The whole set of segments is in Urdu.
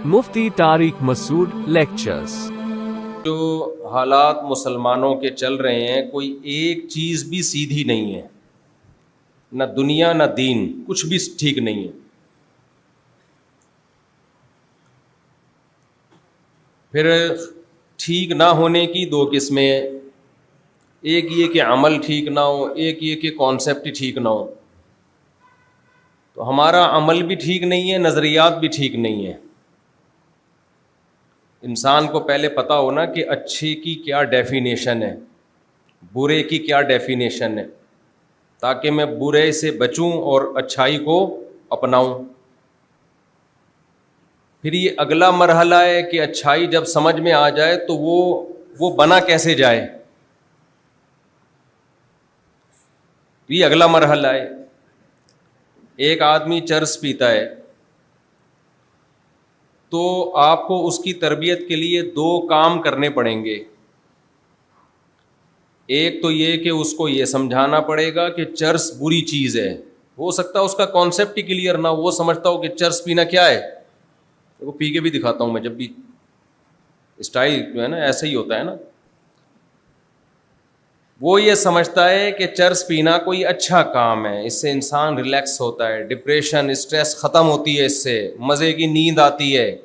مفتی طارق مسعود لیکچرز۔ جو حالات مسلمانوں کے چل رہے ہیں، کوئی ایک چیز بھی سیدھی نہیں ہے، نہ دنیا نہ دین، کچھ بھی ٹھیک نہیں ہے۔ پھر ٹھیک نہ ہونے کی دو قسمیں ہیں، ایک یہ کہ عمل ٹھیک نہ ہو، ایک یہ کہ کانسیپٹ ٹھیک نہ ہو۔ تو ہمارا عمل بھی ٹھیک نہیں ہے، نظریات بھی ٹھیک نہیں ہے۔ انسان کو پہلے پتہ ہونا کہ اچھے کی کیا ڈیفینیشن ہے، برے کی کیا ڈیفینیشن ہے، تاکہ میں برے سے بچوں اور اچھائی کو اپناؤں۔ پھر یہ اگلا مرحلہ ہے کہ اچھائی جب سمجھ میں آ جائے تو وہ بنا کیسے جائے، یہ اگلا مرحلہ ہے۔ ایک آدمی چرس پیتا ہے تو آپ کو اس کی تربیت کے لیے دو کام کرنے پڑیں گے۔ ایک تو یہ کہ اس کو یہ سمجھانا پڑے گا کہ چرس بری چیز ہے، ہو سکتا ہے اس کا کانسیپٹ ہی کلیئر نہ ہو، وہ سمجھتا ہو کہ چرس پینا کیا ہے۔ وہ پی کے بھی دکھاتا ہوں میں، جب بھی اسٹائل جو ہے نا ایسا ہی ہوتا ہے نا۔ وہ یہ سمجھتا ہے کہ چرس پینا کوئی اچھا کام ہے، اس سے انسان ریلیکس ہوتا ہے، ڈپریشن اسٹریس ختم ہوتی ہے، اس سے مزے کی نیند آتی ہے۔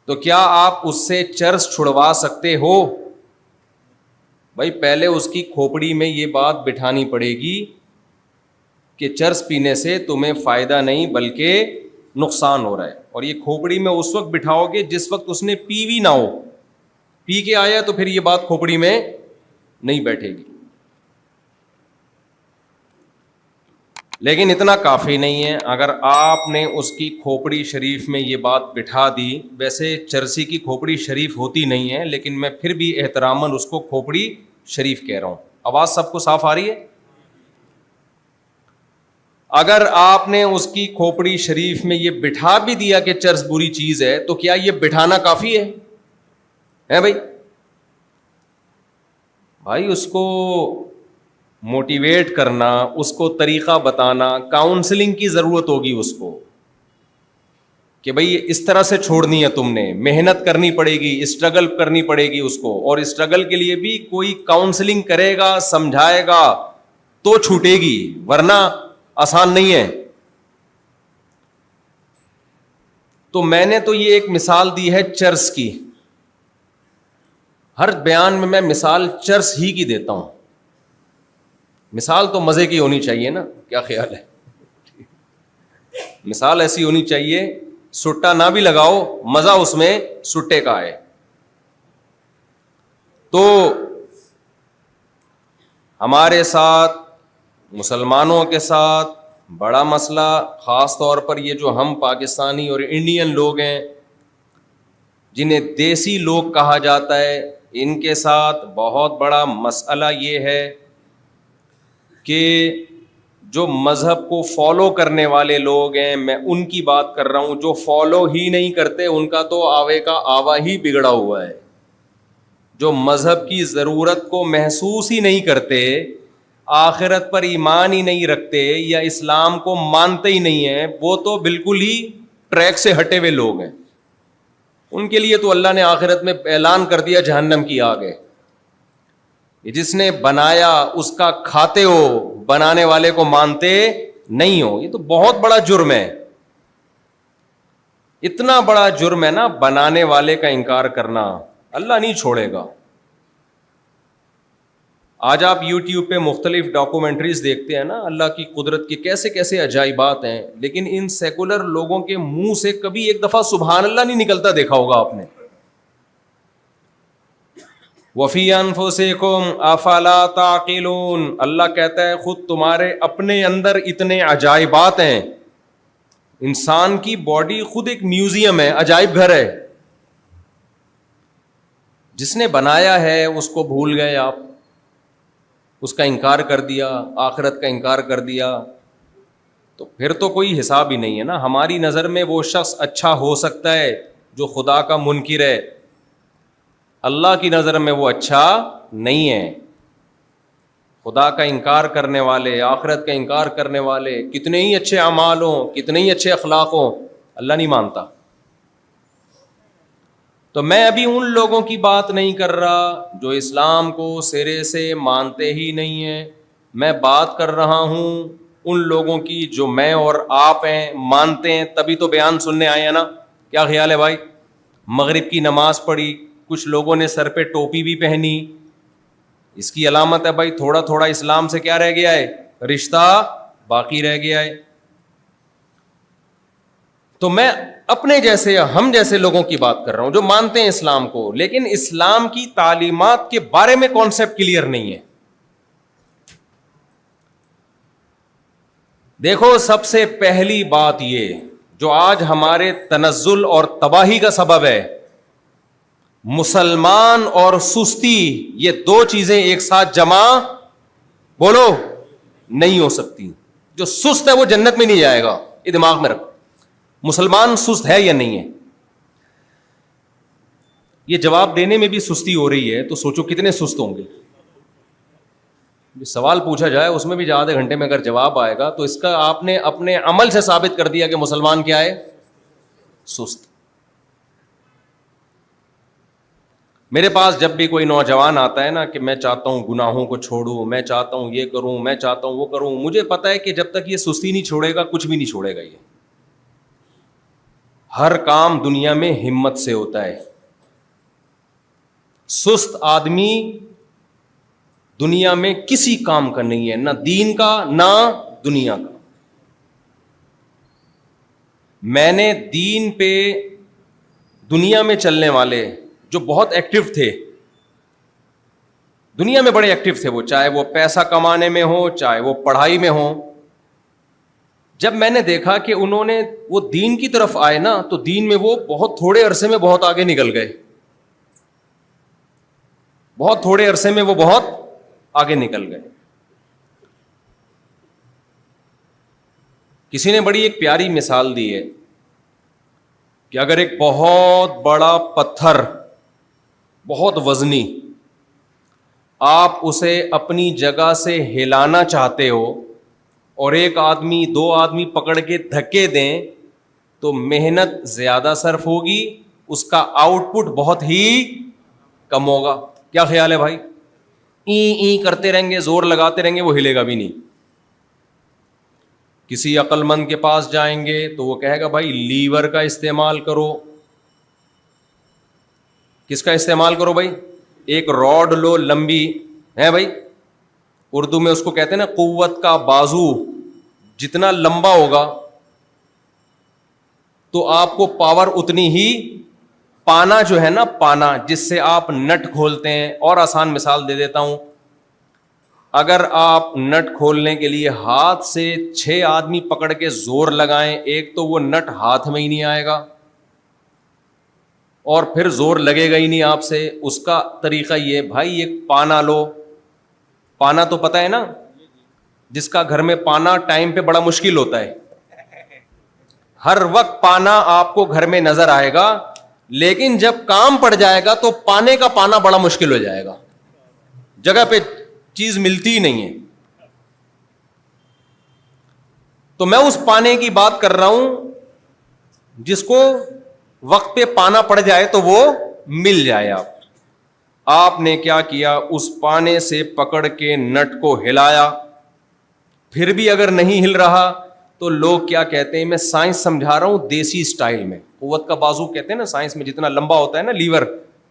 تو کیا آپ اس سے چرس چھڑوا سکتے ہو؟ بھائی پہلے اس کی کھوپڑی میں یہ بات بٹھانی پڑے گی کہ چرس پینے سے تمہیں فائدہ نہیں بلکہ نقصان ہو رہا ہے، اور یہ کھوپڑی میں اس وقت بٹھاؤ گے جس وقت اس نے پی بھی نہ ہو۔ پی کے آیا تو پھر یہ بات کھوپڑی میں نہیں بیٹھے گی۔ لیکن اتنا کافی نہیں ہے، اگر آپ نے اس کی کھوپڑی شریف میں یہ بات بٹھا دی، ویسے چرسی کی کھوپڑی شریف ہوتی نہیں ہے، لیکن میں پھر بھی احتراماً اس کو کھوپڑی شریف کہہ رہا ہوں۔ آواز سب کو صاف آ رہی ہے؟ اگر آپ نے اس کی کھوپڑی شریف میں یہ بٹھا بھی دیا کہ چرس بری چیز ہے، تو کیا یہ بٹھانا کافی ہے بھائی اس کو موٹیویٹ کرنا، اس کو طریقہ بتانا، کاؤنسلنگ کی ضرورت ہوگی اس کو کہ بھائی اس طرح سے چھوڑنی ہے، تم نے محنت کرنی پڑے گی، اسٹرگل کرنی پڑے گی اس کو، اور اسٹرگل کے لیے بھی کوئی کاؤنسلنگ کرے گا، سمجھائے گا تو چھوٹے گی، ورنہ آسان نہیں ہے۔ تو میں نے تو یہ ایک مثال دی ہے چرس کی، ہر بیان میں مثال چرس ہی کی دیتا ہوں۔ مثال تو مزے کی ہونی چاہیے نا، کیا خیال ہے؟ مثال ایسی ہونی چاہیے سٹا نہ بھی لگاؤ، مزہ اس میں سٹے کا ہے۔ تو ہمارے ساتھ، مسلمانوں کے ساتھ بڑا مسئلہ، خاص طور پر یہ جو ہم پاکستانی اور انڈین لوگ ہیں جنہیں دیسی لوگ کہا جاتا ہے، ان کے ساتھ بہت بڑا مسئلہ یہ ہے کہ جو مذہب کو فالو کرنے والے لوگ ہیں، میں ان کی بات کر رہا ہوں، جو فالو ہی نہیں کرتے ان کا تو آوے کا آوا ہی بگڑا ہوا ہے۔ جو مذہب کی ضرورت کو محسوس ہی نہیں کرتے، آخرت پر ایمان ہی نہیں رکھتے، یا اسلام کو مانتے ہی نہیں ہیں، وہ تو بالکل ہی ٹریک سے ہٹے ہوئے لوگ ہیں۔ ان کے لیے تو اللہ نے آخرت میں اعلان کر دیا جہنم کی آگ ہے۔ جس نے بنایا اس کا کھاتے ہو، بنانے والے کو مانتے نہیں ہو، یہ تو بہت بڑا جرم ہے۔ اتنا بڑا جرم ہے نا بنانے والے کا انکار کرنا، اللہ نہیں چھوڑے گا۔ آج آپ یوٹیوب پہ مختلف ڈاکومنٹریز دیکھتے ہیں نا، اللہ کی قدرت کے کیسے کیسے عجائبات ہیں، لیکن ان سیکولر لوگوں کے منہ سے کبھی ایک دفعہ سبحان اللہ نہیں نکلتا، دیکھا ہوگا آپ نے۔ وَفِي أَنفُسِكُمْ أَفَلَا تَعْقِلُونَ، اللہ کہتا ہے خود تمہارے اپنے اندر اتنے عجائبات ہیں۔ انسان کی باڈی خود ایک میوزیم ہے، عجائب گھر ہے۔ جس نے بنایا ہے اس کو بھول گئے آپ، اس کا انکار کر دیا، آخرت کا انکار کر دیا، تو پھر تو کوئی حساب ہی نہیں ہے نا۔ ہماری نظر میں وہ شخص اچھا ہو سکتا ہے جو خدا کا منکر ہے، اللہ کی نظر میں وہ اچھا نہیں ہے۔ خدا کا انکار کرنے والے, آخرت کا انکار کرنے والے, کتنے ہی اچھے اعمال ہوں, کتنے ہی اچھے اخلاق ہوں, اللہ نہیں مانتا. تو میں ابھی ان لوگوں کی بات نہیں کر رہا جو اسلام کو سرے سے مانتے ہی نہیں ہیں. میں بات کر رہا ہوں ان لوگوں کی جو میں اور آپ ہیں, مانتے ہیں, تبھی تو بیان سننے آئے ہیں نا. کیا خیال ہے بھائی؟ مغرب کی نماز پڑھی, کچھ لوگوں نے سر پہ ٹوپی بھی پہنی, اس کی علامت ہے بھائی تھوڑا تھوڑا اسلام سے کیا رہ گیا ہے, رشتہ باقی رہ گیا ہے. تو میں اپنے جیسے, ہم جیسے لوگوں کی بات کر رہا ہوں جو مانتے ہیں اسلام کو, لیکن اسلام کی تعلیمات کے بارے میں کانسیپٹ کلیئر نہیں ہے. دیکھو, سب سے پہلی بات یہ جو آج ہمارے تنزل اور تباہی کا سبب ہے, مسلمان اور سستی, یہ دو چیزیں ایک ساتھ جمع بولو نہیں ہو سکتی. جو سست ہے وہ جنت میں نہیں جائے گا, یہ دماغ میں رکھو. مسلمان سست ہے یا نہیں ہے؟ یہ جواب دینے میں بھی سستی ہو رہی ہے تو سوچو کتنے سست ہوں گے. سوال پوچھا جائے اس میں بھی آدھے گھنٹے میں اگر جواب آئے گا تو اس کا آپ نے اپنے عمل سے ثابت کر دیا کہ مسلمان کیا ہے, سست. میرے پاس جب بھی کوئی نوجوان آتا ہے نا کہ میں چاہتا ہوں گناہوں کو چھوڑوں, میں چاہتا ہوں یہ کروں, میں چاہتا ہوں وہ کروں, مجھے پتا ہے کہ جب تک یہ سستی نہیں چھوڑے گا کچھ بھی نہیں چھوڑے گا. یہ ہر کام دنیا میں ہمت سے ہوتا ہے. سست آدمی دنیا میں کسی کام کا نہیں ہے, نہ دین کا نہ دنیا کا. میں نے دین پہ دنیا میں چلنے والے جو بہت ایکٹیو تھے, دنیا میں بڑے ایکٹیو تھے, وہ چاہے وہ پیسہ کمانے میں ہو چاہے وہ پڑھائی میں ہو, جب میں نے دیکھا کہ انہوں نے وہ دین کی طرف آئے نا تو دین میں وہ بہت تھوڑے عرصے میں بہت آگے نکل گئے. بہت تھوڑے عرصے میں وہ بہت آگے نکل گئے. کسی نے بڑی ایک پیاری مثال دی ہے کہ اگر ایک بہت بڑا پتھر, بہت وزنی, آپ اسے اپنی جگہ سے ہلانا چاہتے ہو اور ایک آدمی دو آدمی پکڑ کے دھکے دیں تو محنت زیادہ صرف ہوگی, اس کا آؤٹ پٹ بہت ہی کم ہوگا. کیا خیال ہے بھائی؟ ای کرتے رہیں گے, زور لگاتے رہیں گے, وہ ہلے گا بھی نہیں. کسی عقل مند کے پاس جائیں گے تو وہ کہے گا بھائی لیور کا استعمال کرو. کس کا استعمال کرو بھائی؟ ایک راڈ لو لمبی ہے بھائی, اردو میں اس کو کہتے ہیں نا قوت کا بازو, جتنا لمبا ہوگا تو آپ کو پاور اتنی ہی. پانا جو ہے نا, پانا جس سے آپ نٹ کھولتے ہیں, اور آسان مثال دے دیتا ہوں, اگر آپ نٹ کھولنے کے لیے ہاتھ سے 6 آدمی پکڑ کے زور لگائیں, ایک تو وہ نٹ ہاتھ میں ہی نہیں آئے گا اور پھر زور لگے گا ہی نہیں آپ سے. اس کا طریقہ یہ بھائی, ایک پانا لو. پانا تو پتہ ہے نا, جس کا گھر میں پانا ٹائم پہ بڑا مشکل ہوتا ہے, ہر وقت پانا آپ کو گھر میں نظر آئے گا, لیکن جب کام پڑ جائے گا تو پانے کا پانا بڑا مشکل ہو جائے گا, جگہ پہ چیز ملتی ہی نہیں ہے. تو میں اس پانے کی بات کر رہا ہوں جس کو وقت پہ پانا پڑ جائے تو وہ مل جائے. آپ نے کیا کیا, اس پانے سے پکڑ کے نٹ کو ہلایا, پھر بھی اگر نہیں ہل رہا تو لوگ کیا کہتے ہیں, میں سائنس سمجھا رہا ہوں دیسی اسٹائل میں, قوت کا بازو کہتے ہیں نا سائنس میں, جتنا لمبا ہوتا ہے نا لیور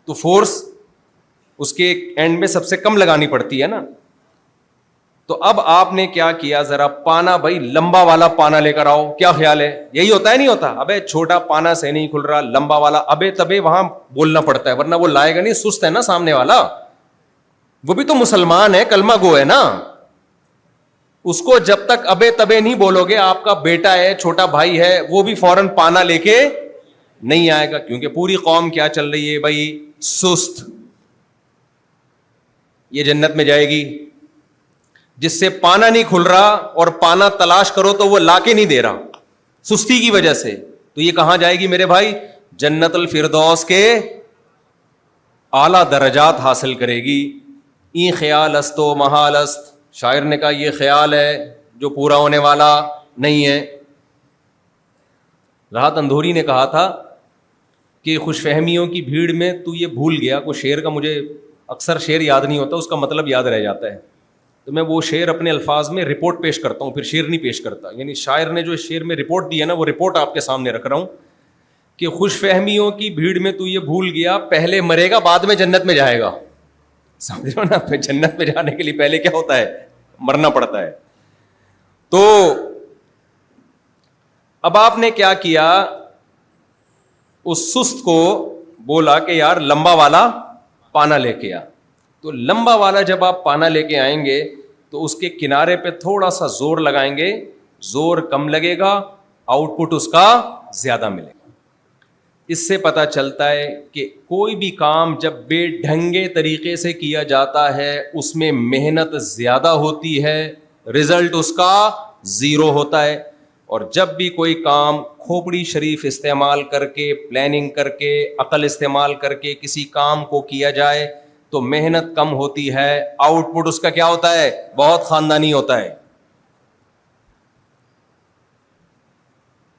تو فورس اس کے اینڈ میں سب سے کم لگانی پڑتی ہے نا. تو اب آپ نے کیا کیا, ذرا پانا بھائی لمبا والا پانا لے کر آؤ. کیا خیال ہے؟ یہی ہوتا ہے نہیں ہوتا؟ ابے چھوٹا پانا سے نہیں کھل رہا, لمبا والا. ابے تبے وہاں بولنا پڑتا ہے ورنہ وہ لائے گا نہیں, سست ہے نا سامنے والا, وہ بھی تو مسلمان ہے, کلمہ گو ہے نا. اس کو جب تک ابے تبے نہیں بولو گے, آپ کا بیٹا ہے, چھوٹا بھائی ہے, وہ بھی فوراً پانا لے کے نہیں آئے گا, کیونکہ پوری قوم کیا چل رہی ہے بھائی, سست. یہ جنت میں جائے گی جس سے پانا نہیں کھل رہا اور پانا تلاش کرو تو وہ لا کے نہیں دے رہا سستی کی وجہ سے, تو یہ کہاں جائے گی میرے بھائی؟ جنت الفردوس کے اعلیٰ درجات حاصل کرے گی. ای خیال است و محال است, شاعر نے کہا یہ خیال ہے جو پورا ہونے والا نہیں ہے. راحت اندھوری نے کہا تھا کہ خوش فہمیوں کی بھیڑ میں تو یہ بھول گیا. کوئی شعر کا مجھے اکثر شعر یاد نہیں ہوتا, اس کا مطلب یاد رہ جاتا ہے, تو میں وہ شعر اپنے الفاظ میں رپورٹ پیش کرتا ہوں, پھر شعر نہیں پیش کرتا. یعنی شاعر نے جو شعر میں رپورٹ دی ہے نا, وہ رپورٹ آپ کے سامنے رکھ رہا ہوں کہ خوش فہمیوں کی بھیڑ میں تو یہ بھول گیا پہلے مرے گا بعد میں جنت میں جائے گا. سمجھ رہے ہو نا, پھر جنت میں جانے کے لیے پہلے کیا ہوتا ہے, مرنا پڑتا ہے. تو اب آپ نے کیا کیا, اس سست کو بولا کہ یار لمبا والا پانا لے کے آ. تو لمبا والا جب آپ پانا لے کے آئیں گے تو اس کے کنارے پہ تھوڑا سا زور لگائیں گے, زور کم لگے گا, آؤٹ پٹ اس کا زیادہ ملے گا. اس سے پتہ چلتا ہے کہ کوئی بھی کام جب بے ڈھنگے طریقے سے کیا جاتا ہے اس میں محنت زیادہ ہوتی ہے, رزلٹ اس کا زیرو ہوتا ہے. اور جب بھی کوئی کام کھوپڑی شریف استعمال کر کے, پلاننگ کر کے, عقل استعمال کر کے کسی کام کو کیا جائے تو محنت کم ہوتی ہے, آؤٹ پٹ اس کا کیا ہوتا ہے, بہت خاندانی ہوتا ہے.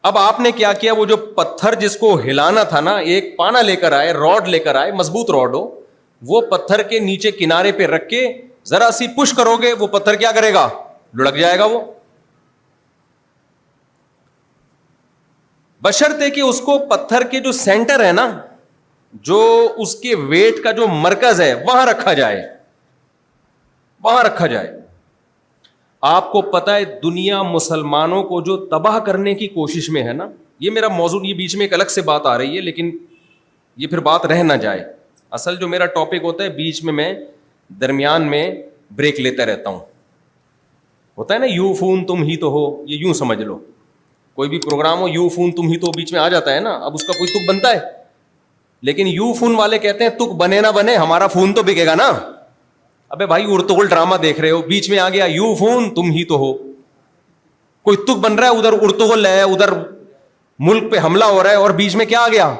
اب آپ نے کیا کیا, وہ جو پتھر جس کو ہلانا تھا نا, ایک پانا لے کر آئے, راڈ لے کر آئے, مضبوط راڈ ہو, وہ پتھر کے نیچے کنارے پہ رکھ کے ذرا سی پش کرو گے وہ پتھر کیا کرے گا, لڑک جائے گا. وہ بشرطے کہ اس کو پتھر کے جو سینٹر ہے نا, جو اس کے ویٹ کا جو مرکز ہے وہاں رکھا جائے, وہاں رکھا جائے. آپ کو پتا ہے دنیا مسلمانوں کو جو تباہ کرنے کی کوشش میں ہے نا, یہ میرا موضوع, یہ بیچ میں ایک الگ سے بات آ رہی ہے لیکن یہ پھر بات رہ نہ جائے. اصل جو میرا ٹاپک ہوتا ہے بیچ میں درمیان میں بریک لیتا رہتا ہوں. ہوتا ہے نا یو فون تم ہی تو ہو, یہ یوں سمجھ لو, کوئی بھی پروگرام ہو یو فون تم ہی تو بیچ میں آ جاتا ہے نا. اب اس کا کوئی تک بنتا ہے, لیکن یو فون والے کہتے ہیں تک بنے نہ بنے ہمارا فون تو بکے گا نا. ابے بھائی ارتغل ڈرامہ دیکھ رہے ہو, بیچ میں آ گیا یو فون تم ہی تو ہو, کوئی تک بن رہا ہے, ادھر ارتغل ہے, ادھر ملک پہ حملہ ہو رہا ہے, اور بیچ میں کیا آ گیا,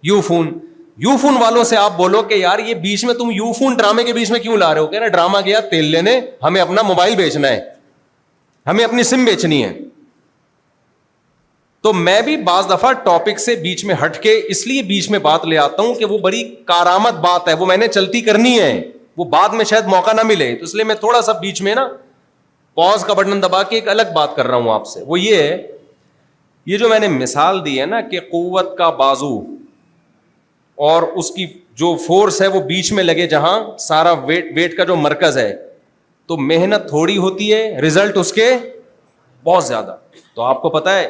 یو فون. یو فون والوں سے آپ بولو کہ یار یہ بیچ میں تم یو فون ڈرامے کے بیچ میں کیوں لا رہے ہو, کہہ رہے ڈرامہ گیا تیل لینے, ہمیں اپنا موبائل بیچنا ہے, ہمیں اپنی سم بیچنی ہے. تو میں بھی بعض دفعہ ٹاپک سے بیچ میں ہٹ کے اس لیے بیچ میں بات لے آتا ہوں کہ وہ بڑی کارآمد بات ہے, وہ میں نے چلتی کرنی ہے, وہ بعد میں شاید موقع نہ ملے, تو اس لیے میں تھوڑا سا بیچ میں نا پاز کا بٹن دبا کے ایک الگ بات کر رہا ہوں آپ سے. وہ یہ ہے, یہ جو میں نے مثال دی ہے نا کہ قوت کا بازو اور اس کی جو فورس ہے وہ بیچ میں لگے جہاں سارا ویٹ کا جو مرکز ہے, تو محنت تھوڑی ہوتی ہے, رزلٹ اس کے بہت زیادہ. تو آپ کو پتا ہے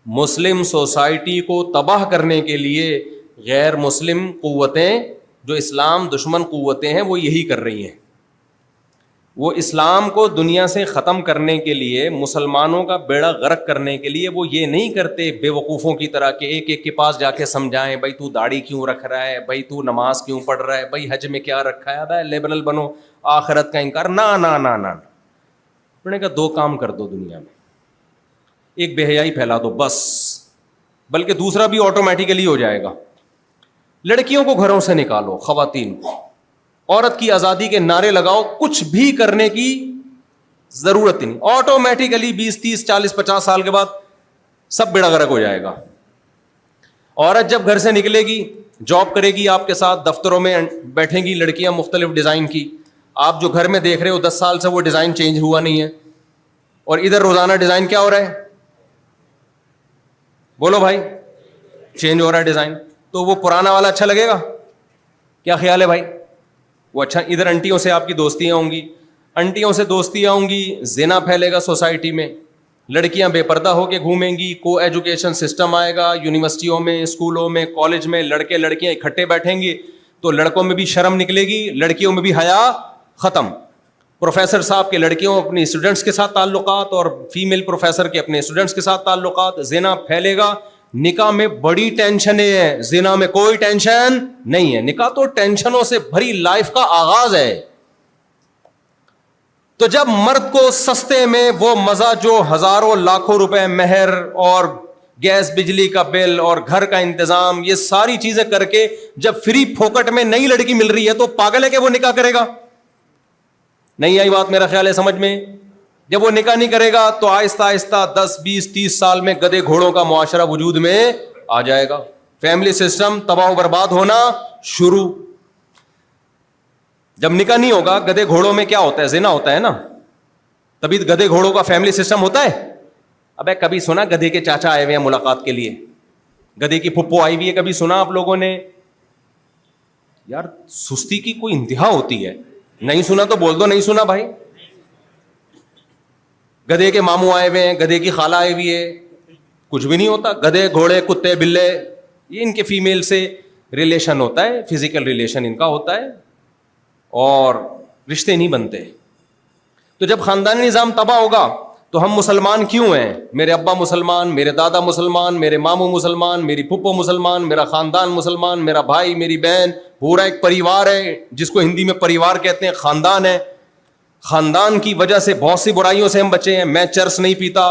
مسلم سوسائٹی کو تباہ کرنے کے لیے غیر مسلم قوتیں, جو اسلام دشمن قوتیں ہیں, وہ یہی کر رہی ہیں. وہ اسلام کو دنیا سے ختم کرنے کے لیے, مسلمانوں کا بیڑا غرق کرنے کے لیے وہ یہ نہیں کرتے بے وقوفوں کی طرح کہ ایک ایک کے پاس جا کے سمجھائیں, بھائی تو داڑھی کیوں رکھ رہا ہے, بھائی تو نماز کیوں پڑھ رہا ہے, بھائی حج میں کیا رکھا ہے, بھائی لیبرل بنو, آخرت کا انکار. نہ نہ نہ نہ, انہوں نے کہا دو کام کر دو دنیا میں, ایک بے حیائی پھیلا دو بس, بلکہ دوسرا بھی آٹومیٹیکلی ہو جائے گا. لڑکیوں کو گھروں سے نکالو, خواتین کو, عورت کی آزادی کے نعرے لگاؤ, کچھ بھی کرنے کی ضرورت نہیں, آٹومیٹیکلی 20 30 40 50 سال کے بعد سب بیڑا غرق ہو جائے گا. عورت جب گھر سے نکلے گی, جاب کرے گی, آپ کے ساتھ دفتروں میں بیٹھیں گی لڑکیاں مختلف ڈیزائن کی, آپ جو گھر میں دیکھ رہے ہو 10 سال سے وہ ڈیزائن چینج ہوا نہیں ہے, اور ادھر روزانہ ڈیزائن کیا ہو رہا ہے, بولو بھائی, چینج ہو رہا ہے ڈیزائن. تو وہ پرانا والا اچھا لگے گا, کیا خیال ہے بھائی, وہ اچھا. ادھر انٹیوں سے آپ کی دوستیاں ہوں گی, انٹیوں سے دوستیاں ہوں گی, زنا پھیلے گا سوسائٹی میں, لڑکیاں بے پردہ ہو کے گھومیں گی, کو ایجوکیشن سسٹم آئے گا, یونیورسٹیوں میں, اسکولوں میں, کالج میں لڑکے لڑکیاں اکٹھے بیٹھیں گے, تو لڑکوں میں بھی شرم نکلے گی, لڑکیوں میں بھی حیا ختم. پروفیسر صاحب کے لڑکیوں اپنی اسٹوڈنٹس کے ساتھ تعلقات, اور فیمیل پروفیسر کے اپنے اسٹوڈنٹس کے ساتھ تعلقات, زنا پھیلے گا. نکاح میں بڑی ٹینشن ہے, زنا میں کوئی ٹینشن نہیں ہے. نکاح تو ٹینشنوں سے بھری لائف کا آغاز ہے. تو جب مرد کو سستے میں وہ مزہ جو ہزاروں لاکھوں روپے مہر اور گیس بجلی کا بل اور گھر کا انتظام, یہ ساری چیزیں کر کے جب فری پھوکٹ میں نئی لڑکی مل رہی ہے, تو پاگل ہے کہ وہ نکاح کرے گا. نہیں آئی بات میرا خیال ہے سمجھ میں؟ جب وہ نکاح نہیں کرے گا تو آہستہ آہستہ 10 20 30 سال میں گدھے گھوڑوں کا معاشرہ وجود میں آ جائے گا، فیملی سسٹم تباہ و برباد ہونا شروع۔ جب نکاح نہیں ہوگا، گدھے گھوڑوں میں کیا ہوتا ہے؟ زنا ہوتا ہے نا، تبھی گدھے گھوڑوں کا فیملی سسٹم ہوتا ہے۔ ابے کبھی سنا گدھے کے چاچا آئے ہوئے ہیں ملاقات کے لیے، گدھے کی پھپھو آئی ہوئی ہے، کبھی سنا آپ لوگوں نے؟ یار سستی کی کوئی انتہا ہوتی ہے، نہیں سنا تو بول دو نہیں سنا بھائی۔ گدھے کے ماموں آئے ہوئے ہیں، گدھے کی خالہ آئی ہوئی ہے، کچھ بھی نہیں ہوتا۔ گدھے گھوڑے کتے بلے یہ ان کے فیمیل سے ریلیشن ہوتا ہے، فزیکل ریلیشن ان کا ہوتا ہے، اور رشتے نہیں بنتے۔ تو جب خاندانی نظام تباہ ہوگا تو ہم مسلمان کیوں ہیں؟ میرے ابا مسلمان، میرے دادا مسلمان، میرے ماموں مسلمان، میری پھپھو مسلمان، میرا خاندان مسلمان، میرا بھائی میری بہن، پورا ایک پریوار ہے جس کو ہندی میں پریوار کہتے ہیں، خاندان ہے۔ خاندان کی وجہ سے بہت سی برائیوں سے ہم بچے ہیں۔ میں چرس نہیں پیتا،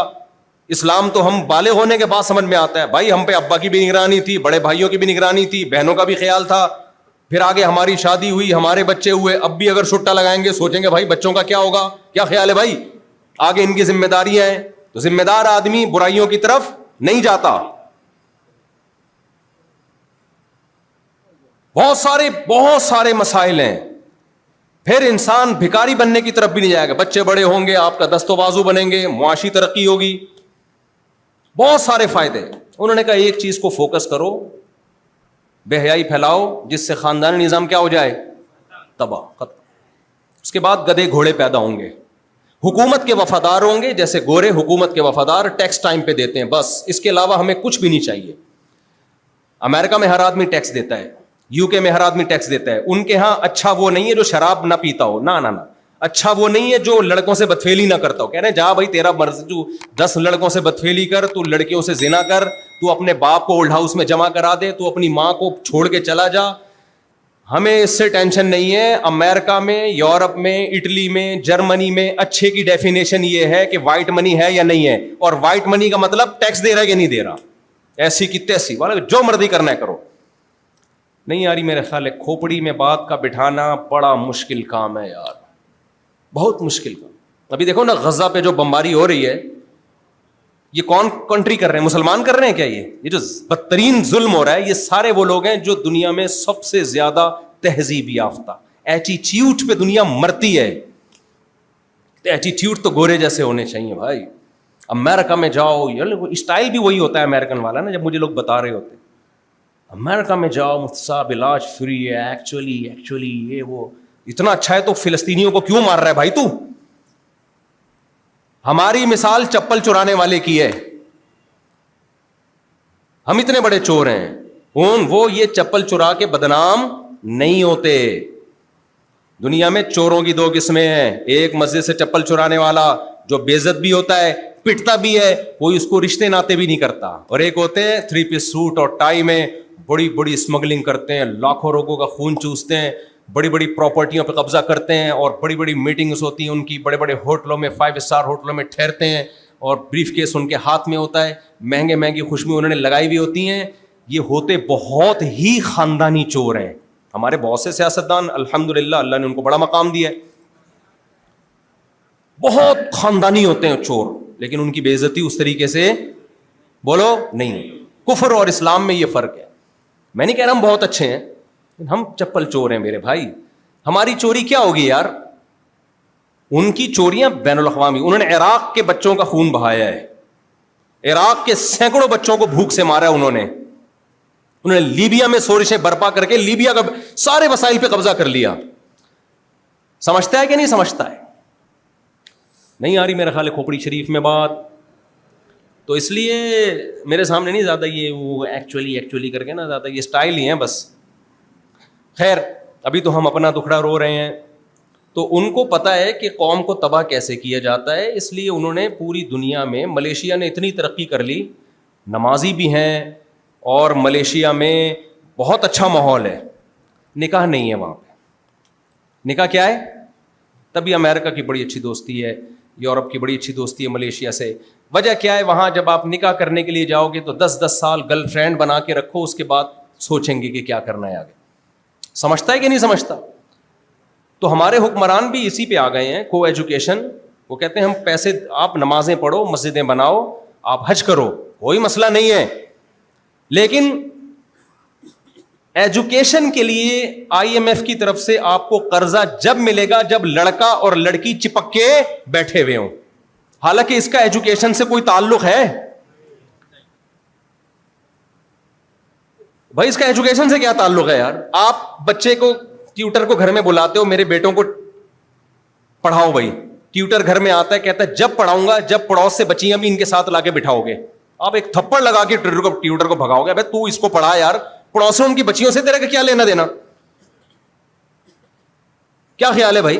اسلام تو ہم بالغ ہونے کے بعد سمجھ میں آتا ہے بھائی، ہم پہ ابا کی بھی نگرانی تھی، بڑے بھائیوں کی بھی نگرانی تھی، بہنوں کا بھی خیال تھا، پھر آگے ہماری شادی ہوئی، ہمارے بچے ہوئے، اب بھی اگر سٹا لگائیں گے سوچیں گے بھائی بچوں کا کیا ہوگا، کیا خیال ہے بھائی، آگے ان کی ذمہ داریاں ہیں۔ تو ذمہ دار آدمی برائیوں کی طرف نہیں جاتا۔ بہت سارے مسائل ہیں۔ پھر انسان بھکاری بننے کی طرف بھی نہیں جائے گا، بچے بڑے ہوں گے، آپ کا دست و بازو بنیں گے، معاشی ترقی ہوگی، بہت سارے فائدے۔ انہوں نے کہا ایک چیز کو فوکس کرو، بے حیائی پھیلاؤ، جس سے خاندانی نظام کیا ہو جائے؟ تباہ، ختم۔ اس کے بعد گدھے گھوڑے پیدا ہوں گے، حکومت کے وفادار ہوں گے، جیسے گورے حکومت کے وفادار، ٹیکس ٹائم پہ دیتے ہیں، بس اس کے علاوہ ہمیں کچھ بھی نہیں چاہیے۔ امریکہ میں ہر آدمی ٹیکس دیتا ہے، یو کے میں ہر آدمی ٹیکس دیتا ہے۔ ان کے ہاں اچھا وہ نہیں ہے جو شراب نہ پیتا ہو، نہ اچھا وہ نہیں ہے جو لڑکوں سے بدفعلی نہ کرتا ہو۔ کہہ رہے ہیں جا بھائی تیرا مرضی، تو 10 لڑکوں سے بدفعلی کر، تو لڑکیوں سے زنا کر، تو اپنے باپ کو اولڈ ہاؤس میں جمع کرا دے، تو اپنی ماں کو چھوڑ کے چلا جا، ہمیں اس سے ٹینشن نہیں ہے۔ امریکہ میں، یورپ میں، اٹلی میں، جرمنی میں اچھے کی ڈیفینیشن یہ ہے کہ وائٹ منی ہے یا نہیں ہے، اور وائٹ منی کا مطلب ٹیکس دے رہا ہے کہ نہیں دے رہا، ایسی کی تیسی، جو مرضی کرنا ہے کرو۔ نہیں آ رہی میرے خیال ہے؟ کھوپڑی میں بات کا بٹھانا بڑا مشکل کام ہے یار، بہت مشکل کام۔ ابھی دیکھو نا غزہ پہ جو بمباری ہو رہی ہے، یہ کون کنٹری کر رہے ہیں؟ مسلمان کر رہے ہیں کیا؟ یہ جو بدترین ظلم ہو رہا ہے، یہ سارے وہ لوگ ہیں جو دنیا میں سب سے زیادہ تہذیب یافتہ، ایٹیٹیوڈ پہ دنیا مرتی ہے۔ ایٹیٹیوڈ تو گورے جیسے ہونے چاہیے بھائی۔ امریکہ میں جاؤ، اسٹائل بھی وہی ہوتا ہے امریکن والا نا، جب مجھے لوگ بتا رہے ہوتے امریکہ میں جاؤ صاحب علاج فری ہے، ایکچولی یہ وہ اتنا اچھا ہے تو فلسطینیوں کو کیوں مار رہا ہے بھائی تو؟ ہماری مثال چپل چرانے والے کی ہے، ہم اتنے بڑے چور ہیں، وہ یہ چپل چرا کے بدنام نہیں ہوتے۔ دنیا میں چوروں کی 2 قسمیں ہیں، ایک مسجد سے چپل چرانے والا جو بے عزت بھی ہوتا ہے، پٹتا بھی ہے، کوئی اس کو رشتے ناتے بھی نہیں کرتا، اور ایک ہوتے ہیں 3 پیس سوٹ اور ٹائی میں بڑی بڑی اسمگلنگ کرتے ہیں، لاکھوں لوگوں کا خون چوستے ہیں، بڑی بڑی پراپرٹیوں پہ قبضہ کرتے ہیں، اور بڑی بڑی میٹنگز ہوتی ہیں ان کی، بڑے بڑے ہوٹلوں میں 5 اسٹار ہوٹلوں میں ٹھہرتے ہیں، اور بریف کیس ان کے ہاتھ میں ہوتا ہے، مہنگی خوشبو انہوں نے لگائی ہوئی ہوتی ہیں۔ یہ ہوتے بہت ہی خاندانی چور ہیں۔ ہمارے بہت سے سیاستدان الحمدللہ اللہ نے ان کو بڑا مقام دیا ہے، بہت خاندانی ہوتے ہیں چور، لیکن ان کی بے عزتی اس طریقے سے بولو نہیں۔ کفر اور اسلام میں یہ فرق ہے۔ میں نہیں کہہ رہا ہم بہت اچھے ہیں، ہم چپل چور ہیں میرے بھائی۔ ہماری چوری کیا ہوگی یار؟ ان کی چوریاں بین الاقوامی، انہوں نے عراق کے بچوں کا خون بہایا ہے، عراق کے سینکڑوں بچوں کو بھوک سے مارا ہے انہوں نے لیبیا میں سورشیں برپا کر کے لیبیا کا سارے وسائل پہ قبضہ کر لیا۔ سمجھتا ہے کہ نہیں سمجھتا ہے؟ نہیں آ رہی میرے خیال ہے کھوپڑی شریف میں بات، تو اس لیے میرے سامنے نہیں زیادہ یہ وہ ایکچولی کر کے نا، زیادہ یہ سٹائل ہی ہیں بس۔ خیر ابھی تو ہم اپنا دکھڑا رو رہے ہیں، تو ان کو پتا ہے کہ قوم کو تباہ کیسے کیا جاتا ہے، اس لیے انہوں نے پوری دنیا میں، ملیشیا نے اتنی ترقی کر لی، نمازی بھی ہیں، اور ملیشیا میں بہت اچھا ماحول ہے، نکاح نہیں ہے وہاں پہ۔ نکاح کیا ہے؟ تبھی امریکہ کی بڑی اچھی دوستی ہے، یورپ کی بڑی اچھی دوستی ہے ملیشیا سے۔ وجہ کیا ہے؟ وہاں جب آپ نکاح کرنے کے لیے جاؤ گے تو 10 سال گرل فرینڈ بنا کے رکھو، اس کے بعد سوچیں گے کہ کیا کرنا ہے آگے۔ سمجھتا ہے کہ نہیں سمجھتا؟ تو ہمارے حکمران بھی اسی پہ آ گئے ہیں, کو ایجوکیشن. وہ کہتے ہیں ہم پیسے, آپ نمازیں پڑھو, مسجدیں بناؤ, آپ حج کرو, کوئی مسئلہ نہیں ہے, لیکن ایجوکیشن کے لیے IMF کی طرف سے آپ کو قرضہ جب ملے گا جب لڑکا اور لڑکی چپک کے بیٹھے ہوئے ہوں, حالانکہ اس کا ایجوکیشن سے کوئی تعلق ہے بھائی, اس کا ایجوکیشن سے کیا تعلق ہے یار. آپ بچے کو, ٹیوٹر کو گھر میں بلاتے ہو, میرے بیٹوں کو پڑھاؤ بھائی, ٹیوٹر گھر میں آتا ہے, کہتا ہے جب پڑھاؤں گا جب پڑوس سے بچیاں بھی ان کے ساتھ لا کے بٹھاؤ گے. آپ ایک تھپڑ لگا کے ٹیوٹر کو بھگاؤ گے, بھائی تو اس کو پڑھا یار, پڑوسوں ان کی بچیوں سے تیرا کیا لینا دینا, کیا خیال ہے بھائی.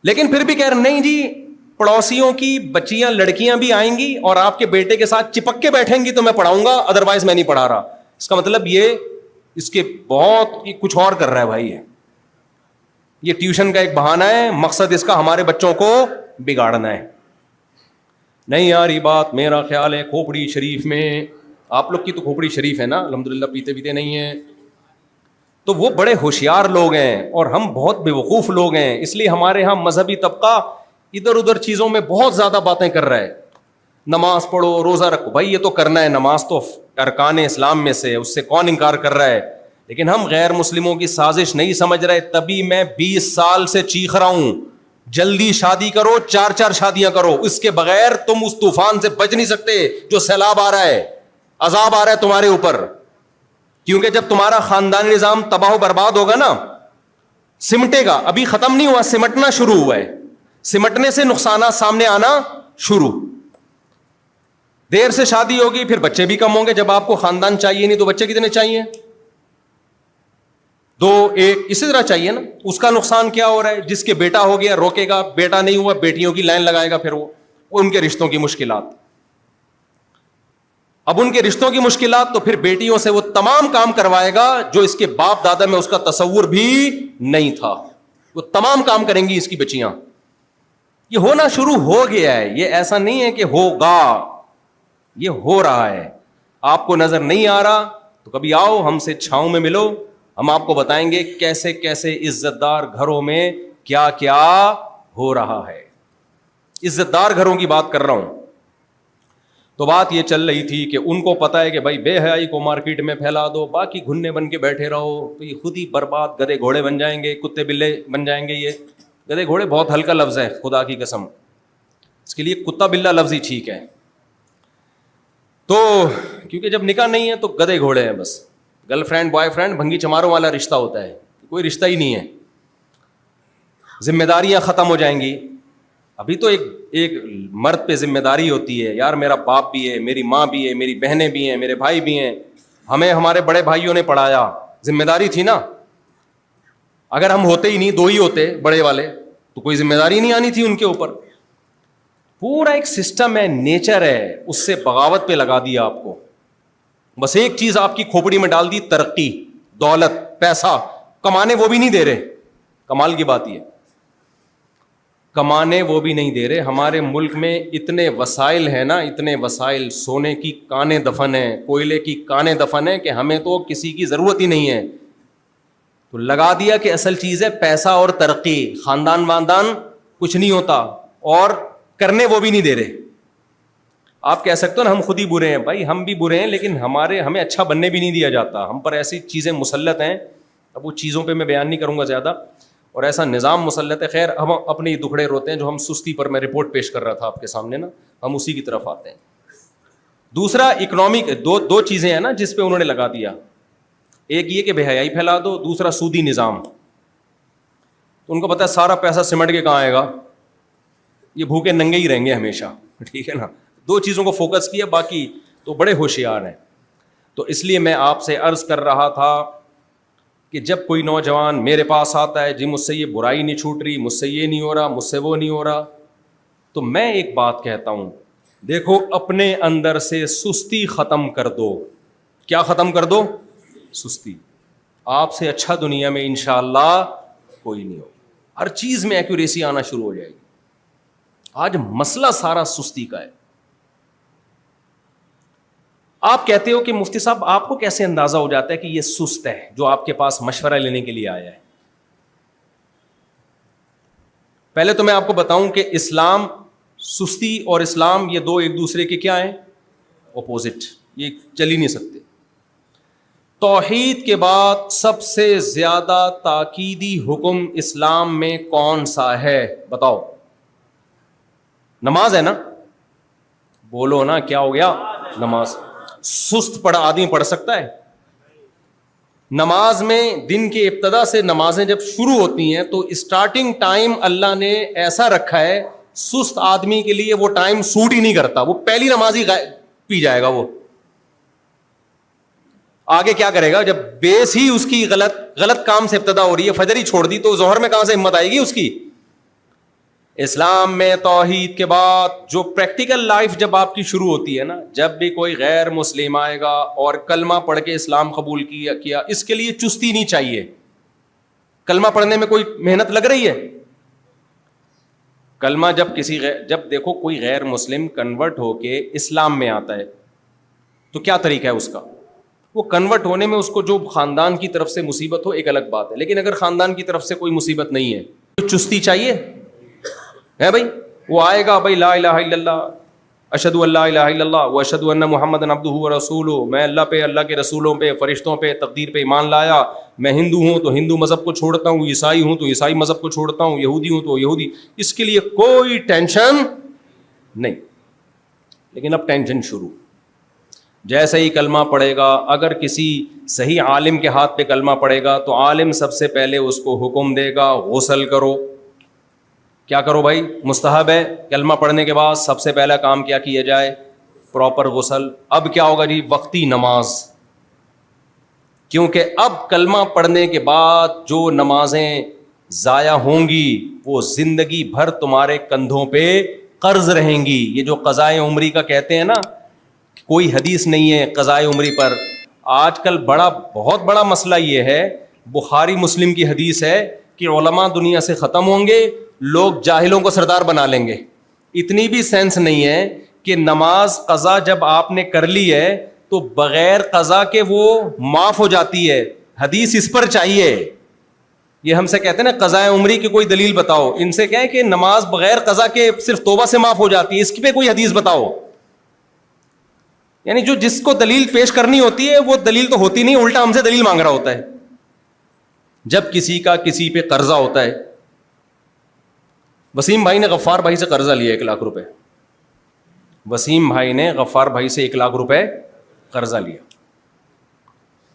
لیکن پھر بھی کہہ رہے نہیں جی, پڑوسیوں کی بچیاں لڑکیاں بھی آئیں گی اور آپ کے بیٹے کے ساتھ چپک کے بیٹھیں گی تو میں پڑھاؤں گا, ادروائز میں نہیں پڑھا رہا. اس کا مطلب یہ اس کے بہت کچھ اور کر رہا ہے بھائی. یہ ٹیوشن کا ایک بہانہ ہے, مقصد اس کا ہمارے بچوں کو بگاڑنا ہے. نہیں یار یہ بات میرا خیال ہے کھوپڑی شریف میں, آپ لوگ کی تو کھوپڑی شریف ہے نا الحمدللہ, پیتے پیتے نہیں ہیں, تو وہ بڑے ہوشیار لوگ ہیں اور ہم بہت بے وقوف لوگ ہیں. اس لیے ہمارے ہاں مذہبی طبقہ ادھر ادھر چیزوں میں بہت زیادہ باتیں کر رہا ہے. نماز پڑھو, روزہ رکھو, بھائی یہ تو کرنا ہے, نماز تو ارکان اسلام میں سے, اس سے کون انکار کر رہا ہے, لیکن ہم غیر مسلموں کی سازش نہیں سمجھ رہے. تبھی میں 20 سال سے چیخ رہا ہوں جلدی شادی کرو, 4 شادیاں کرو, اس کے بغیر تم اس طوفان سے بچ نہیں سکتے جو سیلاب آ رہا ہے, عذاب آ رہا ہے تمہارے اوپر. کیونکہ جب تمہارا خاندانی نظام تباہ و برباد ہوگا نا, سمٹے گا, ابھی ختم نہیں ہوا, سمٹنا شروع ہوا ہے, سمٹنے سے نقصانات سامنے آنا شروع. دیر سے شادی ہوگی پھر بچے بھی کم ہوں گے. جب آپ کو خاندان چاہیے نہیں تو بچے کتنے چاہیے, 2 1 اسی طرح چاہیے نا. اس کا نقصان کیا ہو رہا ہے, جس کے بیٹا ہو گیا روکے گا, بیٹا نہیں ہوا بیٹیوں کی لائن لگائے گا, پھر وہ ان کے رشتوں کی مشکلات. اب ان کے رشتوں کی مشکلات تو پھر بیٹیوں سے وہ تمام کام کروائے گا جو اس کے باپ دادا میں اس کا تصور بھی نہیں تھا, وہ تمام کام کریں گی اس کی بچیاں. یہ ہونا شروع ہو گیا ہے, یہ ایسا نہیں ہے کہ ہوگا, یہ ہو رہا ہے. آپ کو نظر نہیں آ رہا تو کبھی آؤ ہم سے چھاؤں میں ملو, ہم آپ کو بتائیں گے کیسے کیسے عزت دار گھروں میں کیا کیا ہو رہا ہے. عزت دار گھروں کی بات کر رہا ہوں. تو بات یہ چل رہی تھی کہ ان کو پتا ہے کہ بھائی بے حیائی کو مارکیٹ میں پھیلا دو, باقی گھنے بن کے بیٹھے رہو تو یہ خود ہی برباد, گدھے گھوڑے بن جائیں گے, کتے بلے بن جائیں گے. یہ گدھے گھوڑے بہت ہلکا لفظ ہے, خدا کی قسم, اس کے لیے کتا بلا لفظ ہی ٹھیک ہے. تو کیونکہ جب نکاح نہیں ہے تو گدھے گھوڑے ہیں بس, گرل فرینڈ بوائے فرینڈ بھنگی چماروں والا رشتہ ہوتا ہے, کوئی رشتہ ہی نہیں ہے. ذمہ داریاں ختم ہو جائیں گی. ابھی تو ایک مرد پہ ذمہ داری ہوتی ہے, یار میرا باپ بھی ہے, میری ماں بھی ہے, میری بہنیں بھی ہیں, میرے بھائی بھی ہیں, ہمیں ہمارے بڑے بھائیوں نے پڑھایا, ذمہ داری تھی نا. اگر ہم ہوتے ہی نہیں, 2 ہی ہوتے بڑے والے, تو کوئی ذمہ داری نہیں آنی تھی ان کے اوپر. پورا ایک سسٹم ہے, نیچر ہے, اس سے بغاوت پہ لگا دیا آپ کو. بس ایک چیز آپ کی کھوپڑی میں ڈال دی, ترقی, دولت, پیسہ. کمانے وہ بھی نہیں دے رہے, کمال کی بات یہ, کمانے وہ بھی نہیں دے رہے. ہمارے ملک میں اتنے وسائل ہیں نا, اتنے وسائل, سونے کی کانیں دفن ہیں, کوئلے کی کانیں دفن ہیں, کہ ہمیں تو کسی کی ضرورت ہی نہیں ہے. تو لگا دیا کہ اصل چیز ہے پیسہ اور ترقی, خاندان واندان کچھ نہیں ہوتا, اور کرنے وہ بھی نہیں دے رہے. آپ کہہ سکتے ہو نا ہم خود ہی برے ہیں, بھائی ہم بھی برے ہیں, لیکن ہمیں اچھا بننے بھی نہیں دیا جاتا. ہم پر ایسی چیزیں مسلط ہیں, اب وہ چیزوں پہ میں بیان نہیں کروں گا زیادہ, اور ایسا نظام مسلط ہے. خیر ہم اپنے دکھڑے روتے ہیں جو ہم سستی پر, میں رپورٹ پیش کر رہا تھا آپ کے سامنے نا, ہم اسی کی طرف آتے ہیں. دوسرا اکنامک, دو چیزیں ہیں نا جس پہ انہوں نے لگا دیا. ایک یہ کہ بے حیائی پھیلا دو, دوسرا سودی نظام. تو ان کو پتا ہے سارا پیسہ سمٹ کے کہاں آئے گا, یہ بھوکے ننگے ہی رہیں گے ہمیشہ, ٹھیک ہے نا. 2 چیزوں کو فوکس کیا, باقی تو بڑے ہوشیار ہیں. تو اس لیے میں آپ سے عرض کر رہا تھا کہ جب کوئی نوجوان میرے پاس آتا ہے, جی مجھ سے یہ برائی نہیں چھوٹ رہی, مجھ سے یہ نہیں ہو رہا, مجھ سے وہ نہیں ہو رہا, تو میں ایک بات کہتا ہوں, دیکھو اپنے اندر سے سستی ختم کر دو. کیا ختم کر دو؟ سستی. آپ سے اچھا دنیا میں انشاءاللہ کوئی نہیں ہو. ہر چیز میں ایکوریسی آنا شروع ہو جائے گی. آج مسئلہ سارا سستی کا ہے. آپ کہتے ہو کہ مفتی صاحب آپ کو کیسے اندازہ ہو جاتا ہے کہ یہ سست ہے جو آپ کے پاس مشورہ لینے کے لیے آیا ہے؟ پہلے تو میں آپ کو بتاؤں کہ اسلام، سستی اور اسلام یہ دو ایک دوسرے کے کیا ہیں؟ اپوزٹ، یہ چل ہی نہیں سکتے. توحید کے بعد سب سے زیادہ تاکیدی حکم اسلام میں کون سا ہے؟ بتاؤ. نماز ہے نا؟ بولو نا، کیا ہو گیا؟ نماز. سست پڑا آدمی پڑھ سکتا ہے؟ نماز میں دن کی ابتدا سے نمازیں جب شروع ہوتی ہیں تو اسٹارٹنگ ٹائم اللہ نے ایسا رکھا ہے، سست آدمی کے لیے وہ ٹائم سوٹ ہی نہیں کرتا، وہ پہلی نماز ہی پی جائے گا. وہ آگے کیا کرے گا؟ جب بیس ہی اس کی غلط کام سے ابتدا ہو رہی ہے، فجر ہی چھوڑ دی، تو ظہر میں کہاں سے ہمت آئے گی اس کی؟ اسلام میں توحید کے بعد جو پریکٹیکل لائف جب آپ کی شروع ہوتی ہے نا، جب بھی کوئی غیر مسلم آئے گا اور کلمہ پڑھ کے اسلام قبول کیا، اس کے لیے چستی نہیں چاہیے. کلمہ پڑھنے میں کوئی محنت لگ رہی ہے؟ کلمہ جب دیکھو کوئی غیر مسلم کنورٹ ہو کے اسلام میں آتا ہے تو کیا طریقہ ہے اس کا؟ وہ کنورٹ ہونے میں اس کو جو خاندان کی طرف سے مصیبت ہو ایک الگ بات ہے، لیکن اگر خاندان کی طرف سے کوئی مصیبت نہیں ہے تو چستی چاہیے ہے بھائی. وہ آئے گا بھائی لا الہ الا اللہ، اشہد ان لا الہ الا اللہ و اشہد ان محمدًا عبدہ ورسولہ، میں اللہ پہ، اللہ کے رسولوں پہ، فرشتوں پہ، تقدیر پہ ایمان لایا. میں ہندو ہوں تو ہندو مذہب کو چھوڑتا ہوں، عیسائی ہوں تو عیسائی مذہب کو چھوڑتا ہوں، یہودی ہوں تو یہودی. اس کے لیے کوئی ٹینشن نہیں. لیکن اب ٹینشن شروع. جیسے ہی کلمہ پڑھے گا، اگر کسی صحیح عالم کے ہاتھ پہ کلمہ پڑھے گا تو عالم سب سے پہلے اس کو حکم دے گا غسل کرو. کیا کرو بھائی؟ مستحب ہے کلمہ پڑھنے کے بعد سب سے پہلا کام کیا کیا جائے؟ پراپر غسل. اب کیا ہوگا جی؟ وقتی نماز. کیونکہ اب کلمہ پڑھنے کے بعد جو نمازیں ضائع ہوں گی وہ زندگی بھر تمہارے کندھوں پہ قرض رہیں گی. یہ جو قضائے عمری کا کہتے ہیں نا، کوئی حدیث نہیں ہے قضائے عمری پر. آج کل بہت بڑا مسئلہ یہ ہے، بخاری مسلم کی حدیث ہے کہ علماء دنیا سے ختم ہوں گے، لوگ جاہلوں کو سردار بنا لیں گے. اتنی بھی سینس نہیں ہے کہ نماز قضا جب آپ نے کر لی ہے تو بغیر قضا کے وہ معاف ہو جاتی ہے. حدیث اس پر چاہیے. یہ ہم سے کہتے ہیں نا قضاء عمری کی کوئی دلیل بتاؤ، ان سے کہیں کہ نماز بغیر قضا کے صرف توبہ سے معاف ہو جاتی ہے، اس پہ کوئی حدیث بتاؤ. یعنی جو جس کو دلیل پیش کرنی ہوتی ہے وہ دلیل تو ہوتی نہیں، الٹا ہم سے دلیل مانگ رہا ہوتا ہے. جب کسی کا کسی پہ قرضہ ہوتا ہے، وسیم بھائی نے غفار بھائی سے قرضہ لیا 1 لاکھ روپے. وسیم بھائی نے غفار بھائی سے 1 لاکھ روپے قرضہ لیا،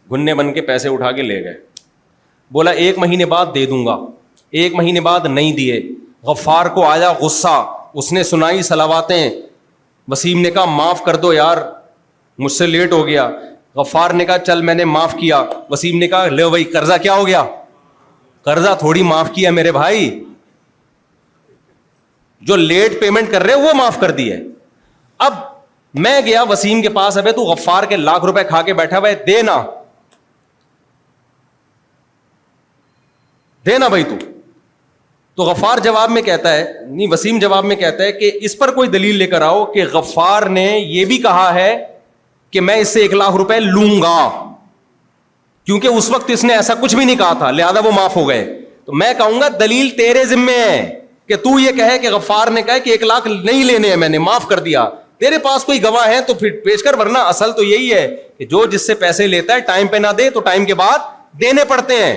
گھنے بن کے پیسے اٹھا کے لے گئے. بولا 1 مہینے بعد دے دوں گا. 1 مہینے بعد نہیں دیے. غفار کو آیا غصہ، اس نے سنائی صلواتیں. وسیم نے کہا معاف کر دو یار، مجھ سے لیٹ ہو گیا. غفار نے کہا چل میں نے معاف کیا. وسیم نے کہا لو بھائی قرضہ کیا ہو گیا؟ قرضہ تھوڑی معاف کیا میرے بھائی، جو لیٹ پیمنٹ کر رہے وہ معاف کر دی ہے. اب میں گیا وسیم کے پاس، ابے تو غفار کے 1 لاکھ روپے کھا کے بیٹھا ہوا ہے، دینا بھائی تو غفار جواب میں کہتا ہے، نہیں وسیم جواب میں کہتا ہے کہ اس پر کوئی دلیل لے کر آؤ کہ غفار نے یہ بھی کہا ہے کہ میں اس سے 1 لاکھ روپے لوں گا، کیونکہ اس وقت اس نے ایسا کچھ بھی نہیں کہا تھا، لہذا وہ معاف ہو گئے. تو میں کہوں گا دلیل تیرے ذمے ہے کہ تو یہ کہے کہ غفار نے کہا کہ 1 لاکھ نہیں لینے ہیں، میں نے معاف کر دیا. تیرے پاس کوئی گواہ ہے تو پھر پیش کر، ورنہ اصل تو یہی ہے کہ جو جس سے پیسے لیتا ہے ٹائم پہ نہ دے تو ٹائم کے بعد دینے پڑتے ہیں.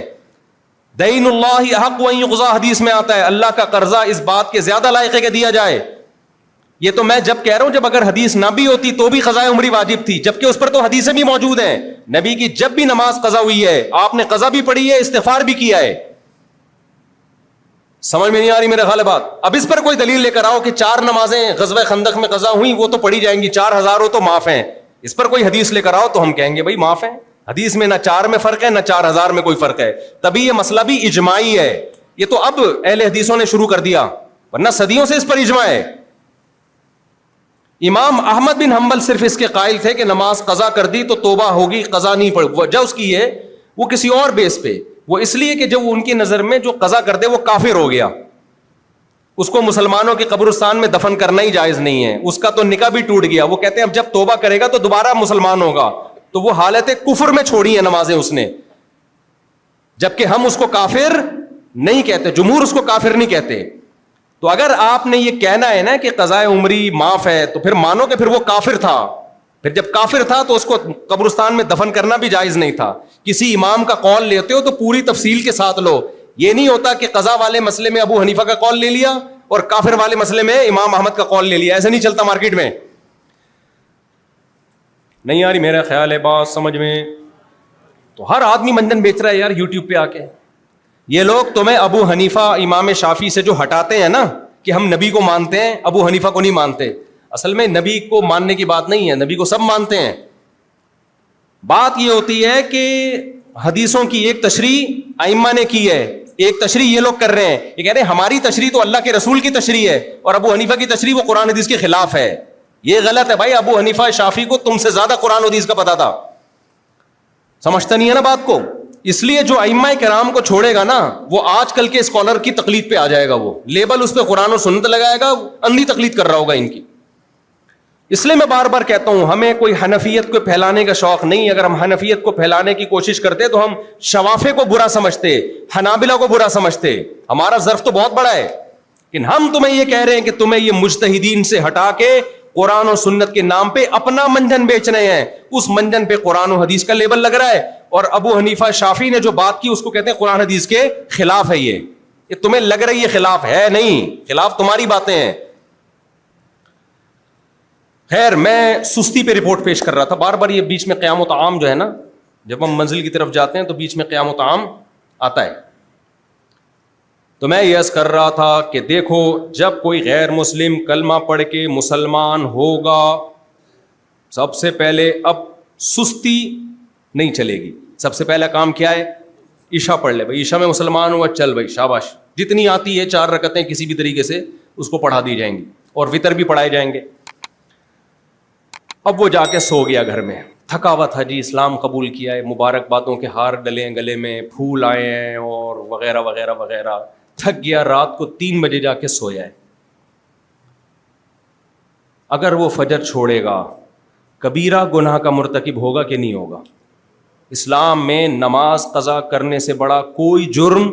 دین اللہ احق ان یقضی، حدیث میں آتا ہے اللہ کا قرضہ اس بات کے زیادہ لائق ہے کہ دیا جائے. یہ تو میں جب کہہ رہا ہوں، جب اگر حدیث نہ بھی ہوتی تو بھی قضاء عمری واجب تھی، جبکہ اس پر تو حدیثیں بھی موجود ہیں. نبی کی جب بھی نماز قضا ہوئی ہے آپ نے قضا بھی پڑھی ہے، استغفار بھی کیا ہے. سمجھ میں نہیں آ رہی میرے خیال بات؟ اب اس پر کوئی دلیل لے کر آؤ کہ 4 نمازیں غزوہ خندق میں قضا ہوئی، وہ تو پڑھی جائیں گی، 4000 ہو تو معاف ہیں. اس پر کوئی حدیث لے کر آؤ تو ہم کہیں گے بھائی معاف ہیں. حدیث میں نہ 4 میں فرق ہے نہ 4000 میں کوئی فرق ہے. تبھی یہ مسئلہ بھی اجماعی ہے. یہ تو اب اہل حدیثوں نے شروع کر دیا، ورنہ صدیوں سے اس پر اجماع ہے. امام احمد بن حنبل صرف اس کے قائل تھے کہ نماز قضا کر دی تو توبہ ہوگی، قضا نہیں پڑ. وجہ اس کی ہے وہ کسی اور بیس پہ، وہ اس لیے کہ جب ان کی نظر میں جو قضا کر دے وہ کافر ہو گیا، اس کو مسلمانوں کے قبرستان میں دفن کرنا ہی جائز نہیں ہے، اس کا تو نکاح بھی ٹوٹ گیا. وہ کہتے ہیں اب جب توبہ کرے گا تو دوبارہ مسلمان ہوگا. تو وہ حالت کفر میں چھوڑی ہیں نمازیں اس نے، جبکہ ہم اس کو کافر نہیں کہتے، جمہور اس کو کافر نہیں کہتے. تو اگر آپ نے یہ کہنا ہے نا کہ قضاء عمری معاف ہے تو پھر مانو کہ پھر وہ کافر تھا. پھر جب کافر تھا تو اس کو قبرستان میں دفن کرنا بھی جائز نہیں تھا. کسی امام کا قول لیتے ہو تو پوری تفصیل کے ساتھ لو. یہ نہیں ہوتا کہ قضاء والے مسئلے میں ابو حنیفہ کا قول لے لیا اور کافر والے مسئلے میں امام احمد کا قول لے لیا. ایسے نہیں چلتا مارکیٹ میں. نہیں یار میرا خیال ہے بات سمجھ میں. تو ہر آدمی منجن بیچ رہا ہے یار یوٹیوب پہ آ کے. یہ لوگ تمہیں ابو حنیفہ امام شافعی سے جو ہٹاتے ہیں نا کہ ہم نبی کو مانتے ہیں ابو حنیفہ کو نہیں مانتے, اصل میں نبی کو ماننے کی بات نہیں ہے, نبی کو سب مانتے ہیں. بات یہ ہوتی ہے کہ حدیثوں کی ایک تشریح ائمہ نے کی ہے, ایک تشریح یہ لوگ کر رہے ہیں. یہ کہہ رہے ہیں ہماری تشریح تو اللہ کے رسول کی تشریح ہے اور ابو حنیفہ کی تشریح وہ قرآن حدیث کے خلاف ہے. یہ غلط ہے بھائی. ابو حنیفہ شافعی کو تم سے زیادہ قرآن حدیث کا پتا تھا. سمجھتا نہیں ہے نا بات کو. اس لیے جو ائمہ کرام کو چھوڑے گا نا وہ آج کل کے اسکالر کی تقلید پہ آ جائے گا. وہ لیبل اس پہ قرآن و سنت لگائے گا, اندھی تقلید کر رہا ہوگا ان کی. اس لیے میں بار بار کہتا ہوں ہمیں کوئی حنفیت کو پھیلانے کا شوق نہیں. اگر ہم حنفیت کو پھیلانے کی کوشش کرتے تو ہم شوافے کو برا سمجھتے, حنابلہ کو برا سمجھتے. ہمارا ظرف تو بہت بڑا ہے, لیکن ہم تمہیں یہ کہہ رہے ہیں کہ تمہیں یہ مجتہدین سے ہٹا کے قرآن و سنت کے نام پہ اپنا منجن بیچ رہے ہیں. اس منجن پہ قرآن و حدیث کا لیبل لگ رہا ہے اور ابو حنیفہ شافعی نے جو بات کی اس کو کہتے ہیں قرآن حدیث کے خلاف ہے. یہ تمہیں لگ رہی ہے خلاف ہے, نہیں, خلاف تمہاری باتیں ہیں. خیر میں سستی پہ رپورٹ پیش کر رہا تھا. بار بار یہ بیچ میں قیام و طعام جو ہے نا, جب ہم منزل کی طرف جاتے ہیں تو بیچ میں قیام و طعام آتا ہے. تو میں یہ عرض کر رہا تھا کہ دیکھو جب کوئی غیر مسلم کلمہ پڑھ کے مسلمان ہوگا, سب سے پہلے اب سستی نہیں چلے گی. سب سے پہلا کام کیا ہے؟ عشاء پڑھ لے بھائی. عشاء میں مسلمان ہوا, چل بھائی شاباش, جتنی آتی ہے 4 رکعتیں کسی بھی طریقے سے اس کو پڑھا دی جائیں گی اور وتر بھی پڑھائے جائیں گے. اب وہ جا کے سو گیا گھر میں, تھکا ہوا تھا جی, اسلام قبول کیا ہے, مبارک باتوں کے ہار ڈلے ہیں گلے میں, پھول آئے ہیں اور وغیرہ وغیرہ وغیرہ. تھک گیا, رات کو 3 بجے جا کے سویا ہے. اگر وہ فجر چھوڑے گا کبیرہ گناہ کا مرتکب ہوگا کہ نہیں ہوگا؟ اسلام میں نماز قضا کرنے سے بڑا کوئی جرم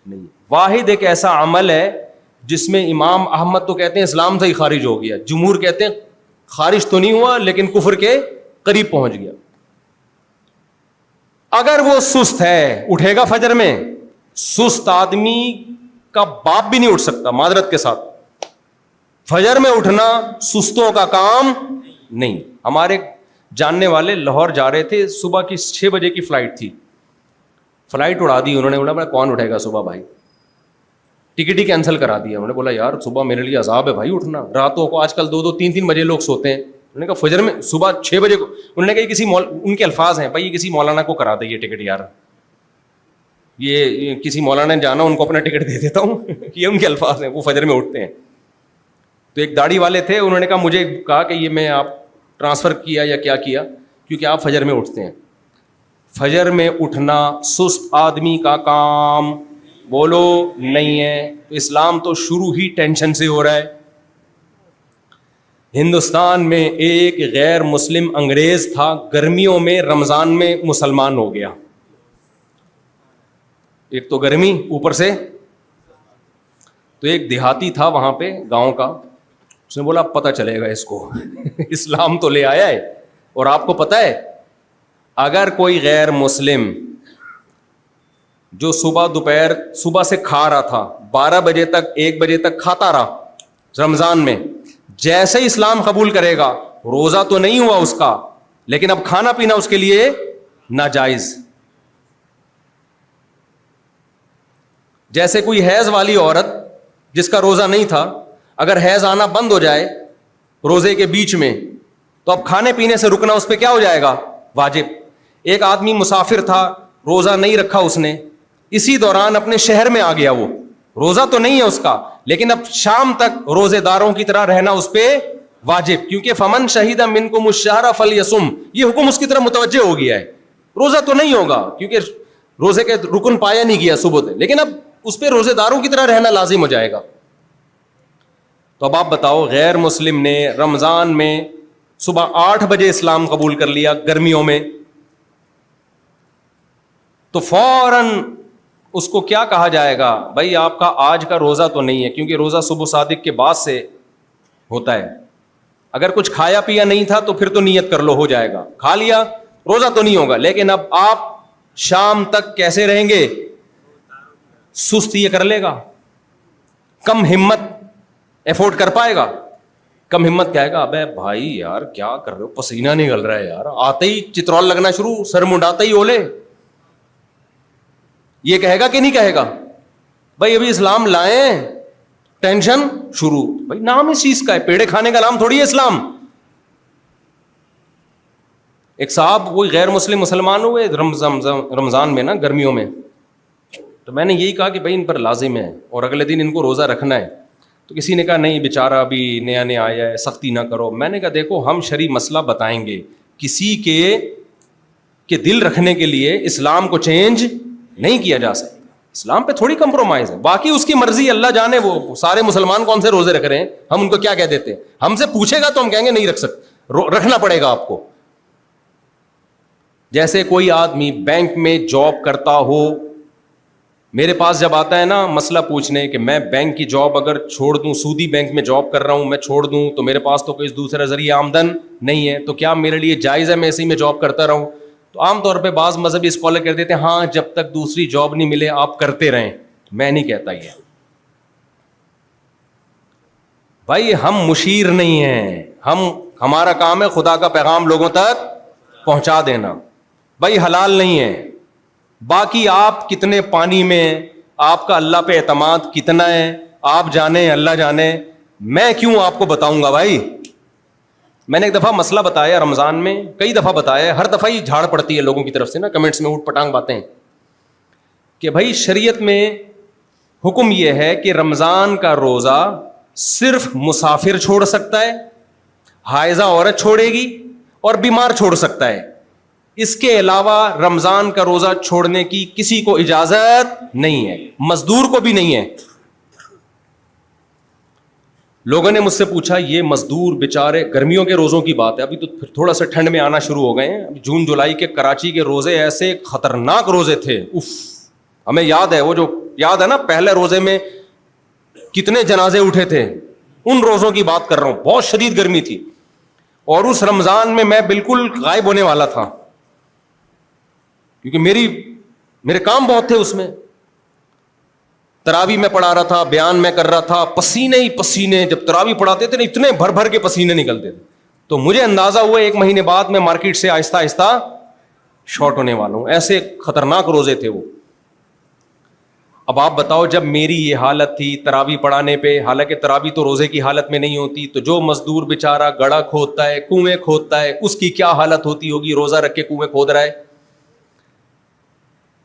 نہیں. واحد ایک ایسا عمل ہے جس میں امام احمد تو کہتے ہیں اسلام سے ہی خارج ہو گیا, جمہور کہتے ہیں خارج تو نہیں ہوا لیکن کفر کے قریب پہنچ گیا. اگر وہ سست ہے اٹھے گا فجر میں, سست آدمی کا باپ بھی نہیں اٹھ سکتا معذرت کے ساتھ. فجر میں اٹھنا سستوں کا کام نہیں. ہمارے جاننے والے لاہور جا رہے تھے, صبح کی 6 بجے کی فلائٹ تھی, فلائٹ اڑا دی انہوں نے. بولا کون اٹھے گا صبح بھائی, ٹکٹ ہی کینسل کرا دیا. انہوں نے بولا یار صبح میرے لیے عذاب ہے بھائی اٹھنا, راتوں کو آج کل 2-3 بجے لوگ سوتے ہیں. انہوں نے کہا فجر میں صبح 6 بجے کو, انہوں نے کہا کسی ان کے الفاظ ہیں بھائی, یہ کسی مولانا کو کرا دے یہ ٹکٹ یار, یہ کسی مولانا نے جانا ان کو اپنا ٹکٹ دے دیتا ہوں. یہ ان کے الفاظ ہیں, وہ فجر میں اٹھتے ہیں. تو ایک داڑھی والے تھے, انہوں نے کہا مجھے کہا کہ یہ میں آپ ٹرانسفر کیا یا کیا کیا, کیونکہ آپ فجر میں اٹھتے ہیں. فجر میں اٹھنا سست آدمی کا کام بولو نہیں ہے. تو اسلام تو شروع ہی ٹینشن سے ہو رہا ہے. ہندوستان میں ایک غیر مسلم انگریز تھا, گرمیوں میں رمضان میں مسلمان ہو گیا. ایک تو گرمی اوپر سے, تو ایک دیہاتی تھا وہاں پہ گاؤں کا, اس نے بولا پتہ چلے گا اس کو اسلام تو لے آیا ہے. اور آپ کو پتہ ہے اگر کوئی غیر مسلم جو دوپہر صبح سے کھا رہا تھا 12 بجے تک 1 بجے تک کھاتا رہا رمضان میں, جیسے ہی اسلام قبول کرے گا, روزہ تو نہیں ہوا اس کا لیکن اب کھانا پینا اس کے لیے ناجائز. جیسے کوئی حیض والی عورت جس کا روزہ نہیں تھا, اگر حیض آنا بند ہو جائے روزے کے بیچ میں تو اب کھانے پینے سے رکنا اس پہ کیا ہو جائے گا؟ واجب. ایک آدمی مسافر تھا, روزہ نہیں رکھا اس نے, اسی دوران اپنے شہر میں آ گیا, وہ روزہ تو نہیں ہے اس کا لیکن اب شام تک روزے داروں کی طرح رہنا اس پہ واجب, کیونکہ فمن شہید منکم الشہر فلیصم, یہ حکم اس کی طرف متوجہ ہو گیا ہے. روزہ تو نہیں ہوگا کیونکہ روزے کے رکن پایا نہیں گیا صبح سے, لیکن اب اس پہ روزے داروں کی طرح رہنا لازم ہو جائے گا. تو اب آپ بتاؤ, غیر مسلم نے رمضان میں صبح 8 بجے اسلام قبول کر لیا گرمیوں میں, تو فوراً اس کو کیا کہا جائے گا؟ بھائی آپ کا آج کا روزہ تو نہیں ہے، کیونکہ روزہ صبح صادق کے بعد سے ہوتا ہے. اگر کچھ کھایا پیا نہیں تھا تو پھر تو نیت کر لو، ہو جائے گا. کھا لیا روزہ تو نہیں ہوگا. لیکن اب آپ شام تک کیسے رہیں گے؟ سست یہ کر لے گا، کم ہمت ایفورٹ کر پائے گا. کم ہمت کہے گا ابے بھائی یار کیا کر رہے ہو، پسینہ نکل رہا ہے یار، آتے ہی چترول لگنا شروع، سر منڈاتے ہی اولے. یہ کہے گا کہ نہیں کہے گا؟ بھائی ابھی اسلام لائیں، ٹینشن شروع. بھائی نام اس چیز کا ہے، پیڑے کھانے کا نام تھوڑی ہے اسلام. ایک صاحب کوئی غیر مسلم مسلمان ہوئے رمضان میں نا، گرمیوں میں، تو میں نے یہی کہا کہ بھائی ان پر لازم ہے اور اگلے دن ان کو روزہ رکھنا ہے. تو کسی نے کہا نہیں بیچارہ ابھی نیا نیا آیا ہے، سختی نہ کرو. میں نے کہا دیکھو ہم شرعی مسئلہ بتائیں گے، کسی کے دل رکھنے کے لیے اسلام کو چینج نہیں کیا جا سکتا. اسلام پہ تھوڑی کمپرومائز ہے. باقی اس کی مرضی، اللہ جانے وہ سارے مسلمان کون سے روزے رکھ رہے ہیں، ہم ان کو کیا کہہ دیتے ہیں. ہم سے پوچھے گا تو ہم کہیں گے نہیں رکھ سکتے، رکھنا پڑے گا آپ کو. جیسے کوئی آدمی بینک میں جاب کرتا ہو، میرے پاس جب آتا ہے نا مسئلہ پوچھنے کہ میں بینک کی جاب اگر چھوڑ دوں، سودی بینک میں جاب کر رہا ہوں، میں چھوڑ دوں تو میرے پاس تو کوئی دوسرا ذریعہ آمدن نہیں ہے، تو کیا میرے لیے جائز ہے میں اسی میں جاب کرتا رہوں؟ تو عام طور پہ بعض مذہبی اسکالر کہہ دیتے ہیں ہاں جب تک دوسری جاب نہیں ملے آپ کرتے رہیں. میں نہیں کہتا یہ. بھائی ہم مشیر نہیں ہیں، ہمارا کام ہے خدا کا پیغام لوگوں تک پہنچا دینا. بھائی حلال نہیں ہے. باقی آپ کتنے پانی میں ہیں، آپ کا اللہ پہ اعتماد کتنا ہے، آپ جانے اللہ جانے. میں کیوں آپ کو بتاؤں گا بھائی؟ میں نے ایک دفعہ مسئلہ بتایا رمضان میں، کئی دفعہ بتایا، ہر دفعہ ہی جھاڑ پڑتی ہے لوگوں کی طرف سے نا، کمنٹس میں اوٹ پٹانگ باتیں، کہ بھائی شریعت میں حکم یہ ہے کہ رمضان کا روزہ صرف مسافر چھوڑ سکتا ہے، حائضہ عورت چھوڑے گی اور بیمار چھوڑ سکتا ہے. اس کے علاوہ رمضان کا روزہ چھوڑنے کی کسی کو اجازت نہیں ہے، مزدور کو بھی نہیں ہے. لوگوں نے مجھ سے پوچھا یہ مزدور بیچارے، گرمیوں کے روزوں کی بات ہے، ابھی تو تھوڑا سا ٹھنڈ میں آنا شروع ہو گئے ہیں. جون جولائی کے کراچی کے روزے ایسے خطرناک روزے تھے، اف. ہمیں یاد ہے وہ جو یاد ہے نا پہلے روزے میں کتنے جنازے اٹھے تھے، ان روزوں کی بات کر رہا ہوں. بہت شدید گرمی تھی اور اس رمضان میں میں بالکل غائب ہونے والا تھا کیونکہ میرے کام بہت تھے. اس میں تراویح میں پڑھا رہا تھا، بیان میں کر رہا تھا، پسینے ہی پسینے. جب تراویح پڑھاتے تھے نا اتنے بھر بھر کے پسینے نکلتے تھے. تو مجھے اندازہ ہوا 1 مہینے بعد میں مارکیٹ سے آہستہ آہستہ شارٹ ہونے والا ہوں. ایسے خطرناک روزے تھے وہ. اب آپ بتاؤ جب میری یہ حالت تھی تراویح پڑھانے پہ، حالانکہ تراویح تو روزے کی حالت میں نہیں ہوتی، تو جو مزدور بیچارہ گڑھا کھودتا ہے، کنویں کھودتا ہے، اس کی کیا حالت ہوتی ہوگی، روزہ رکھ کے کنویں کھود رہا ہے.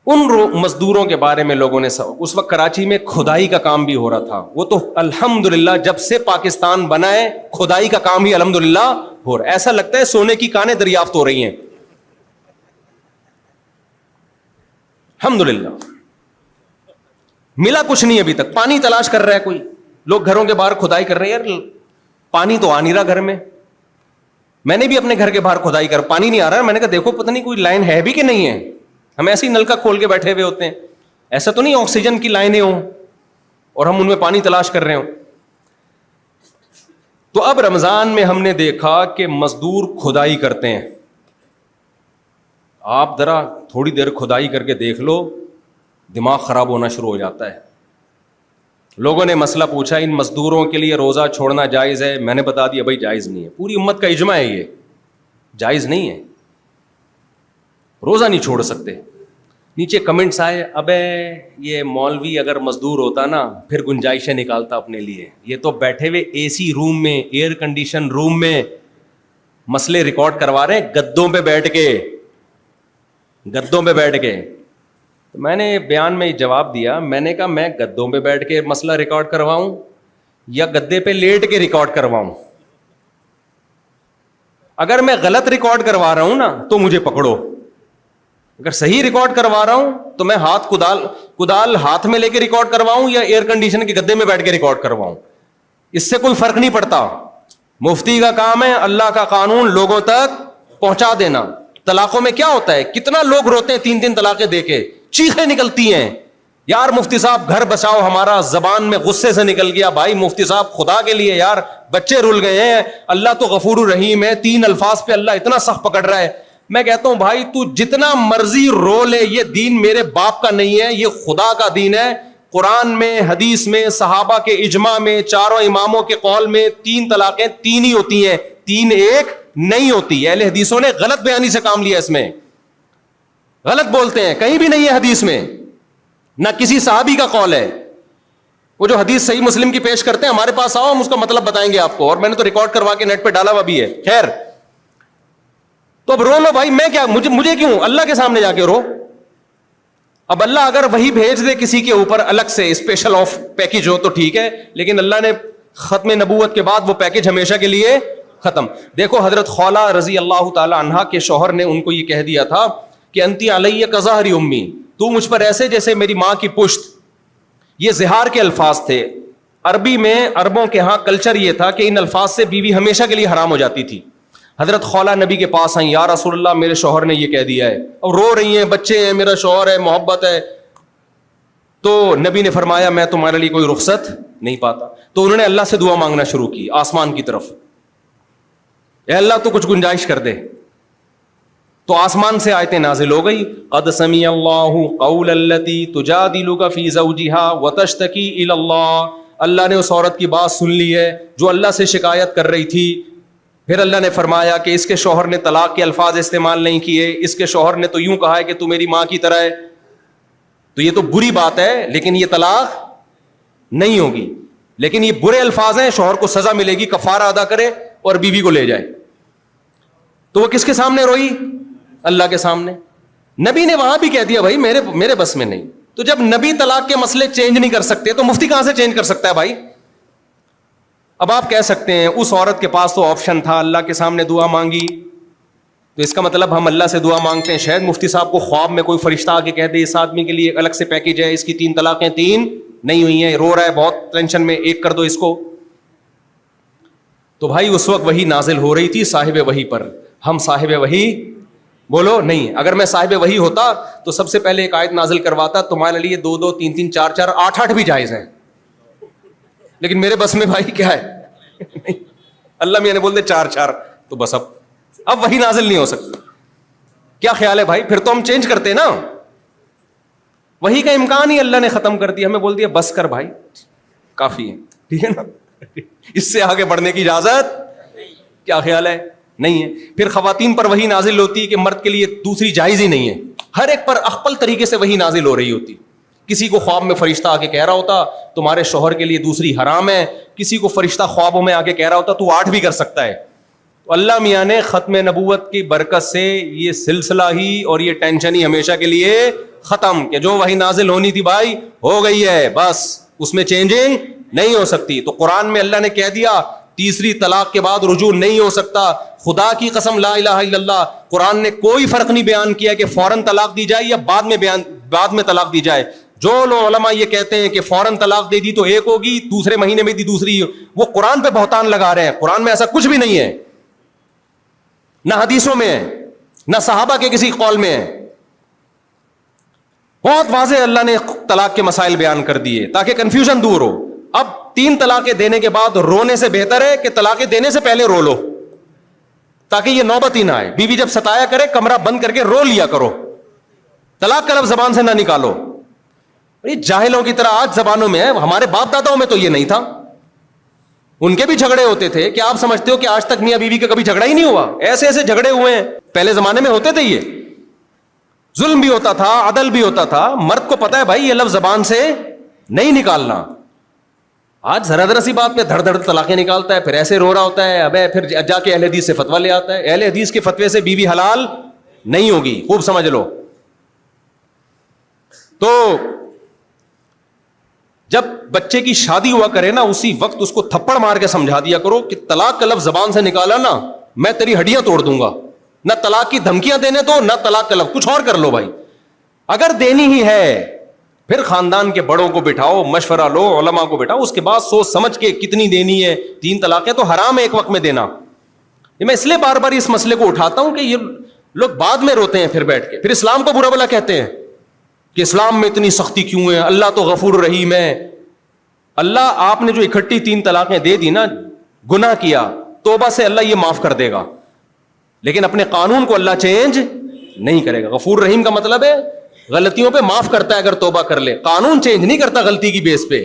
ان مزدوروں کے بارے میں لوگوں نے اس وقت کراچی میں کھدائی کا کام بھی ہو رہا تھا. وہ تو الحمدللہ جب سے پاکستان بنا ہے کھدائی کا کام ہی الحمدللہ ہو رہا ہے. ایسا لگتا ہے سونے کی کانیں دریافت ہو رہی ہیں الحمدللہ. ملا کچھ نہیں ابھی تک. پانی تلاش کر رہا ہے کوئی، لوگ گھروں کے باہر کھدائی کر رہے ہیں. یار پانی تو آ نہیں رہا گھر میں. میں نے بھی اپنے گھر کے باہر کھدائی کر، پانی نہیں آ رہا ہے. میں نے کہا دیکھو پتہ نہیں کوئی لائن ہے بھی کہ نہیں ہے. ہم ایسے ہی نلکا کھول کے بیٹھے ہوئے ہوتے ہیں، ایسا تو نہیں آکسیجن کی لائنیں ہوں اور ہم ان میں پانی تلاش کر رہے ہوں. تو اب رمضان میں ہم نے دیکھا کہ مزدور کھدائی کرتے ہیں. آپ ذرا تھوڑی دیر کھدائی کر کے دیکھ لو، دماغ خراب ہونا شروع ہو جاتا ہے. لوگوں نے مسئلہ پوچھا ان مزدوروں کے لیے روزہ چھوڑنا جائز ہے؟ میں نے بتا دیا بھائی جائز نہیں ہے. پوری امت کا اجماع ہے یہ جائز نہیں ہے، روزہ نہیں چھوڑ سکتے. نیچے کمنٹس آئے ابے یہ مولوی اگر مزدور ہوتا نا پھر گنجائشیں نکالتا اپنے لیے. یہ تو بیٹھے ہوئے اے سی روم میں، ایئر کنڈیشن روم میں مسئلے ریکارڈ کروا رہے ہیں، گدوں پہ بیٹھ کے. تو میں نے بیان میں جواب دیا، میں نے کہا میں گدوں پہ بیٹھ کے مسئلہ ریکارڈ کرواؤں یا گدے پہ لیٹ کے ریکارڈ کرواؤں؟ اگر میں غلط ریکارڈ کروا رہا ہوں نا تو مجھے پکڑو، اگر صحیح ریکارڈ کروا رہا ہوں تو میں کدال ہاتھ میں لے کے ریکارڈ کرواؤں یا ایئر کنڈیشن کے گدے میں بیٹھ کے ریکارڈ کرواؤں، اس سے کوئی فرق نہیں پڑتا. مفتی کا کام ہے اللہ کا قانون لوگوں تک پہنچا دینا. طلاقوں میں کیا ہوتا ہے، کتنا لوگ روتے ہیں 3 طلاقیں دے کے، چیخیں نکلتی ہیں. یار مفتی صاحب گھر بچاؤ ہمارا، زبان میں غصے سے نکل گیا. بھائی مفتی صاحب خدا کے لیے یار، بچے رول گئے ہیں. اللہ تو غفور الرحیم ہے، 3 الفاظ پہ اللہ اتنا سخت پکڑ رہا ہے. میں کہتا ہوں بھائی تو جتنا مرضی رو لے، یہ دین میرے باپ کا نہیں ہے، یہ خدا کا دین ہے. قرآن میں، حدیث میں، صحابہ کے اجماع میں، چاروں اماموں کے قول میں 3 طلاقیں 3 ہی ہوتی ہیں، 3 ایک نہیں ہوتی. اہل حدیثوں نے غلط بیانی سے کام لیا، اس میں غلط بولتے ہیں، کہیں بھی نہیں ہے حدیث میں، نہ کسی صحابی کا قول ہے. وہ جو حدیث صحیح مسلم کی پیش کرتے ہیں، ہمارے پاس آؤ، ہم اس کا مطلب بتائیں گے آپ کو، اور میں نے تو ریکارڈ کروا کے نیٹ پہ ڈالا ہوا بھی ہے. خیر، تو اب رو لو بھائی، میں کیا، مجھے کیوں، اللہ کے سامنے جا کے رو. اب اللہ اگر وہی بھیج دے کسی کے اوپر الگ سے اسپیشل آف پیکج ہو تو ٹھیک ہے، لیکن اللہ نے ختم نبوت کے بعد وہ پیکج ہمیشہ کے لیے ختم. دیکھو حضرت خولہ رضی اللہ تعالی عنہا کے شوہر نے ان کو یہ کہہ دیا تھا کہ انتی علیہ کظہر امی، تو مجھ پر ایسے جیسے میری ماں کی پشت. یہ زہار کے الفاظ تھے. عربی میں، عربوں کے ہاں کلچر یہ تھا کہ ان الفاظ سے بیوی ہمیشہ کے لیے حرام ہو جاتی تھی. حضرت خولہ نبی کے پاس آئیں، یا رسول اللہ میرے شوہر نے یہ کہہ دیا ہے، اور رو رہی ہیں، بچے ہیں، میرا شوہر ہے، محبت ہے. تو نبی نے فرمایا میں تمہارے لیے کوئی رخصت نہیں پاتا. تو انہوں نے اللہ سے دعا مانگنا شروع کی آسمان کی طرف، اے اللہ تو کچھ گنجائش کر دے. تو آسمان سے آیتیں نازل ہو گئی، قد سمع اللہ قول التی تجادلک فی زوجہا وتشتکی الی اللہ. اللہ نے اس عورت کی بات سن لی ہے جو اللہ سے شکایت کر رہی تھی. پھر اللہ نے فرمایا کہ اس کے شوہر نے طلاق کے الفاظ استعمال نہیں کیے، اس کے شوہر نے تو یوں کہا ہے کہ تو میری ماں کی طرح ہے. تو یہ تو بری بات ہے، لیکن یہ طلاق نہیں ہوگی. لیکن یہ برے الفاظ ہیں، شوہر کو سزا ملے گی، کفارہ ادا کرے اور بیوی کو لے جائے. تو وہ کس کے سامنے روئی؟ اللہ کے سامنے. نبی نے وہاں بھی کہہ دیا بھائی میرے بس میں نہیں. تو جب نبی طلاق کے مسئلے چینج نہیں کر سکتے تو مفتی کہاں سے چینج کر سکتا ہے بھائی؟ اب آپ کہہ سکتے ہیں اس عورت کے پاس تو آپشن تھا، اللہ کے سامنے دعا مانگی، تو اس کا مطلب ہم اللہ سے دعا مانگتے ہیں، شاید مفتی صاحب کو خواب میں کوئی فرشتہ آ کے کہہ دے اس آدمی کے لیے ایک الگ سے پیکج ہے، اس کی 3 طلاقیں 3 نہیں ہوئی ہیں، رو رہا ہے بہت ٹینشن میں، 1 کر دو اس کو. تو بھائی اس وقت وحی نازل ہو رہی تھی صاحب وحی پر. ہم صاحب وحی بولو نہیں. اگر میں صاحب وحی ہوتا تو سب سے پہلے ایک آیت نازل کرواتا، تمہارے لیے 2 2 3 3 4 4 8 8 بھی جائز ہیں، لیکن میرے بس میں بھائی کیا ہے اللہ میاں نے بول دے 4 4 تو بس اب وہی نازل نہیں ہو سکتی. کیا خیال ہے بھائی؟ پھر تو ہم چینج کرتے نا. وہی کا امکان ہی اللہ نے ختم کر دیا، ہمیں بول دیا بس کر بھائی کافی ہے، ٹھیک ہے نا، اس سے آگے بڑھنے کی اجازت کیا خیال ہے؟ نہیں ہے. پھر خواتین پر وہی نازل ہوتی کہ مرد کے لیے دوسری جائز ہی نہیں ہے، ہر ایک پر اخپل طریقے سے وہی نازل ہو رہی ہوتی. کسی کو خواب میں فرشتہ آ کے کہہ رہا ہوتا تمہارے شوہر کے لیے دوسری حرام ہے، کسی کو فرشتہ خوابوں میں آ کے کہہ رہا ہوتا تو 8 بھی کر سکتا ہے. تو اللہ میاں نے ختم نبوت کی برکت سے یہ سلسلہ ہی اور یہ ٹینشن ہی ہمیشہ کے لیے ختم، کہ جو وہی نازل ہونی تھی بھائی ہو گئی ہے، بس اس میں چینجنگ نہیں ہو سکتی. تو قرآن میں اللہ نے کہہ دیا تیسری طلاق کے بعد رجوع نہیں ہو سکتا. خدا کی قسم لا الہ الا اللہ، قرآن نے کوئی فرق نہیں بیان کیا کہ فوراً طلاق دی جائے یا بعد میں طلاق دی جائے. جو لوگ علماء یہ کہتے ہیں کہ فوراً طلاق دے دی تو ایک ہوگی، دوسرے مہینے میں دی دوسری، وہ قرآن پہ بہتان لگا رہے ہیں. قرآن میں ایسا کچھ بھی نہیں ہے، نہ حدیثوں میں ہے، نہ صحابہ کے کسی قول میں ہے. بہت واضح اللہ نے طلاق کے مسائل بیان کر دیے تاکہ کنفیوژن دور ہو. اب 3 طلاقیں دینے کے بعد رونے سے بہتر ہے کہ طلاقیں دینے سے پہلے رو لو، تاکہ یہ نوبت ہی نہ آئے. بیوی جب ستایا کرے کمرہ بند کر کے رو لیا کرو، طلاق کا لفظ زبان سے نہ نکالو. جاہلوں کی طرح آج زبانوں میں ہے، ہمارے باپ داداؤں میں تو یہ نہیں تھا. ان کے بھی جھگڑے ہوتے تھے. کیا آپ سمجھتے ہو کہ آج تک میاں بیوی کا کبھی جھگڑا ہی نہیں ہوا؟ ایسے ایسے جھگڑے ہوئے ہیں. پہلے زمانے میں ہوتے تھے، یہ ظلم بھی ہوتا تھا، عدل بھی ہوتا تھا. مرد کو پتا ہے بھائی یہ لفظ زبان سے نہیں نکالنا. آج ذرا ذرا سی بات پہ دھڑ دھڑ طلاقیں نکالتا ہے، پھر ایسے رو رہا ہوتا ہے. ابے پھر جا کے اہل حدیث سے فتویٰ لے آتا ہے. اہل حدیث کے فتوے سے بیوی حلال نہیں ہوگی، خوب سمجھ لو. تو جب بچے کی شادی ہوا کرے نا، اسی وقت اس کو تھپڑ مار کے سمجھا دیا کرو کہ طلاق کا لفظ زبان سے نکالا نا میں تیری ہڈیاں توڑ دوں گا. نہ طلاق کی دھمکیاں دینے تو نہ طلاق کا لفظ، کچھ اور کر لو بھائی. اگر دینی ہی ہے پھر خاندان کے بڑوں کو بٹھاؤ، مشورہ لو، علماء کو بٹھاؤ، اس کے بعد سوچ سمجھ کے کتنی دینی ہے. 3 طلاقیں تو حرام ہے ایک وقت میں دینا. میں اس لیے بار بار اس مسئلے کو اٹھاتا ہوں کہ یہ لوگ بعد میں روتے ہیں پھر بیٹھ کے، پھر اسلام کو برا بھلا کہتے ہیں. کہ اسلام میں اتنی سختی کیوں ہے, اللہ تو غفور رحیم ہے. اللہ آپ نے جو اکٹھی 3 طلاقیں دے دی نا, گناہ کیا, توبہ سے اللہ یہ معاف کر دے گا, لیکن اپنے قانون کو اللہ چینج نہیں کرے گا. غفور رحیم کا مطلب ہے غلطیوں پہ معاف کرتا ہے اگر توبہ کر لے, قانون چینج نہیں کرتا غلطی کی بیس پہ.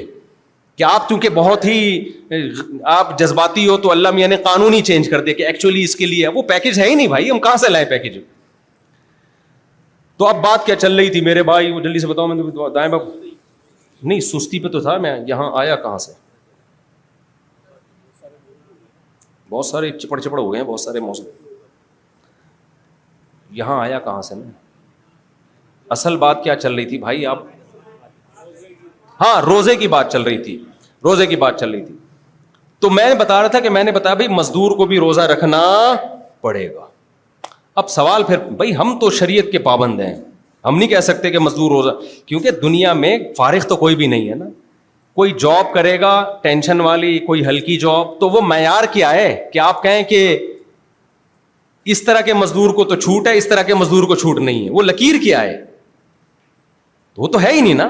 کہ آپ چونکہ بہت ہی آپ جذباتی ہو تو اللہ میاں نے قانون ہی چینج کر دیا کہ ایکچولی اس کے لیے وہ پیکج ہے ہی نہیں بھائی, ہم کہاں سے لائیں پیکج. تو اب بات کیا چل رہی تھی میرے بھائی, وہ جلدی سے بتاؤ. میں نے دائیں باب نہیں, سستی پہ تو تھا, میں یہاں آیا کہاں سے, بہت سارے چپڑ ہو گئے ہیں, بہت سارے موسم, یہاں آیا کہاں سے میں. اصل بات کیا چل رہی تھی بھائی آپ, ہاں روزے کی بات چل رہی تھی, روزے کی بات چل رہی تھی. تو میں بتا رہا تھا کہ میں نے بتایا بھائی مزدور کو بھی روزہ رکھنا پڑے گا. اب سوال پھر بھائی ہم تو شریعت کے پابند ہیں, ہم نہیں کہہ سکتے کہ مزدور روزہ, کیونکہ دنیا میں فارغ تو کوئی بھی نہیں ہے نا. کوئی جاب کرے گا ٹینشن والی, کوئی ہلکی جاب, تو وہ معیار کیا ہے کہ آپ کہیں کہ اس طرح کے مزدور کو تو چھوٹ ہے, اس طرح کے مزدور کو چھوٹ نہیں ہے, وہ لکیر کیا ہے, وہ تو ہے ہی نہیں نا.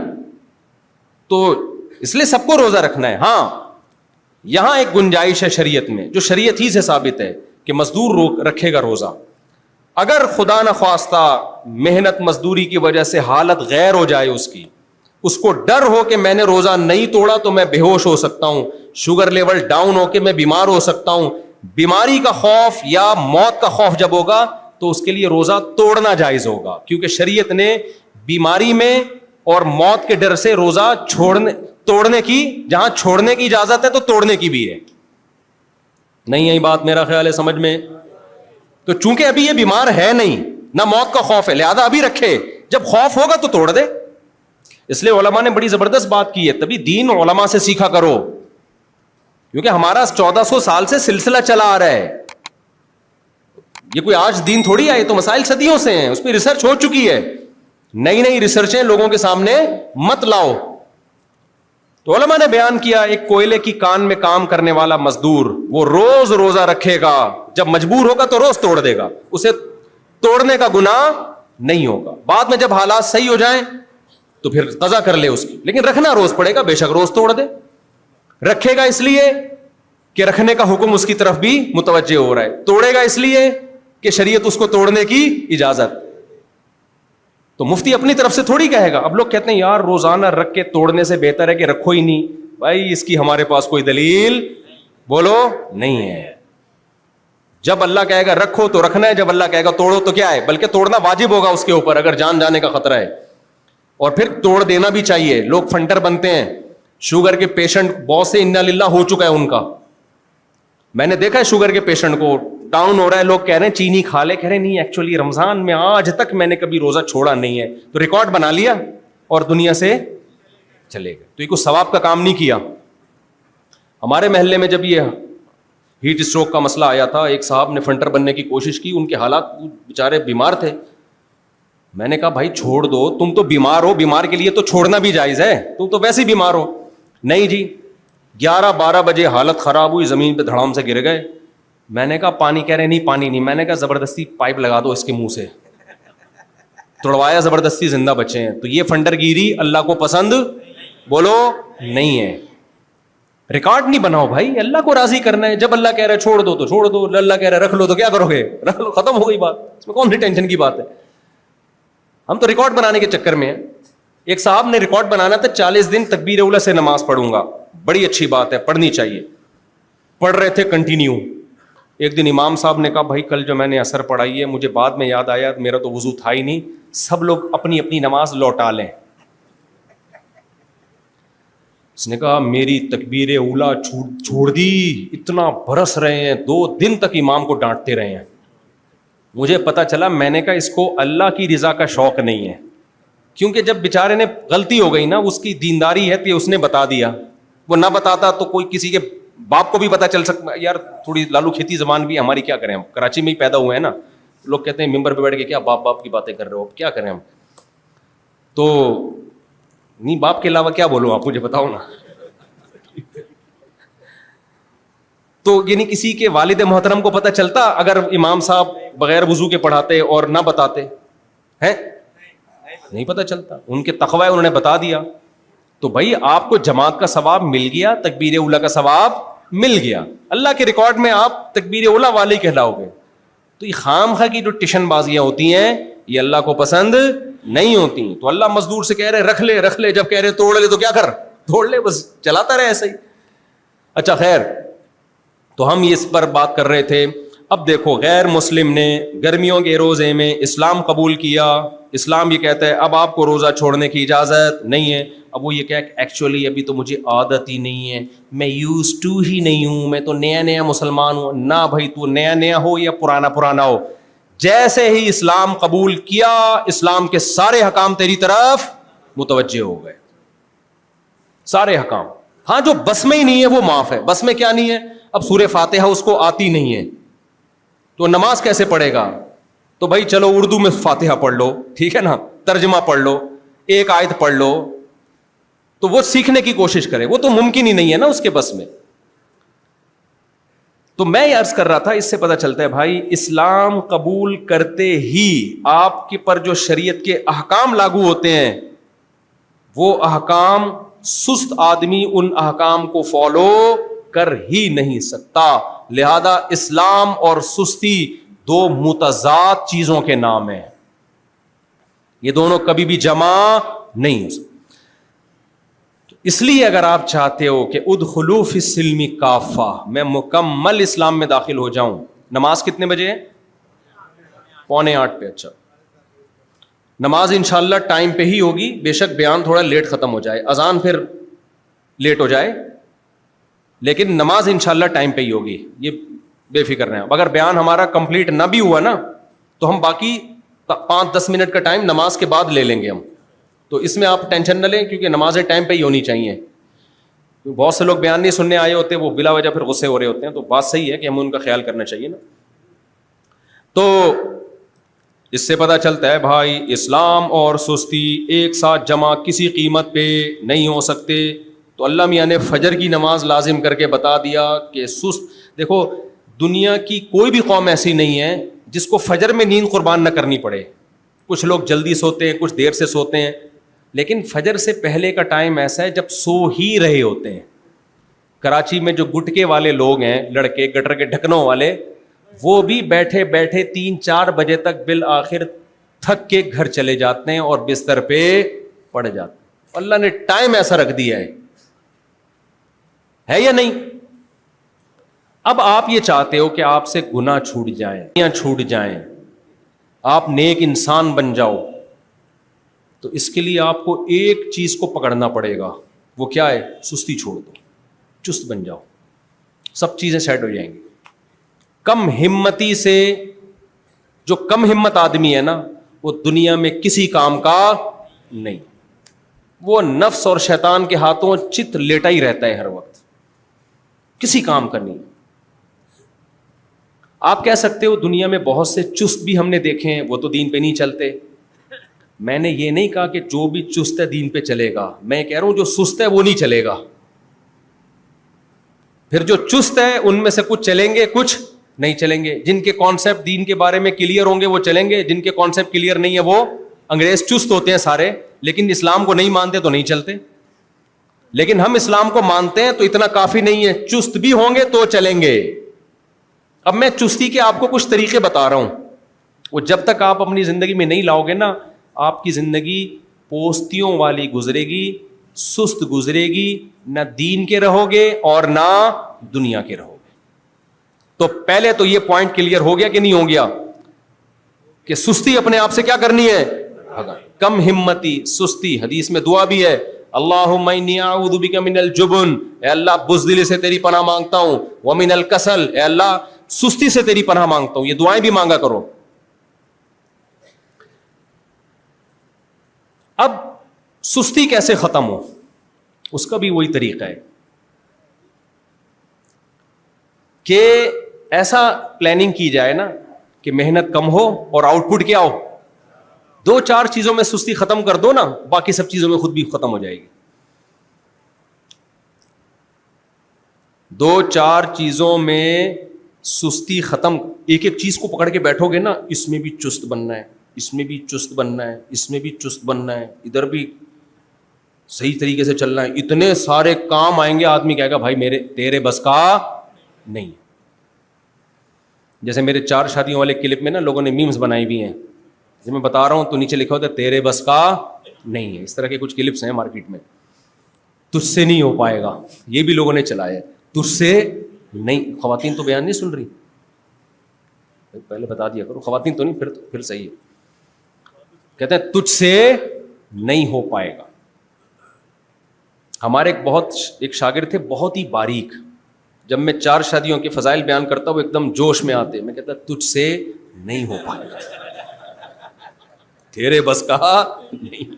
تو اس لیے سب کو روزہ رکھنا ہے. ہاں یہاں ایک گنجائش ہے شریعت میں, جو شریعت ہی سے ثابت ہے کہ مزدور رکھے گا روزہ. اگر خدا نخواستہ محنت مزدوری کی وجہ سے حالت غیر ہو جائے اس کو ڈر ہو کہ میں نے روزہ نہیں توڑا تو میں بے ہوش ہو سکتا ہوں, شوگر لیول ڈاؤن ہو کے میں بیمار ہو سکتا ہوں, بیماری کا خوف یا موت کا خوف جب ہوگا تو اس کے لیے روزہ توڑنا جائز ہوگا, کیونکہ شریعت نے بیماری میں اور موت کے ڈر سے روزہ توڑنے کی, جہاں چھوڑنے کی اجازت ہے تو توڑنے کی بھی ہے. نہیں ہے بات میرا خیال ہے سمجھ میں. تو چونکہ ابھی یہ بیمار ہے نہیں, نہ موت کا خوف ہے, لہذا ابھی رکھے, جب خوف ہوگا تو توڑ دے. اس لیے علماء نے بڑی زبردست بات کی ہے, تبھی دین علماء سے سیکھا کرو, کیونکہ ہمارا 1400 سال سے سلسلہ چلا آ رہا ہے. یہ کوئی آج دین تھوڑی آئے, تو مسائل صدیوں سے ہیں, اس پہ ریسرچ ہو چکی ہے. نئی ریسرچیں لوگوں کے سامنے مت لاؤ. تو علماء نے بیان کیا, ایک کوئلے کی کان میں کام کرنے والا مزدور وہ روز روزہ رکھے گا, جب مجبور ہوگا تو روز توڑ دے گا, اسے توڑنے کا گناہ نہیں ہوگا. بعد میں جب حالات صحیح ہو جائیں تو پھر قضا کر لے اس کی, لیکن رکھنا روز پڑے گا, بے شک روز توڑ دے. رکھے گا اس لیے کہ رکھنے کا حکم اس کی طرف بھی متوجہ ہو رہا ہے, توڑے گا اس لیے کہ شریعت اس کو توڑنے کی اجازت. تو مفتی اپنی طرف سے تھوڑی کہے گا. اب لوگ کہتے ہیں یار روزانہ رکھ کے توڑنے سے بہتر ہے کہ رکھو ہی نہیں. بھائی اس کی ہمارے پاس کوئی دلیل بولو نہیں ہے. جب اللہ کہے گا رکھو تو رکھنا ہے, جب اللہ کہے گا توڑو تو کیا ہے, بلکہ توڑنا واجب ہوگا اس کے اوپر اگر جان جانے کا خطرہ ہے, اور پھر توڑ دینا بھی چاہیے. لوگ فنٹر بنتے ہیں, شوگر کے پیشنٹ بہت سے انا للہ ہو چکا ہے ان کا, میں نے دیکھا ہے شوگر کے پیشنٹ کو ڈاؤن ہو رہا ہے, لوگ کہہ رہے ہیں چینی کھا لے, کہہ رہے نہیں ایکچولی رمضان میں آج تک میں نے کبھی روزہ چھوڑا نہیں ہے, تو ریکارڈ بنا لیا اور دنیا سے چلے گئے. تو یہ کوئی ثواب کا کام نہیں کیا. ہمارے محلے میں جب یہ ہیٹ اسٹروک کا مسئلہ آیا تھا, ایک صاحب نے فنٹر بننے کی کوشش کی, ان کے حالات بیچارے بیمار تھے. میں نے کہا بھائی چھوڑ دو, تم تو بیمار ہو, بیمار کے لیے تو چھوڑنا بھی جائز ہے, تم تو ویسے ہی بیمار ہو. نہیں جی, 11-12 بجے حالت خراب ہوئی, زمین پہ دھڑام سے گر گئے. میں نے کہا پانی, کہہ رہے نہیں پانی نہیں. میں نے کہا زبردستی پائپ لگا دو اس کے منہ سے, توڑوایا زبردستی, زندہ بچے ہیں. تو یہ فنڈر گیری اللہ کو پسند بولو نہیں ہے. ریکارڈ نہیں بناؤ بھائی, اللہ کو راضی کرنا ہے. جب اللہ کہہ رہا ہے چھوڑ دو تو چھوڑ دو, اللہ کہہ رہا ہے رکھ لو تو کیا کرو گے, رکھ لو, ختم ہو گئی بات. اس میں کون سی ٹینشن کی بات ہے. ہم تو ریکارڈ بنانے کے چکر میں ہیں. ایک صاحب نے ریکارڈ بنانا تھا 40 دن تکبیر اولیٰ سے نماز پڑھوں گا. بڑی اچھی بات ہے, پڑھنی چاہیے. پڑھ رہے تھے کنٹینیو. ایک دن امام صاحب نے کہا بھائی کل جو میں نے عصر پڑھائی ہے مجھے بعد میں یاد آیا میرا تو وضو تھا ہی نہیں, سب لوگ اپنی اپنی نماز لوٹا لیں. اس نے کہا میری تکبیر اولیٰ چھوڑ دی. اتنا برس رہے ہیں, 2 دن تک امام کو ڈانٹتے رہے ہیں. مجھے پتا چلا, میں نے کہا اس کو اللہ کی رضا کا شوق نہیں ہے, کیونکہ جب بیچارے نے غلطی ہو گئی نا, اس کی دینداری ہے تو اس نے بتا دیا. وہ نہ بتاتا تو کوئی کسی کے باپ کو بھی پتا چل سکتا. یار تھوڑی لالو کھیتی زبان بھی ہماری, کیا کریں ہم کراچی میں ہی پیدا ہوئے ہیں نا. لوگ کہتے ہیں ممبر پہ بیٹھ کے کیا باپ کی باتیں کر رہے ہو, اب کیا کریں ہم. تو نہیں, باپ کے علاوہ کیا بولوں, آپ مجھے بتاؤ نا. تو یعنی کسی کے والد محترم کو پتہ چلتا اگر امام صاحب بغیر وضو کے پڑھاتے اور نہ بتاتے ہیں؟ نہیں پتہ چلتا. ان کے تقوی انہوں نے بتا دیا. تو بھائی آپ کو جماعت کا ثواب مل گیا, تکبیر اولیٰ کا ثواب مل گیا, اللہ کے ریکارڈ میں آپ تکبیر اولیٰ والے ہی کہلاؤ گے. تو یہ خام خواہ کی جو ٹیشن بازیاں ہوتی ہیں یہ اللہ کو پسند نہیں ہوتی. تو اللہ مزدور سے کہہ رہے رکھ لے, جب کہہ رہے توڑ لے تو کیا کر, توڑ لے, بس چلاتا رہے ایسے ہی. اچھا خیر, تو ہم اس پر بات کر رہے تھے. اب دیکھو غیر مسلم نے گرمیوں کے روزے میں اسلام قبول کیا, اسلام یہ کہتا ہے اب آپ کو روزہ چھوڑنے کی اجازت نہیں ہے. اب وہ یہ کہ ایکچولی ابھی تو مجھے عادت ہی نہیں ہے, میں یوز ٹو ہی نہیں ہوں, میں تو نیا مسلمان ہوں. نہ بھائی, تو نیا ہو یا پرانا ہو, جیسے ہی اسلام قبول کیا اسلام کے سارے حکام تیری طرف متوجہ ہو گئے, سارے حکام. ہاں جو بس میں ہی نہیں ہے وہ معاف ہے. بس میں کیا نہیں ہے, اب سورہ فاتحہ اس کو آتی نہیں ہے تو نماز کیسے پڑھے گا؟ تو بھائی چلو اردو میں فاتحہ پڑھ لو, ٹھیک ہے نا, ترجمہ پڑھ لو, ایک آیت پڑھ لو, تو وہ سیکھنے کی کوشش کرے. وہ تو ممکن ہی نہیں ہے نا اس کے بس میں. تو میں یہ عرض کر رہا تھا, اس سے پتہ چلتا ہے بھائی اسلام قبول کرتے ہی آپ کے پر جو شریعت کے احکام لاگو ہوتے ہیں وہ احکام سست آدمی ان احکام کو فالو کر ہی نہیں سکتا. لہذا اسلام اور سستی دو متضاد چیزوں کے نام ہیں, یہ دونوں کبھی بھی جمع نہیں ہو سکتے. اس لیے اگر آپ چاہتے ہو کہ ادخلوا فی السلم کافہ, میں مکمل اسلام میں داخل ہو جاؤں, نماز کتنے بجے ہے؟ 7:45 پہ. اچھا, نماز انشاءاللہ ٹائم پہ ہی ہوگی, بے شک بیان تھوڑا لیٹ ختم ہو جائے, اذان پھر لیٹ ہو جائے, لیکن نماز انشاءاللہ ٹائم پہ ہی ہوگی, یہ بے فکر رہیں. اگر بیان ہمارا کمپلیٹ نہ بھی ہوا نا تو ہم باقی 5-10 منٹ کا ٹائم نماز کے بعد لے لیں گے ہم. تو اس میں آپ ٹینشن نہ لیں, کیونکہ نمازیں ٹائم پہ ہی ہونی چاہیے. بہت سے لوگ بیان نہیں سننے آئے ہوتے, وہ بلا وجہ پھر غصے ہو رہے ہوتے ہیں. تو بات صحیح ہے کہ ہمیں ان کا خیال کرنا چاہیے نا. تو اس سے پتہ چلتا ہے بھائی اسلام اور سستی ایک ساتھ جمع کسی قیمت پہ نہیں ہو سکتے. تو اللہ میاں نے فجر کی نماز لازم کر کے بتا دیا کہ سست. دیکھو دنیا کی کوئی بھی قوم ایسی نہیں ہے جس کو فجر میں نیند قربان نہ کرنی پڑے. کچھ لوگ جلدی سوتے ہیں, کچھ دیر سے سوتے ہیں, لیکن فجر سے پہلے کا ٹائم ایسا ہے جب سو ہی رہے ہوتے ہیں. کراچی میں جو گٹکے والے لوگ ہیں, لڑکے گٹر کے ڈھکنوں والے, وہ بھی بیٹھے بیٹھے 3-4 بجے تک بالآخر تھک کے گھر چلے جاتے ہیں اور بستر پہ پڑ جاتے ہیں. اللہ نے ٹائم ایسا رکھ دیا ہے یا نہیں؟ اب آپ یہ چاہتے ہو کہ آپ سے گناہ چھوٹ جائیں, آپ نیک انسان بن جاؤ, تو اس کے لیے آپ کو ایک چیز کو پکڑنا پڑے گا. وہ کیا ہے؟ سستی چھوڑ دو, چست بن جاؤ, سب چیزیں سیٹ ہو جائیں گی. کم ہمتی سے, جو کم ہمت آدمی ہے نا وہ دنیا میں کسی کام کا نہیں, وہ نفس اور شیطان کے ہاتھوں چت لیٹا ہی رہتا ہے ہر وقت, کسی کام کا نہیں. آپ کہہ سکتے ہو دنیا میں بہت سے چست بھی ہم نے دیکھے ہیں, وہ تو دین پہ نہیں چلتے. میں نے یہ نہیں کہا کہ جو بھی چست ہے دین پہ چلے گا, میں کہہ رہا ہوں جو سست ہے وہ نہیں چلے گا. پھر جو چست ہے ان میں سے کچھ چلیں گے, کچھ نہیں چلیں گے. جن کے کانسیپٹ دین کے بارے میں کلیئر ہوں گے وہ چلیں گے, جن کے کانسیپٹ کلیئر نہیں ہے وہ انگریز چست ہوتے ہیں سارے, لیکن اسلام کو نہیں مانتے تو نہیں چلتے. لیکن ہم اسلام کو مانتے ہیں تو اتنا کافی نہیں ہے, چست بھی ہوں گے تو چلیں گے. اب میں چستی کے آپ کو کچھ طریقے بتا رہا ہوں, وہ جب تک آپ اپنی زندگی میں نہیں لاؤ گے نا, آپ کی زندگی پوستیوں والی گزرے گی, سست گزرے گی, نہ دین کے رہو گے اور نہ دنیا کے رہو گے. تو پہلے تو یہ پوائنٹ کلیئر ہو گیا کہ نہیں ہو گیا کہ سستی اپنے آپ سے کیا کرنی ہے, کم ہمتی, سستی. حدیث میں دعا بھی ہے, اللہم انی اعوذ بک من الجبن, اے اللہ بزدلی سے تیری پناہ مانگتا ہوں, ومن الکسل, اے اللہ سستی سے تیری پناہ مانگتا ہوں. یہ دعائیں بھی مانگا کرو. اب سستی کیسے ختم ہو, اس کا بھی وہی طریقہ ہے کہ ایسا پلاننگ کی جائے نا کہ محنت کم ہو اور آؤٹ پٹ کیا ہو. 2-4 چیزوں میں سستی ختم کر دو نا, باقی سب چیزوں میں خود بھی ختم ہو جائے گی. 2-4 چیزوں میں سستی ختم, ایک ایک چیز کو پکڑ کے بیٹھو گے نا, اس میں بھی چست بننا ہے, اس میں بھی چست بننا ہے, اس میں بھی چست بننا ہے, ادھر بھی صحیح طریقے سے چلنا ہے, اتنے سارے کام آئیں گے, آدمی کہے گا بھائی تیرے بس کا نہیں. جیسے میرے 4 شادیوں والے کلپ میں نا لوگوں نے میمز بنائی بھی ہیں, جیسے میں بتا رہا ہوں تو نیچے لکھا ہوتا ہے تیرے بس کا نہیں ہے. اس طرح کے کچھ کلپس ہیں مارکیٹ میں. تجھ سے نہیں ہو پائے گا, یہ بھی لوگوں نے چلایا ہے, تجھ سے نہیں. خواتین تو بیان نہیں سن رہی, پہلے بتا دیا کرو, خواتین تو نہیں, پھر صحیح ہے. کہتے ہیں تجھ سے نہیں ہو پائے گا. ہمارے ایک شاگرد تھے بہت ہی باریک, جب میں 4 شادیوں کے فضائل بیان کرتا ہوں وہ ایک دم جوش میں آتے, میں کہتا تجھ سے نہیں ہو پائے گا, تیرے بس کا نہیں.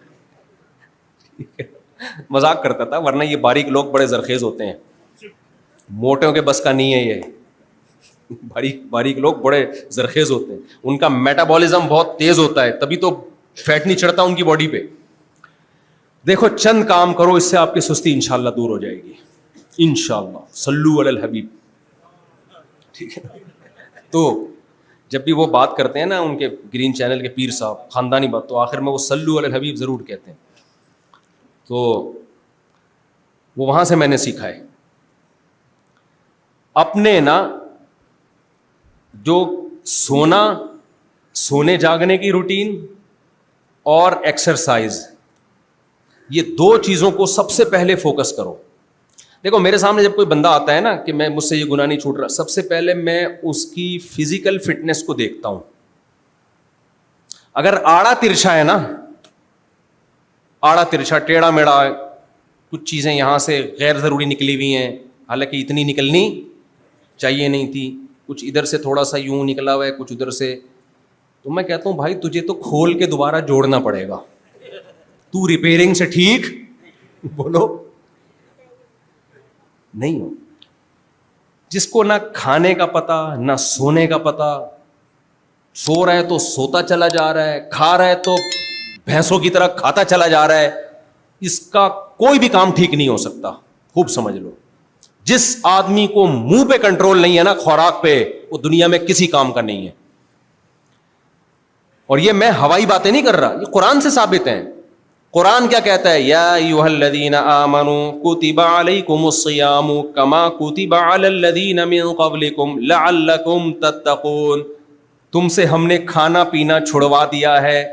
مذاق کرتا تھا, ورنہ یہ باریک لوگ بڑے زرخیز ہوتے ہیں, موٹوں کے بس کا نہیں ہے. یہ باریک لوگ بڑے زرخیز ہوتے ہیں, ان کا میٹابولزم بہت تیز ہوتا ہے, تبھی تو فیٹ نہیں چڑھتا ان کی باڈی پہ. دیکھو چند کام کرو, اس سے آپ کی سستی انشاءاللہ دور ہو جائے گی انشاءاللہ. صلو علی الحبیب. ٹھیک ہے, تو جب بھی وہ بات کرتے ہیں نا ان کے گرین چینل کے پیر صاحب, خاندانی بات, تو آخر میں وہ صلو علی الحبیب ضرور کہتے ہیں. تو وہ وہاں سے میں نے سیکھا ہے. اپنے نا جو سونے جاگنے کی روٹین اور ایکسرسائز, یہ 2 چیزوں کو سب سے پہلے فوکس کرو. دیکھو میرے سامنے جب کوئی بندہ آتا ہے نا کہ مجھ سے یہ گناہ نہیں چھوٹ رہا, سب سے پہلے میں اس کی فزیکل فٹنس کو دیکھتا ہوں. اگر آڑا ترچھا ہے نا, آڑا ترچھا ٹیڑھا میڑا, کچھ چیزیں یہاں سے غیر ضروری نکلی ہوئی ہیں, حالانکہ اتنی نکلنی چاہیے نہیں تھی, کچھ ادھر سے تھوڑا سا یوں نکلا ہوا ہے, کچھ ادھر سے, تو میں کہتا ہوں بھائی تجھے تو کھول کے دوبارہ جوڑنا پڑے گا, تو ریپیئرنگ سے ٹھیک بولو نہیں ہو. جس کو نہ کھانے کا پتا نہ سونے کا پتا, سو رہا ہے تو سوتا چلا جا رہا ہے, کھا رہا ہے تو بھینسوں کی طرح کھاتا چلا جا رہا ہے, اس کا کوئی بھی کام ٹھیک نہیں ہو سکتا. خوب سمجھ لو, جس آدمی کو منہ پہ کنٹرول نہیں ہے نا, خوراک پہ, وہ دنیا میں کسی کام کا نہیں ہے. اور یہ میں ہوائی باتیں نہیں کر رہا, یہ قرآن سے ثابت ہیں. قرآن کیا کہتا ہے, یا ایھا الذین آمنوا کتب علیکم الصیام کما کتب علی الذین من قبلکم لعلکم تتقون. تم سے ہم نے کھانا پینا چھڑوا دیا ہے.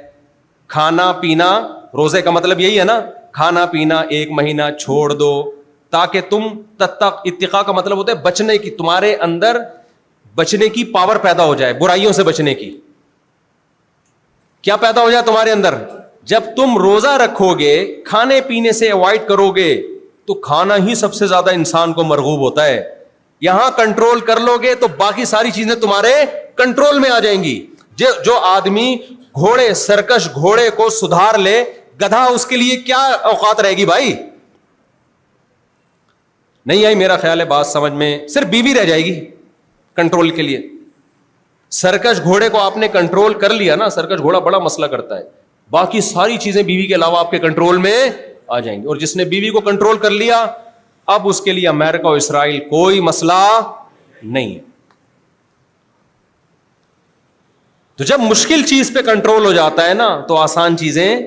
کھانا پینا, روزے کا مطلب یہی ہے نا, کھانا پینا 1 مہینہ چھوڑ دو تاکہ تم اتقاء کا مطلب ہوتا ہے بچنے کی, تمہارے اندر بچنے کی پاور پیدا ہو جائے, برائیوں سے بچنے کی. کیا پیدا ہو جائے تمہارے اندر؟ جب تم روزہ رکھو گے, کھانے پینے سے اوائڈ کرو گے, تو کھانا ہی سب سے زیادہ انسان کو مرغوب ہوتا ہے. یہاں کنٹرول کر لو گے تو باقی ساری چیزیں تمہارے کنٹرول میں آ جائیں گی. جو آدمی گھوڑے, سرکش گھوڑے کو سدھار لے, گدھا اس کے لیے کیا اوقات رہے گی بھائی؟ نہیں آئی میرا خیال ہے بات سمجھ میں؟ صرف بیوی رہ جائے گی کنٹرول کے لیے. سرکش گھوڑے کو آپ نے کنٹرول کر لیا نا, سرکش گھوڑا بڑا مسئلہ کرتا ہے, باقی ساری چیزیں بیوی کے علاوہ آپ کے کنٹرول میں آ جائیں گی. اور جس نے بیوی کو کنٹرول کر لیا, اب اس کے لیے امریکہ اور اسرائیل کوئی مسئلہ نہیں ہے. تو جب مشکل چیز پہ کنٹرول ہو جاتا ہے نا, تو آسان چیزیں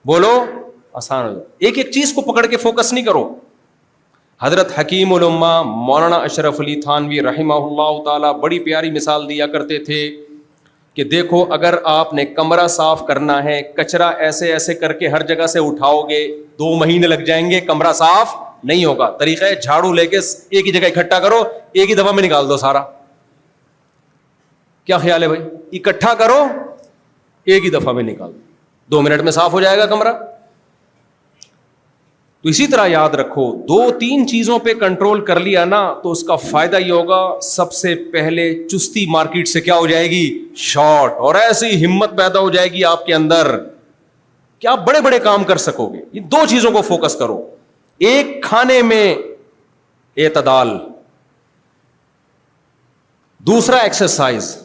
بولو آسان ہو جاتی. ایک ایک چیز کو پکڑ کے فوکس نہیں کرو. حضرت حکیم الامہ مولانا اشرف علی تھانوی رحمہ اللہ تعالی بڑی پیاری مثال دیا کرتے تھے کہ دیکھو, اگر آپ نے کمرہ صاف کرنا ہے, کچرا ایسے ایسے کر کے ہر جگہ سے اٹھاؤ گے, 2 مہینے لگ جائیں گے, کمرہ صاف نہیں ہوگا. طریقہ ہے جھاڑو لے کے ایک ہی جگہ اکٹھا کرو, ایک ہی دفعہ میں نکال دو سارا. کیا خیال ہے بھائی؟ اکٹھا کرو, ایک ہی دفعہ میں نکال دو, 2 منٹ میں صاف ہو جائے گا کمرہ. تو اسی طرح یاد رکھو, 2-3 چیزوں پہ کنٹرول کر لیا نا, تو اس کا فائدہ یہ ہوگا, سب سے پہلے چستی مارکیٹ سے کیا ہو جائے گی؟ شارٹ. اور ایسی ہمت پیدا ہو جائے گی آپ کے اندر کہ آپ بڑے بڑے کام کر سکو گے. یہ 2 چیزوں کو فوکس کرو. ایک, کھانے میں اعتدال, دوسرا ایکسرسائز,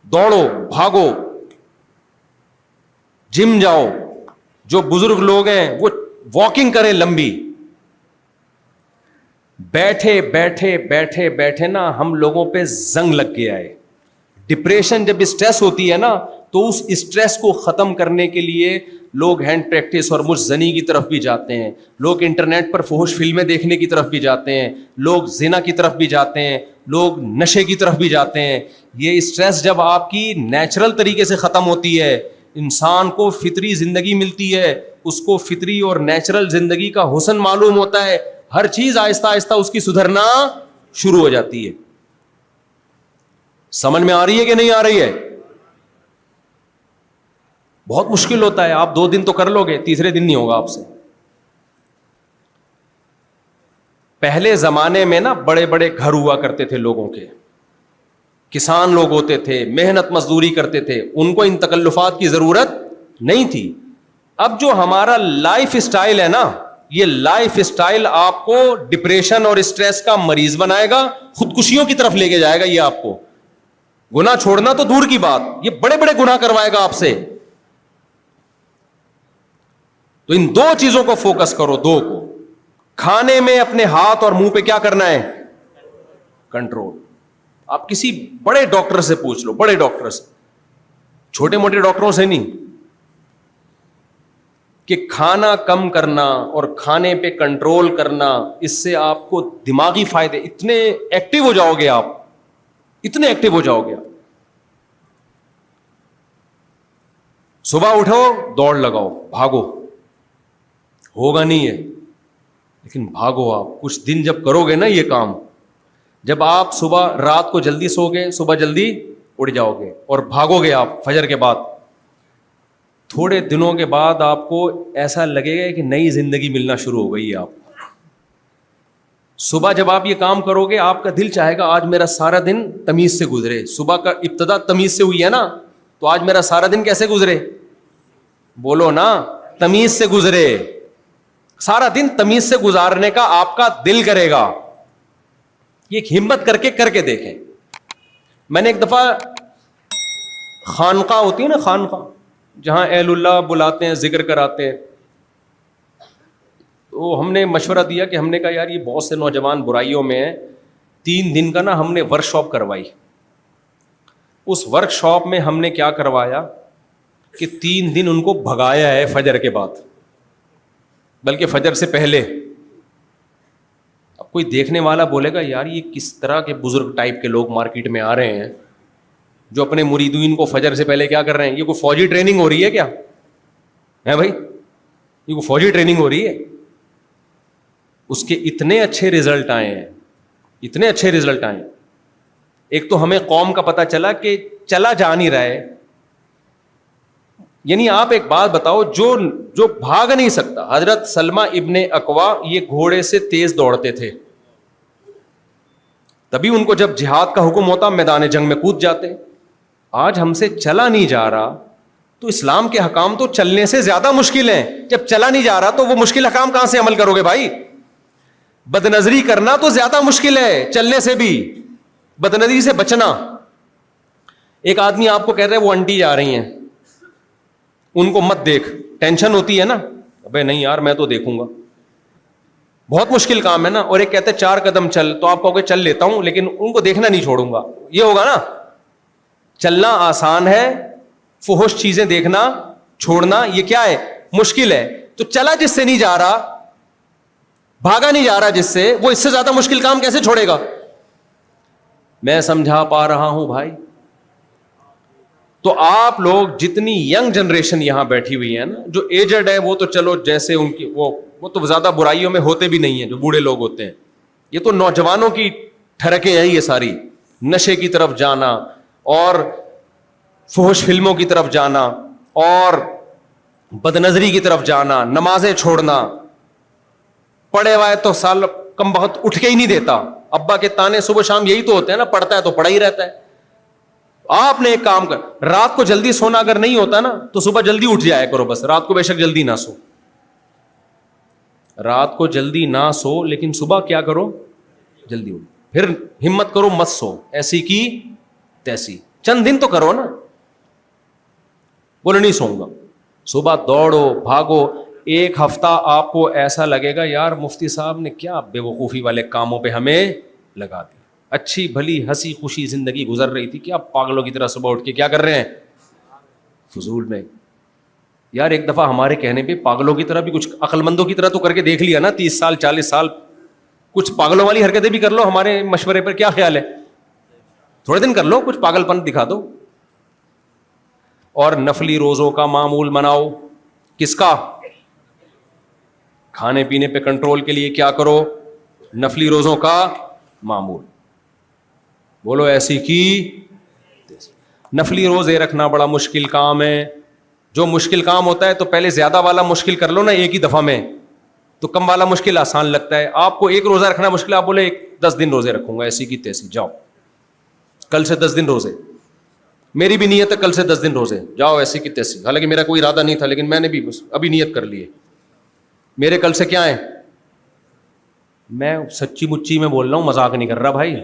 دوڑو بھاگو, جم جاؤ. جو بزرگ لوگ ہیں وہ واکنگ کریں لمبی. بیٹھے بیٹھے بیٹھے بیٹھے نا ہم لوگوں پہ زنگ لگ گیا ہے. ڈپریشن جب اسٹریس ہوتی ہے نا تو اس اسٹریس کو ختم کرنے کے لیے لوگ ہینڈ پریکٹس اور مجزنی کی طرف بھی جاتے ہیں, لوگ انٹرنیٹ پر فحش فلمیں دیکھنے کی طرف بھی جاتے ہیں, لوگ زنا کی طرف بھی جاتے ہیں, لوگ نشے کی طرف بھی جاتے ہیں. یہ اسٹریس جب آپ کی نیچرل طریقے سے ختم ہوتی ہے, انسان کو فطری زندگی ملتی ہے, اس کو فطری اور نیچرل زندگی کا حسن معلوم ہوتا ہے, ہر چیز آہستہ آہستہ اس کی سدھرنا شروع ہو جاتی ہے. سمجھ میں آ رہی ہے کہ نہیں آ رہی ہے؟ بہت مشکل ہوتا ہے, آپ 2 دن تو کر لو گے, تیسرے دن نہیں ہوگا آپ سے. پہلے زمانے میں نا بڑے بڑے گھر ہوا کرتے تھے لوگوں کے, کسان لوگ ہوتے تھے, محنت مزدوری کرتے تھے, ان کو ان تکلفات کی ضرورت نہیں تھی. اب جو ہمارا لائف اسٹائل ہے نا, یہ لائف اسٹائل آپ کو ڈپریشن اور اسٹریس کا مریض بنائے گا, خودکشیوں کی طرف لے کے جائے گا. یہ آپ کو گناہ چھوڑنا تو دور کی بات, یہ بڑے بڑے گناہ کروائے گا آپ سے. تو ان 2 چیزوں کو فوکس کرو, 2 کو. کھانے میں اپنے ہاتھ اور منہ پہ کیا کرنا ہے؟ کنٹرول. آپ کسی بڑے ڈاکٹر سے پوچھ لو, بڑے ڈاکٹر سے, چھوٹے موٹے ڈاکٹروں سے نہیں, کہ کھانا کم کرنا اور کھانے پہ کنٹرول کرنا, اس سے آپ کو دماغی فائدے, اتنے ایکٹیو ہو جاؤ گے آپ, اتنے ایکٹیو ہو جاؤ گے. صبح اٹھو, دوڑ لگاؤ, بھاگو. ہوگا نہیں ہے لیکن بھاگو. آپ کچھ دن جب کرو گے نا یہ کام, جب آپ صبح رات کو جلدی سو گے, صبح جلدی اٹھ جاؤ گے اور بھاگو گے آپ فجر کے بعد, تھوڑے دنوں کے بعد آپ کو ایسا لگے گا کہ نئی زندگی ملنا شروع ہو گئی ہے. آپ صبح جب آپ یہ کام کرو گے, آپ کا دل چاہے گا آج میرا سارا دن تمیز سے گزرے. صبح کا ابتدا تمیز سے ہوئی ہے نا, تو آج میرا سارا دن کیسے گزرے؟ بولو نا, تمیز سے گزرے. سارا دن تمیز سے گزارنے کا آپ کا دل کرے گا. یہ ایک ہمت کر کے دیکھیں. میں نے ایک دفعہ خانقاہ ہوتی ہے نا, خانقاہ جہاں اہل اللہ بلاتے ہیں, ذکر کراتے ہیں, تو ہم نے مشورہ دیا کہ ہم نے کہا یار یہ بہت سے نوجوان برائیوں میں ہیں, 3 دن کا نا ہم نے ورک شاپ کروائی. اس ورک شاپ میں ہم نے کیا کروایا کہ 3 دن ان کو بھگایا ہے فجر کے بعد, بلکہ فجر سے پہلے. اب کوئی دیکھنے والا بولے گا یار یہ کس طرح کے بزرگ ٹائپ کے لوگ مارکیٹ میں آ رہے ہیں جو اپنے مریدین کو فجر سے پہلے کیا کر رہے ہیں؟ یہ کوئی فوجی ٹریننگ ہو رہی ہے کیا ہے بھائی؟ یہ کوئی فوجی ٹریننگ ہو رہی ہے؟ اس کے اتنے اچھے رزلٹ آئے ہیں, اتنے اچھے رزلٹ آئے. ایک تو ہمیں قوم کا پتہ چلا کہ چلا جا نہیں رہا ہے. یعنی آپ ایک بات بتاؤ, جو بھاگ نہیں سکتا, حضرت سلمہ ابن اکوا یہ گھوڑے سے تیز دوڑتے تھے, تبھی ان کو جب جہاد کا حکم ہوتا میدان جنگ میں کود جاتے. آج ہم سے چلا نہیں جا رہا, تو اسلام کے حکام تو چلنے سے زیادہ مشکل ہیں. جب چلا نہیں جا رہا تو وہ مشکل حکام کہاں سے عمل کرو گے بھائی؟ بد نظری کرنا تو زیادہ مشکل ہے چلنے سے بھی, بد نظری سے بچنا. ایک آدمی آپ کو کہہ رہا ہے وہ آنٹی جا رہی ہیں, ان کو مت دیکھ, ٹینشن ہوتی ہے نا, ابے نہیں یار میں تو دیکھوں گا, بہت مشکل کام ہے نا. اور ایک کہتے ہیں 4 قدم چل, تو آپ کہو گے چل لیتا ہوں لیکن ان کو دیکھنا نہیں چھوڑوں گا, یہ ہوگا نا. چلنا آسان ہے, فحش چیزیں دیکھنا چھوڑنا یہ کیا ہے؟ مشکل ہے. تو چلا جس سے نہیں جا رہا, بھاگا نہیں جا رہا جس سے, وہ اس سے زیادہ مشکل کام کیسے چھوڑے گا؟ میں سمجھا پا رہا ہوں بھائی؟ تو آپ لوگ جتنی ینگ جنریشن یہاں بیٹھی ہوئی ہے نا, جو ایجڈ ہے وہ تو چلو جیسے ان کی وہ تو زیادہ برائیوں میں ہوتے بھی نہیں ہیں, جو بوڑھے لوگ ہوتے ہیں. یہ تو نوجوانوں کی ٹھڑکیں ہیں یہ ساری, نشے کی طرف جانا اور فحش فلموں کی طرف جانا اور بد نظری کی طرف جانا, نمازیں چھوڑنا. پڑھے ہوئے تو سال کم بہت اٹھ کے ہی نہیں دیتا, ابا کے تانے صبح شام یہی تو ہوتے ہیں نا, پڑھتا ہے تو پڑھا ہی رہتا ہے. آپ نے ایک کام کر, رات کو جلدی سونا اگر نہیں ہوتا نا تو صبح جلدی اٹھ جایا کرو بس. رات کو بے شک جلدی نہ سو, رات کو جلدی نہ سو, لیکن صبح کیا کرو؟ جلدی اٹھو. پھر ہمت کرو مت سو, ایسی کی تیسی, چند دن تو کرو نا. بولے نہیں سوؤں گا, صبح دوڑو بھاگو. 1 ہفتہ آپ کو ایسا لگے گا یار مفتی صاحب نے کیا بے وقوفی والے کاموں پہ ہمیں لگا دیا. اچھی بھلی ہنسی خوشی زندگی گزر رہی تھی، کیا پاگلوں کی طرح صبح اٹھ کے کیا کر رہے ہیں؟ فضول میں. یار ایک دفعہ ہمارے کہنے پہ پاگلوں کی طرح بھی کچھ عقل مندوں کی طرح تو کر کے دیکھ لیا نا، 30 سال 40 سال کچھ پاگلوں والی حرکتیں بھی کر لو ہمارے مشورے پر. کیا خیال ہے؟ تھوڑے دن کر لو، کچھ پاگل پن دکھا دو. اور نفلی روزوں کا معمول بناؤ. کس کا؟ کھانے پینے پہ کنٹرول کے لیے کیا کرو؟ نفلی روزوں کا معمول. بولو ایسی کی. نفلی روزے رکھنا بڑا مشکل کام ہے. جو مشکل کام ہوتا ہے تو پہلے زیادہ والا مشکل کر لو نا ایک ہی دفعہ میں، تو کم والا مشکل آسان لگتا ہے. آپ کو ایک روزہ رکھنا مشکل، آپ بولے 10 دن روزے رکھوں گا، ایسی کی تیسی. جاؤ کل سے 10 دن روزے. میری بھی نیت ہے کل سے 10 دن روزے. جاؤ ایسی کی تیسی. حالانکہ میرا کوئی ارادہ نہیں تھا، لیکن میں نے بھی ابھی نیت کر لی ہے. میرے کل سے کیا ہے؟ میں سچی مچی میں بول رہا ہوں، مذاق نہیں کر رہا بھائی.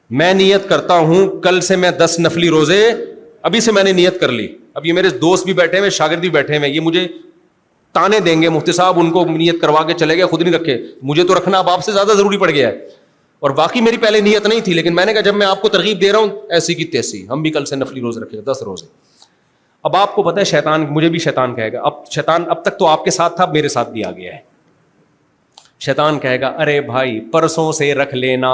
میں نیت کرتا ہوں کل سے میں 10 نفلی روزے، ابھی سے میں نے نیت کر لی. اب یہ میرے دوست بھی بیٹھے ہوئے، شاگرد بھی بیٹھے ہوئے، یہ مجھے تانے دیں گے، مفتی صاحب ان کو نیت کروا کے چلے گئے، خود نہیں رکھے. مجھے تو رکھنا اب آپ سے زیادہ ضروری پڑ گیا ہے. اور باقی میری پہلے نیت نہیں تھی، لیکن میں نے کہا جب میں آپ کو ترغیب دے رہا ہوں ایسی کی تیسی، ہم بھی کل سے نفلی روزے رکھے 10 روزے. اب آپ کو پتہ ہے شیطان، مجھے بھی شیطان کہے گا، اب شیطان اب تک تو آپ کے ساتھ تھا، اب میرے ساتھ بھی آ گیا ہے. شیطان کہے گا ارے بھائی پرسوں سے رکھ لینا،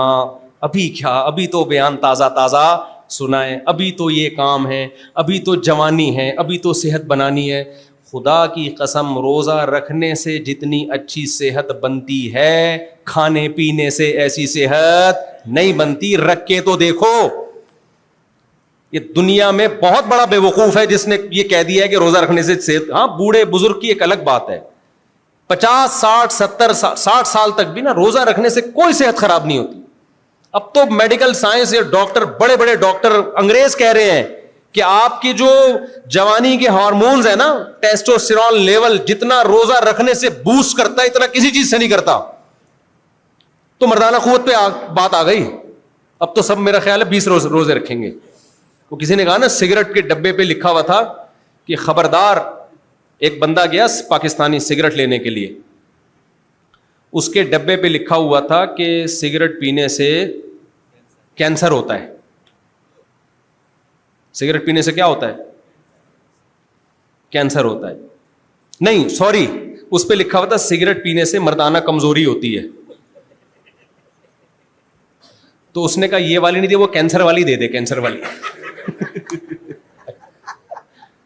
ابھی کیا، ابھی تو بیان تازہ تازہ سنائے، ابھی تو یہ کام ہے، ابھی تو جوانی ہے، ابھی تو صحت بنانی ہے. خدا کی قسم روزہ رکھنے سے جتنی اچھی صحت بنتی ہے کھانے پینے سے ایسی صحت نہیں بنتی. رکھ کے تو دیکھو. یہ دنیا میں بہت بڑا بے وقوف ہے جس نے یہ کہہ دیا ہے کہ روزہ رکھنے سے صحت. ہاں بوڑھے بزرگ کی ایک الگ بات ہے، 50 60 70 60 سال تک بھی نا روزہ رکھنے سے کوئی صحت خراب نہیں ہوتی. اب تو میڈیکل سائنس یا ڈاکٹر، بڑے بڑے ڈاکٹر انگریز کہہ رہے ہیں کہ آپ کی جو جوانی کے ہارمونز ہیں نا، ٹیسٹوسٹیرون لیول جتنا روزہ رکھنے سے بوسٹ کرتا ہے اتنا کسی چیز سے نہیں کرتا. تو مردانہ قوت پہ بات آ گئی. اب تو سب میرا خیال ہے 20 روزے رکھیں گے. وہ کسی نے کہا نا سگریٹ کے ڈبے پہ لکھا ہوا تھا کہ خبردار، ایک بندہ گیا پاکستانی سگریٹ لینے کے لیے، اس کے ڈبے پہ لکھا ہوا تھا کہ سگریٹ پینے سے کینسر ہوتا ہے. سگریٹ پینے سے کیا ہوتا ہے؟ کینسر ہوتا ہے. نہیں سوری، اس پہ لکھا ہوا تھا سگریٹ پینے سے مردانہ کمزوری ہوتی ہے. تو اس نے کہا یہ والی نہیں دے، وہ کینسر والی دے دے، کینسر والی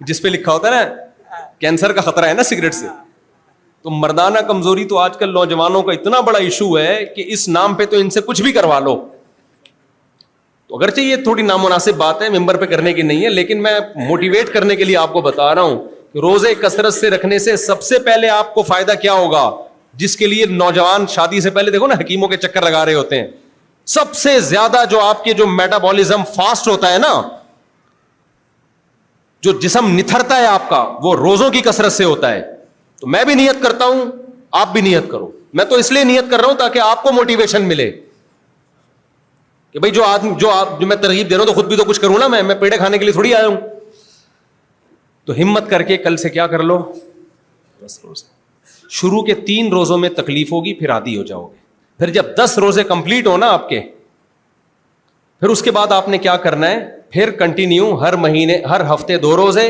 جس پہ لکھا ہوتا ہے نا کینسر کا خطرہ ہے نا سگریٹ سے. تو مردانہ کمزوری تو آج کل نوجوانوں کا اتنا بڑا ایشو ہے کہ اس نام پہ تو ان سے کچھ بھی کروا لو. تو اگرچہ یہ تھوڑی نامناسب بات ہے، ممبر پہ کرنے کی نہیں ہے، لیکن میں موٹیویٹ کرنے کے لیے آپ کو بتا رہا ہوں کہ روزے کثرت سے رکھنے سے سب سے پہلے آپ کو فائدہ کیا ہوگا، جس کے لیے نوجوان شادی سے پہلے دیکھو نا حکیموں کے چکر لگا رہے ہوتے ہیں. سب سے زیادہ جو آپ کے جو میٹابولزم فاسٹ ہوتا ہے نا، جو جسم نتھرتا ہے آپ کا، وہ روزوں کی کثرت سے ہوتا ہے. تو میں بھی نیت کرتا ہوں، آپ بھی نیت کرو. میں تو اس لیے نیت کر رہا ہوں تاکہ آپ کو موٹیویشن ملے کہ بھائی جو میں ترغیب دے رہا ہوں تو خود بھی تو کچھ کروں نا. میں پیڑے کھانے کے لیے تھوڑی آیا ہوں. تو ہمت کر کے کل سے کیا کر لو، 10 روزے. شروع کے 3 روزوں میں تکلیف ہوگی، پھر عادی ہو جاؤ گے. پھر جب 10 روزے کمپلیٹ ہونا آپ کے، پھر اس کے بعد آپ نے کیا کرنا ہے، پھر کنٹینیو ہر مہینے، ہر ہفتے 2 روزے،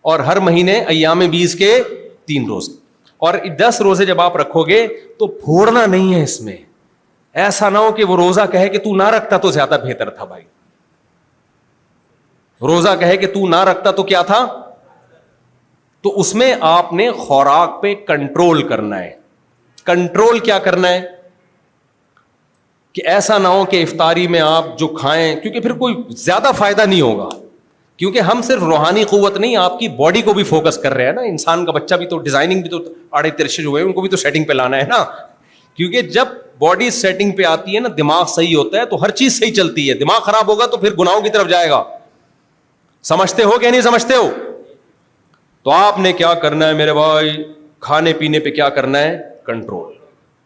اور ہر مہینے ایام 20 کے 3 روزے. اور 10 روزے جب آپ رکھو گے تو پھوڑنا نہیں ہے اس میں. ایسا نہ ہو کہ وہ روزہ کہے کہ تو نہ رکھتا تو زیادہ بہتر تھا. بھائی روزہ کہے کہ تو نہ رکھتا تو کیا تھا. تو اس میں آپ نے خوراک پہ کنٹرول کرنا ہے. کنٹرول کیا کرنا ہے کہ ایسا نہ ہو کہ افطاری میں آپ جو کھائیں، کیونکہ پھر کوئی زیادہ فائدہ نہیں ہوگا. کیونکہ ہم صرف روحانی قوت نہیں، آپ کی باڈی کو بھی فوکس کر رہے ہیں نا. انسان کا بچہ بھی تو ڈیزائننگ بھی تو آڑے ترشے ہوئے، ان کو بھی تو سیٹنگ پہ لانا ہے نا. کیونکہ جب باڈی سیٹنگ پہ آتی ہے نا، دماغ صحیح ہوتا ہے تو ہر چیز صحیح چلتی ہے. دماغ خراب ہوگا تو پھر گناہوں کی طرف جائے گا. سمجھتے ہو کہ نہیں سمجھتے ہو؟ تو آپ نے کیا کرنا ہے میرے بھائی، کھانے پینے پہ کیا کرنا ہے، کنٹرول.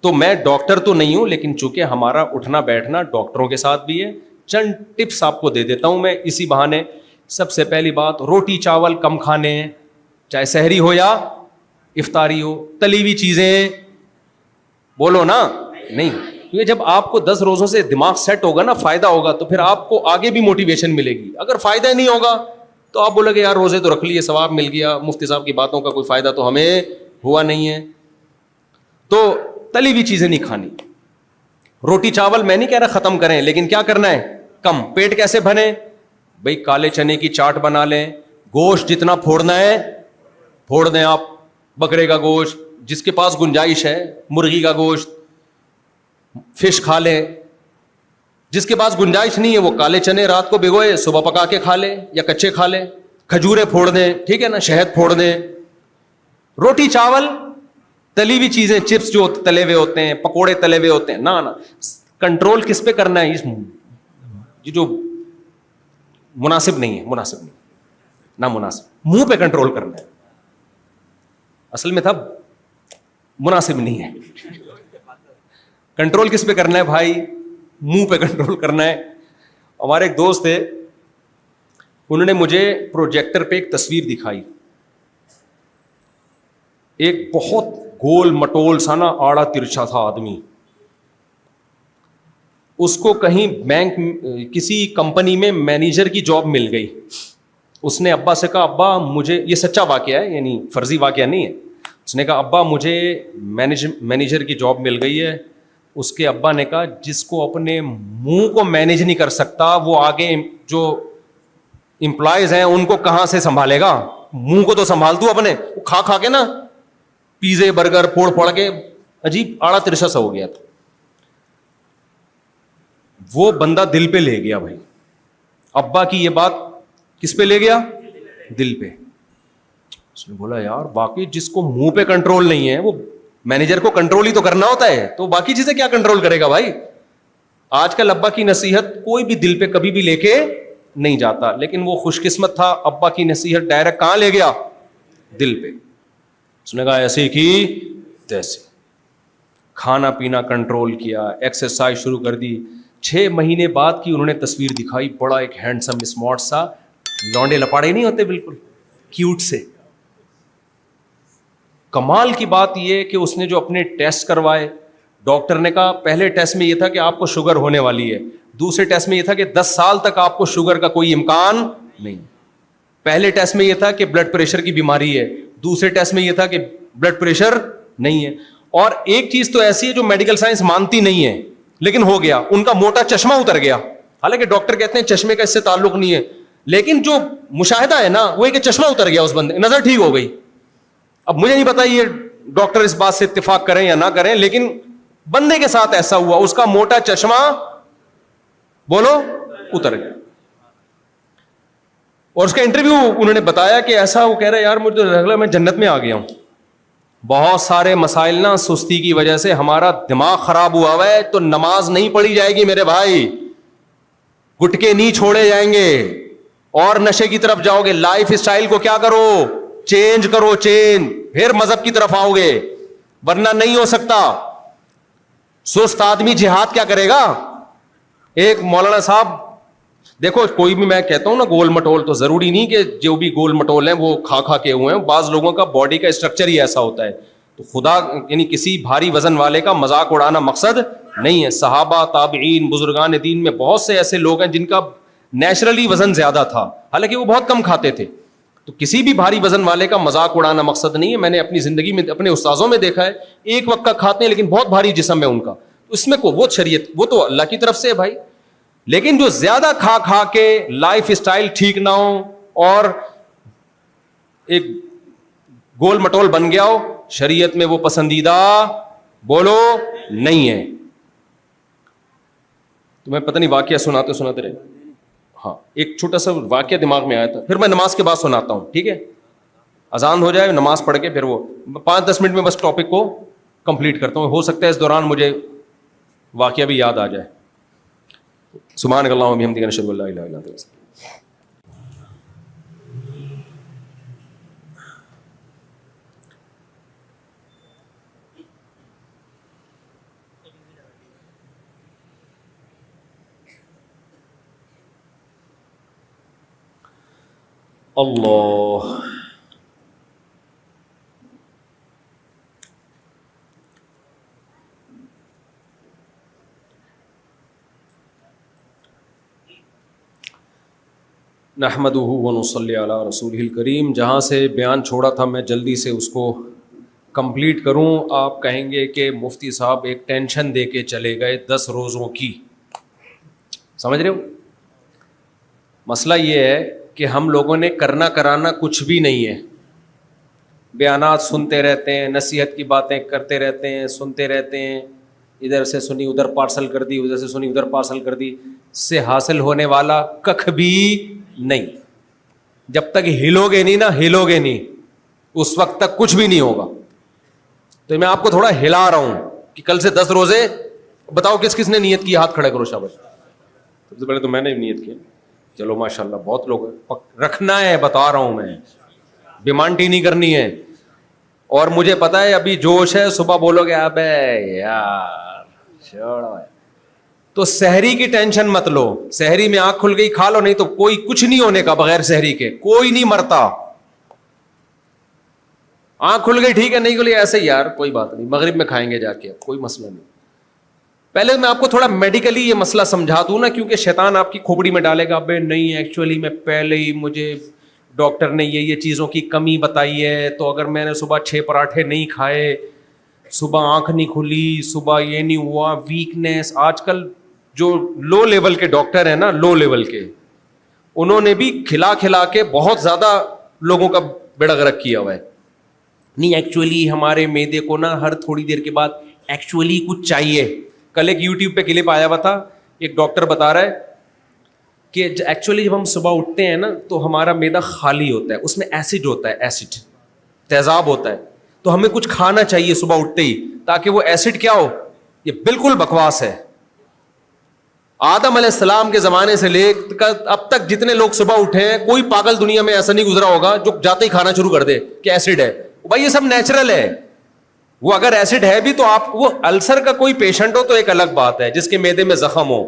تو میں ڈاکٹر تو نہیں ہوں، لیکن چونکہ ہمارا اٹھنا بیٹھنا ڈاکٹروں کے ساتھ بھی ہے، چند ٹپس آپ کو دے دیتا ہوں میں اسی بہانے. سب سے پہلی بات، روٹی چاول کم کھانے ہیں، چاہے سحری ہو یا افطاری ہو. تلی ہوئی چیزیں بولو نا نہیں. کیونکہ جب آپ کو 10 روزوں سے دماغ سیٹ ہوگا نا, فائدہ ہوگا, تو پھر آپ کو آگے بھی موٹیویشن ملے گی. اگر فائدہ نہیں ہوگا تو آپ بولے کہ یار روزے تو رکھ لیے, ثواب مل گیا, مفتی صاحب کی باتوں کا کوئی فائدہ تو ہمیں ہوا نہیں ہے. تو تلی ہوئی چیزیں نہیں کھانی. روٹی چاول میں نہیں کہہ رہا ختم کریں, لیکن کیا کرنا ہے, کم. پیٹ کیسے بھریں بھائی, کالے چنے کی چاٹ بنا لیں, گوشت جتنا پھوڑنا ہے پھوڑ دیں آپ, بکرے کا گوشت, جس کے پاس گنجائش ہے مرغی کا گوشت, فش کھا لیں. جس کے پاس گنجائش نہیں ہے وہ کالے چنے رات کو بھگوئے صبح پکا کے کھا لے یا کچے کھا لے. کھجورے پھوڑ دیں, ٹھیک ہے نا, شہد پھوڑ دیں. روٹی چاول, تلی ہوئی چیزیں, چپس جو تلے ہوئے ہوتے ہیں, پکوڑے تلے ہوئے ہوتے ہیں, نا کنٹرول کس پہ کرنا ہے, یہ جو مناسب نہیں ہے, مناسب نہیں, نہ مناسب, منہ پہ کنٹرول کرنا ہے. اصل میں تھا مناسب نہیں ہے. کنٹرول کس پہ کرنا ہے بھائی, منہ پہ کنٹرول کرنا ہے. ہمارے ایک دوست تھے, انہوں نے مجھے پروجیکٹر پہ ایک تصویر دکھائی. ایک بہت گول مٹول سا نا آڑا ترچھا تھا آدمی. اس کو کہیں بینک کسی کمپنی میں مینیجر کی جاب مل گئی. اس نے ابا سے کہا, ابا مجھے, یہ سچا واقعہ ہے یعنی فرضی واقعہ نہیں ہے, اس نے کہا ابا مجھے مینیجر کی جاب مل گئی ہے. اس کے ابا نے کہا جس کو اپنے منہ کو مینیج نہیں کر سکتا وہ آگے جو امپلائیز ہیں ان کو کہاں سے سنبھالے گا. منہ کو تو سنبھال دوں اپنے, کھا کھا کے نا پیزے برگر پھوڑ پھوڑ کے عجیب آڑا ترچھا سا ہو گیا تھا. وہ بندہ دل پہ لے گیا بھائی, ابا کی یہ بات کس پہ لے گیا, دل پہ. اس نے بولا یار باقی جس کو منہ پہ کنٹرول نہیں ہے وہ مینیجر کو کنٹرول ہی تو کرنا ہوتا ہے, تو باقی چیزیں کیا کنٹرول کرے گا بھائی. آج کل ابا کی نصیحت کوئی بھی دل پہ کبھی بھی لے کے نہیں جاتا, لیکن وہ خوش قسمت تھا, ابا کی نصیحت ڈائریکٹ کہاں لے گیا, دل پہ. اس نے کہا ایسے کی تیسے, کھانا پینا کنٹرول کیا, ایکسرسائز شروع کر دی. 6 مہینے بعد کی انہوں نے تصویر دکھائی, بڑا ایک ہینڈسم اسمارٹ سا, لونڈے لپاڑے نہیں ہوتے بالکل کیوٹ سے. کمال کی بات یہ کہ اس نے جو اپنے ٹیسٹ کروائے, ڈاکٹر نے کہا پہلے ٹیسٹ میں یہ تھا کہ آپ کو شوگر ہونے والی ہے, دوسرے ٹیسٹ میں یہ تھا کہ 10 سال تک آپ کو شوگر کا کوئی امکان نہیں. پہلے ٹیسٹ میں یہ تھا کہ بلڈ پریشر کی بیماری ہے, دوسرے ٹیسٹ میں یہ تھا کہ بلڈ پریشر نہیں ہے. اور ایک چیز تو ایسی ہے جو میڈیکل سائنس مانتی نہیں ہے, لیکن ہو گیا, ان کا موٹا چشمہ اتر گیا. حالانکہ ڈاکٹر کہتے ہیں چشمے کا اس سے تعلق نہیں ہے, لیکن جو مشاہدہ ہے نا وہ ہے کہ چشمہ اتر گیا, اس بندے نظر ٹھیک ہو گئی. اب مجھے نہیں پتا یہ ڈاکٹر اس بات سے اتفاق کریں یا نہ کریں, لیکن بندے کے ساتھ ایسا ہوا, اس کا موٹا چشمہ بولو اتر گیا. اور اس کا انٹرویو انہوں نے بتایا کہ ایسا, وہ کہہ رہا ہے یار مجھے لگ رہا ہے میں جنت میں آ گیا ہوں. بہت سارے مسائل نا سستی کی وجہ سے ہمارا دماغ خراب ہوا ہوا ہے, تو نماز نہیں پڑھی جائے گی میرے بھائی, گٹکے نہیں چھوڑے جائیں گے, اور نشے کی طرف جاؤ گے. لائف اسٹائل کو کیا کرو, چینج کرو, چینج, پھر مذہب کی طرف آؤ گے, ورنہ نہیں ہو سکتا. سست آدمی جہاد کیا کرے گا. ایک مولانا صاحب, دیکھو کوئی بھی میں کہتا ہوں نا گول مٹول, تو ضروری نہیں کہ جو بھی گول مٹول ہیں وہ کھا کھا کے ہوئے ہیں, بعض لوگوں کا باڈی کا اسٹرکچر ہی ایسا ہوتا ہے. تو خدا یعنی کسی بھاری وزن والے کا مذاق اڑانا مقصد نہیں ہے. صحابہ, تابعین, بزرگان دین میں بہت سے ایسے لوگ ہیں جن کا نیچرلی وزن زیادہ تھا, حالانکہ وہ بہت کم کھاتے تھے. تو کسی بھی بھاری وزن والے کا مذاق اڑانا مقصد نہیں ہے. میں نے اپنی زندگی میں اپنے استاذوں میں دیکھا ہے, ایک وقت کا کھاتے ہیں لیکن بہت بھاری جسم ہے ان کا, اس میں کو وہ شریعت وہ تو اللہ کی طرف سے ہے بھائی. لیکن جو زیادہ کھا کھا کے لائف اسٹائل ٹھیک نہ ہو اور ایک گول مٹول بن گیا ہو, شریعت میں وہ پسندیدہ بولو نہیں ہے. تو میں پتہ نہیں واقعہ سناتے رہے. ہاں ایک چھوٹا سا واقعہ دماغ میں آیا تھا, پھر میں نماز کے بعد سناتا ہوں, ٹھیک ہے. اذان ہو جائے, نماز پڑھ کے پھر وہ 5-10 منٹ میں بس ٹاپک کو کمپلیٹ کرتا ہوں. ہو سکتا ہے اس دوران مجھے واقعہ بھی یاد آ جائے. سبحانک اللہم و بحمدک, اشہد ان لا الہ الا انت. اللہ نحمدہ ونصلی علی رسولہ الکریم. جہاں سے بیان چھوڑا تھا میں جلدی سے اس کو کمپلیٹ کروں. آپ کہیں گے کہ مفتی صاحب ایک ٹینشن دے کے چلے گئے 10 روزوں کی. سمجھ رہے ہو؟ مسئلہ یہ ہے کہ ہم لوگوں نے کرنا کرانا کچھ بھی نہیں ہے. بیانات سنتے رہتے ہیں, نصیحت کی باتیں کرتے رہتے ہیں, سنتے رہتے ہیں, ادھر سے سنی ادھر پارسل کر دی, ادھر سے سنی ادھر پارسل کر دی, سے حاصل ہونے والا ککھ بھی نہیں. جب تک ہلو گے نہیں نا, ہلو گے نہیں, اس وقت تک کچھ بھی نہیں ہوگا. تو میں آپ کو تھوڑا ہلا رہا ہوں کہ کل سے 10 روزے. بتاؤ کس کس نے نیت کی؟ ہاتھ کھڑا کرو. شاباش. سب سے پہلے تو میں نے نیت کی. چلو ماشاءاللہ بہت لوگ رکھنا ہے, بتا رہا ہوں میں, ڈیمانڈ ہی نہیں کرنی ہے. اور مجھے پتا ہے ابھی جوش ہے, صبح بولو گے اب یار چھوڑو. تو سحری کی ٹینشن مت لو. سحری میں آنکھ کھل گئی کھا لو, نہیں تو کوئی کچھ نہیں ہونے کا بغیر سحری کے. کوئی نہیں مرتا. آنکھ کھل گئی ٹھیک ہے, نہیں کھلی ایسے یار کوئی بات نہیں, مغرب میں کھائیں گے جا کے, کوئی مسئلہ نہیں. پہلے میں آپ کو تھوڑا میڈیکلی یہ مسئلہ سمجھا دوں نا, کیونکہ شیطان آپ کی کھوپڑی میں ڈالے گا بے نہیں ایکچولی میں پہلے ہی مجھے ڈاکٹر نے یہ چیزوں کی کمی بتائی ہے, تو اگر میں نے صبح 6 پراٹھے نہیں کھائے, صبح آنکھ نہیں کھلی, صبح یہ نہیں ہوا, ویکنیس. آج کل جو لو لیول کے ڈاکٹر ہیں نا, لو لیول کے, انہوں نے بھی کھلا کھلا کے بہت زیادہ لوگوں کا بیڑا غرق کیا ہوا ہے. نہیں ایکچولی ہمارے معدے کو نا ہر تھوڑی دیر کے بعد ایکچولی کچھ چاہیے. کل ایک یوٹیوب پہ کلپ آیا ہوا تھا, ایک ڈاکٹر بتا رہا ہے کہ ایکچولی جب ہم صبح اٹھتے ہیں نا تو ہمارا معدہ خالی ہوتا ہے, اس میں ایسڈ ہوتا ہے, ایسڈ تیزاب ہوتا ہے, تو ہمیں کچھ کھانا چاہیے صبح اٹھتے ہی تاکہ وہ ایسڈ کیا ہو. یہ بالکل بکواس ہے. آدم علیہ السلام کے زمانے سے لے کر اب تک جتنے لوگ صبح اٹھے ہیں, کوئی پاگل دنیا میں ایسا نہیں گزرا ہوگا جو جاتے ہی کھانا شروع کر دے کہ ایسڈ ہے. بھائی یہ سب نیچرل ہے. وہ اگر ایسڈ ہے بھی تو آپ, وہ السر کا کوئی پیشنٹ ہو تو ایک الگ بات ہے, جس کے معدے میں زخم ہو.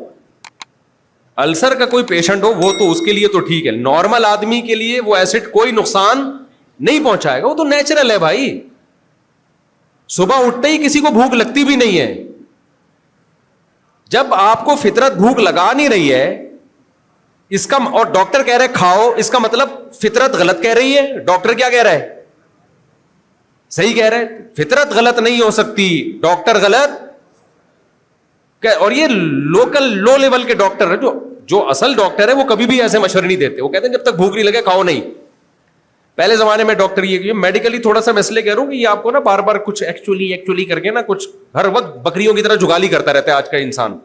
السر کا کوئی پیشنٹ ہو وہ تو اس کے لیے تو ٹھیک ہے. نارمل آدمی کے لیے وہ ایسڈ کوئی نقصان نہیں پہنچائے گا, وہ تو نیچرل ہے بھائی. صبح اٹھتے ہی کسی کو بھوک لگتی بھی نہیں ہے. جب آپ کو فطرت بھوک لگا نہیں رہی ہے اس کا, اور ڈاکٹر کہہ رہے کھاؤ, اس کا مطلب فطرت غلط کہہ رہی ہے. ڈاکٹر کیا کہہ رہا ہے؟ صحیح کہہ رہے. فطرت غلط نہیں ہو سکتی, ڈاکٹر غلط. اور یہ لوکل لو لیول کے ڈاکٹر ہے, جو اصل ڈاکٹر ہے وہ کبھی بھی ایسے مشورے نہیں دیتے. وہ کہتے ہیں جب تک بھوک نہیں لگے کھاؤ نہیں. پہلے زمانے میں ڈاکٹر یہ میڈیکلی تھوڑا سا مسئلے کہہ رہا ہوں کہ یہ آپ کو نا بار بار کچھ ایکچولی کر کے نا کچھ ہر وقت بکریوں کی طرح جگالی کرتا رہتا ہے آج کا انسان.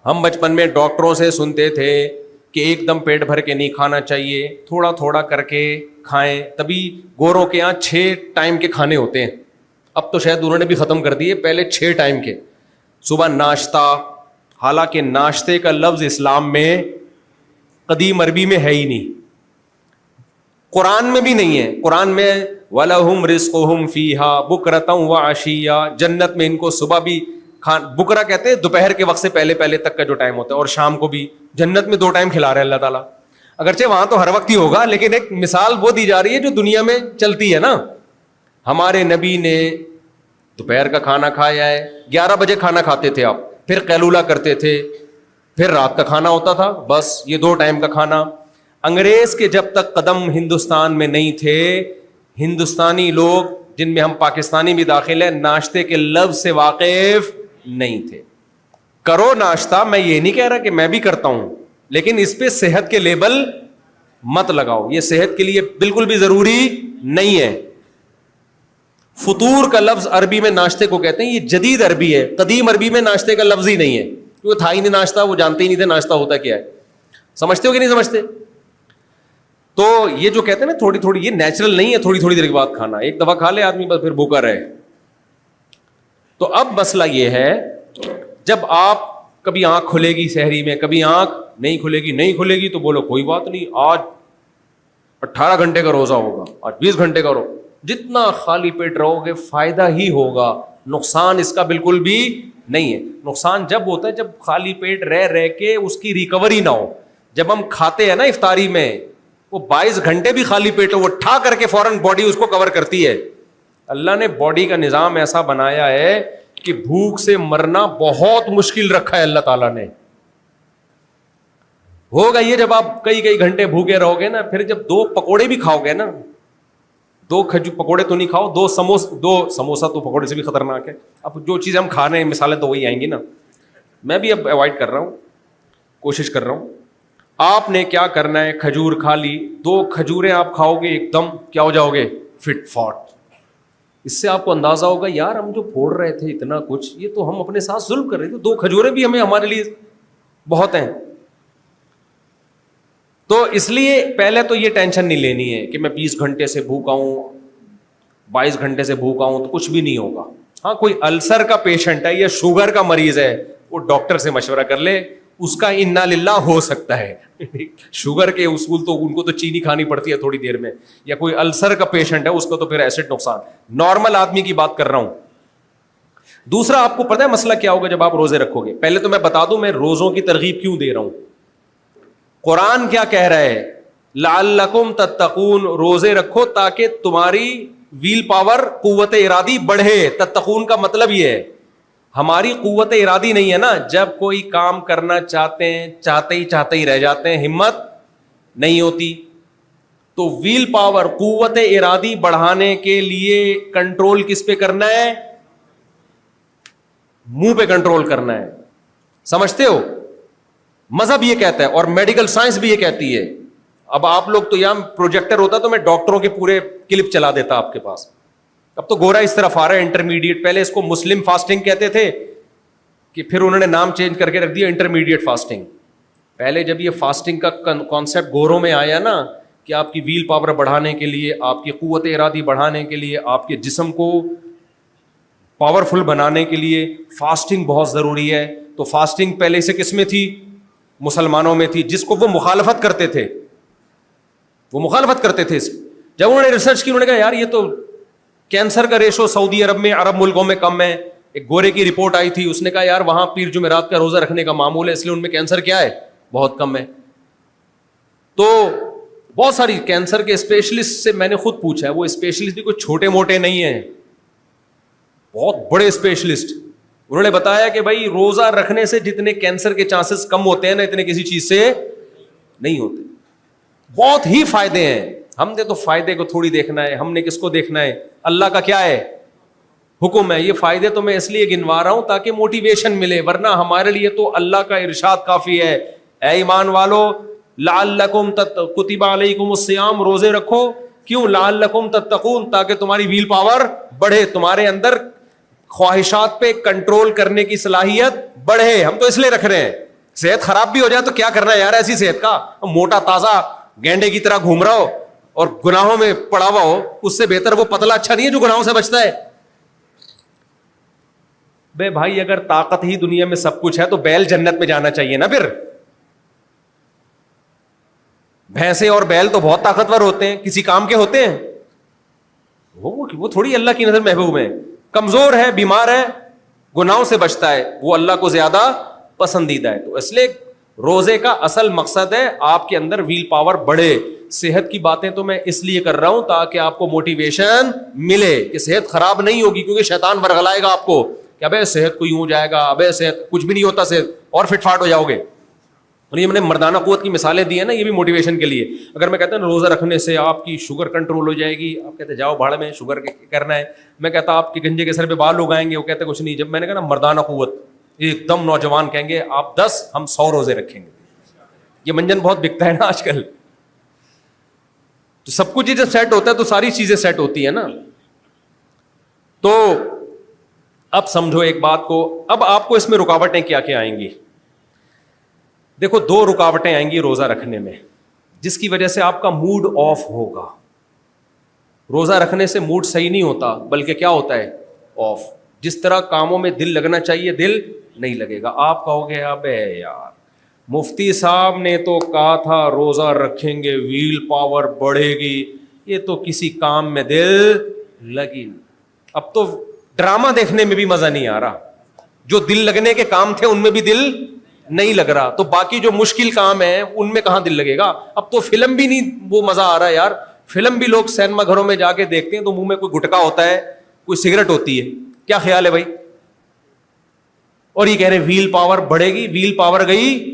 ہم بچپن میں ڈاکٹروں سے سنتے تھے کہ ایک دم پیٹ بھر کے نہیں کھانا چاہیے, تھوڑا تھوڑا کر کے کھائیں. تبھی گوروں کے یہاں 6 ٹائم کے کھانے ہوتے ہیں. اب تو شاید انہوں نے بھی ختم کر دیے, پہلے 6 ٹائم کے. صبح ناشتہ, حالانکہ ناشتے کا لفظ اسلام میں قدیم عربی میں ہے ہی نہیں, قرآن میں بھی نہیں ہے. قرآن میں وَلَهُمْ رِزْقُهُمْ فِيهَا بُكْرَةً وَعَشِيًّا, جنت میں ان کو صبح بھی بکرا کہتے ہیں دوپہر کے وقت سے پہلے تک کا جو ٹائم ہوتا ہے, اور شام کو بھی. جنت میں 2 ٹائم کھلا رہے ہیں اللہ تعالیٰ. اگرچہ وہاں تو ہر وقت ہی ہوگا, لیکن ایک مثال وہ دی جا رہی ہے جو دنیا میں چلتی ہے نا. ہمارے نبی نے دوپہر کا کھانا کھایا ہے, 11 بجے کھانا کھاتے تھے آپ, پھر قیلولہ کرتے تھے, پھر رات کا کھانا ہوتا تھا, بس یہ 2 ٹائم کا کھانا. انگریز کے جب تک قدم ہندوستان میں نہیں تھے, ہندوستانی لوگ جن میں ہم پاکستانی بھی داخل ہیں, ناشتے کے لفظ سے واقف نہیں تھے. کرو ناشتہ, میں یہ نہیں کہہ رہا کہ میں بھی کرتا ہوں, لیکن اس پہ صحت کے لیبل مت لگاؤ. یہ صحت کے لیے بالکل بھی ضروری نہیں ہے. فطور کا لفظ عربی میں ناشتے کو کہتے ہیں, یہ جدید عربی ہے. قدیم عربی میں ناشتے کا لفظ ہی نہیں ہے, کیونکہ تھا ہی نہیں ناشتہ, وہ جانتے ہی نہیں تھے ناشتہ ہوتا کیا ہے. سمجھتے ہو کہ نہیں سمجھتے؟ تو یہ جو کہتے ہیں نا تھوڑی تھوڑی, یہ نیچرل نہیں ہے تھوڑی تھوڑی دیر کے بعد کھانا. ایک دفعہ کھا لے آدمی بس پھر بھوکا رہے. تو اب مسئلہ یہ ہے, جب آپ کبھی آنکھ کھلے گی سحری میں, کبھی آنکھ نہیں کھلے گی تو بولو کوئی بات نہیں, آج 18 گھنٹے کا روزہ ہوگا, آج 20 گھنٹے کا روزہ. جتنا خالی پیٹ رہو گے فائدہ ہی ہوگا, نقصان اس کا بالکل بھی نہیں ہے. نقصان جب ہوتا ہے جب خالی پیٹ رہ کے اس کی ریکوری نہ ہو. جب ہم کھاتے ہیں نا افطاری میں, وہ 22 گھنٹے بھی خالی پیٹ ہو, وہ ٹھا کر کے فوراً باڈی اس کو کور کرتی ہے. اللہ نے باڈی کا نظام ایسا بنایا ہے کہ بھوک سے مرنا بہت مشکل رکھا ہے اللہ تعالیٰ نے. ہوگا یہ جب آپ کئی کئی گھنٹے بھوکے رہو گے نا, پھر جب 2 پکوڑے بھی کھاؤ گے نا, 2 پکوڑے تو نہیں کھاؤ, 2 سموسا تو پکوڑے سے بھی خطرناک ہے. اب جو چیزیں ہم کھا رہے ہیں مثالیں تو وہی آئیں گی نا. میں بھی اب اوائڈ کر رہا ہوں, کوشش کر رہا ہوں. آپ نے کیا کرنا ہے, کھجور کھا لی, 2 کھجوریں آپ کھاؤ گے, ایک دم کیا ہو جاؤ گے, فٹ فاٹ. اس سے آپ کو اندازہ ہوگا یار ہم جو پھوڑ رہے تھے اتنا کچھ, یہ تو ہم اپنے ساتھ ظلم کر رہے تھے, 2 کھجوریں بھی ہمارے لیے بہت ہیں. تو اس لیے پہلے تو یہ ٹینشن نہیں لینی ہے کہ میں 20 گھنٹے سے بھوکا ہوں, 22 گھنٹے سے بھوکا ہوں تو کچھ بھی نہیں ہوگا. ہاں کوئی السر کا پیشنٹ ہے یا شوگر کا مریض ہے, وہ ڈاکٹر سے مشورہ کر لے, اس کا انا للہ ہو سکتا ہے. شوگر کے اصول تو ان کو تو چینی کھانی پڑتی ہے تھوڑی دیر میں, یا کوئی السر کا پیشنٹ ہے اس کو تو پھر ایسڈ نقصان. نارمل آدمی کی بات کر رہا ہوں. دوسرا آپ کو پتہ ہے مسئلہ کیا ہوگا جب آپ روزے رکھو گے؟ پہلے تو میں بتا دوں میں روزوں کی ترغیب کیوں دے رہا ہوں. قرآن کیا کہہ رہا ہے, لعلکم تتقون, روزے رکھو تاکہ تمہاری ویل پاور, قوت ارادی بڑھے. تتقون کا مطلب یہ ہے ہماری قوت ارادی نہیں ہے نا, جب کوئی کام کرنا چاہتے ہیں چاہتے ہی رہ جاتے ہیں, ہمت نہیں ہوتی. تو ویل پاور, قوت ارادی بڑھانے کے لیے کنٹرول کس پہ کرنا ہے؟ منہ پہ کنٹرول کرنا ہے. سمجھتے ہو؟ مذہب یہ کہتا ہے اور میڈیکل سائنس بھی یہ کہتی ہے. اب آپ لوگ تو یہاں پروجیکٹر ہوتا تو میں ڈاکٹروں کے پورے کلپ چلا دیتا آپ کے پاس. اب تو گورا اس طرف آ رہا ہے انٹرمیڈیٹ. پہلے اس کو مسلم فاسٹنگ کہتے تھے کہ پھر انہوں نے نام چینج کر کے رکھ دیا انٹرمیڈیٹ فاسٹنگ. پہلے جب یہ فاسٹنگ کا کانسیپٹ گوروں میں آیا نا کہ آپ کی ویل پاور بڑھانے کے لیے, آپ کی قوت ارادی بڑھانے کے لیے, آپ کے جسم کو پاورفل بنانے کے لیے فاسٹنگ بہت ضروری ہے. تو فاسٹنگ پہلے سے کس میں تھی؟ مسلمانوں میں تھی, جس کو وہ مخالفت کرتے تھے. جب انہوں نے ریسرچ کی, انہوں نے کہا یار یہ تو کینسر کا ریشو سعودی عرب میں, عرب ملکوں میں کم ہے. ایک گورے کی رپورٹ آئی تھی, اس نے کہا یار وہاں پیر جمعرات کا روزہ رکھنے کا معمول ہے, اس لیے ان میں کینسر کیا ہے, بہت کم ہے. تو بہت ساری کینسر کے اسپیشلسٹ سے میں نے خود پوچھا ہے, وہ اسپیشلسٹ بھی کوئی چھوٹے موٹے نہیں ہیں, بہت بڑے اسپیشلسٹ. انہوں نے بتایا کہ بھائی روزہ رکھنے سے جتنے کینسر کے چانسز کم ہوتے ہیں نا, اتنے کسی چیز سے نہیں ہوتے. بہت ہی فائدے ہیں. ہم نے تو فائدے کو تھوڑی دیکھنا ہے, ہم نے کس کو دیکھنا ہے؟ اللہ کا کیا ہے حکم ہے. یہ فائدے تو میں اس لیے گنوا رہا ہوں تاکہ موٹیویشن ملے, ورنہ ہمارے لیے تو اللہ کا ارشاد کافی ہے. اے ایمان والو, لعلکم کتب علیکم الصیام, روزے رکھو. کیوں؟ لعلکم تتقون, تاکہ تمہاری ویل پاور بڑھے, تمہارے اندر خواہشات پہ کنٹرول کرنے کی صلاحیت بڑھے. ہم تو اس لیے رکھ رہے ہیں. صحت خراب بھی ہو جائے تو کیا کرنا ہے یار ایسی صحت کا, موٹا تازہ گینڈے کی طرح گھوم رہا ہو اور گناہوں میں پڑا ہوا ہو, اس سے بہتر وہ پتلا اچھا نہیں ہے جو گناہوں سے بچتا ہے. بے بھائی اگر طاقت ہی دنیا میں سب کچھ ہے تو بیل جنت میں جانا چاہیے نا. پھر بھینسیں اور بیل تو بہت طاقتور ہوتے ہیں, کسی کام کے ہوتے ہیں, وہ تھوڑی اللہ کی نظر محبوب ہیں. کمزور ہے, بیمار ہے, گناہوں سے بچتا ہے, وہ اللہ کو زیادہ پسندیدہ ہے. تو اس لیے روزے کا اصل مقصد ہے آپ کے اندر ویل پاور بڑھے. صحت کی باتیں تو میں اس لیے کر رہا ہوں تاکہ آپ کو موٹیویشن ملے کہ صحت خراب نہیں ہوگی, کیونکہ شیطان ورغلائے گا آپ کو کہ ابے صحت کو یوں ہو جائے گا, ابے صحت کچھ بھی نہیں ہوتا, صحت اور فٹ فاٹ ہو جاؤ گے. اور یہ میں نے مردانہ قوت کی مثالیں دی ہیں نا, یہ بھی موٹیویشن کے لیے. اگر میں کہتا ہوں روزہ رکھنے سے آپ کی شوگر کنٹرول ہو جائے گی, آپ کہتے جاؤ بھاڑ میں, شوگر کرنا ہے. میں کہتا آپ کے گنجے کے سر پہ بال اگائیں گے, وہ کہتے کچھ نہیں. جب میں نے کہا نا مردانہ قوت, ایک دم نوجوان کہیں گے آپ 10 ہم 100 روزے رکھیں گے. یہ منجن بہت بکتا ہے نا آج کل. تو سب کچھ جب سیٹ ہوتا ہے تو ساری چیزیں سیٹ ہوتی ہیں نا. تو اب سمجھو ایک بات کو, اب آپ کو اس میں رکاوٹیں کیا کیا آئیں گی. دیکھو 2 رکاوٹیں آئیں گی روزہ رکھنے میں, جس کی وجہ سے آپ کا موڈ آف ہوگا. روزہ رکھنے سے موڈ صحیح نہیں ہوتا, بلکہ کیا ہوتا ہے, آف. جس طرح کاموں میں دل لگنا چاہیے دل نہیں لگے گا. آپ کہو گے ابے یار مفتی صاحب نے تو کہا تھا روزہ رکھیں گے ویل پاور بڑھے گی, یہ تو کسی کام میں دل لگی نہیں. اب تو ڈرامہ دیکھنے میں بھی مزہ نہیں آ رہا, جو دل لگنے کے کام تھے ان میں بھی دل نہیں لگ رہا, تو باقی جو مشکل کام ہے ان میں کہاں دل لگے گا. اب تو فلم بھی نہیں وہ مزہ آ رہا ہے یار. فلم بھی لوگ سینما گھروں میں جا کے دیکھتے ہیں تو منہ میں کوئی گٹکا ہوتا ہے, کوئی سگریٹ ہوتی ہے. کیا خیال ہے بھائی؟ اور یہ کہہ رہے ویل پاور بڑھے گی, ویل پاور گئی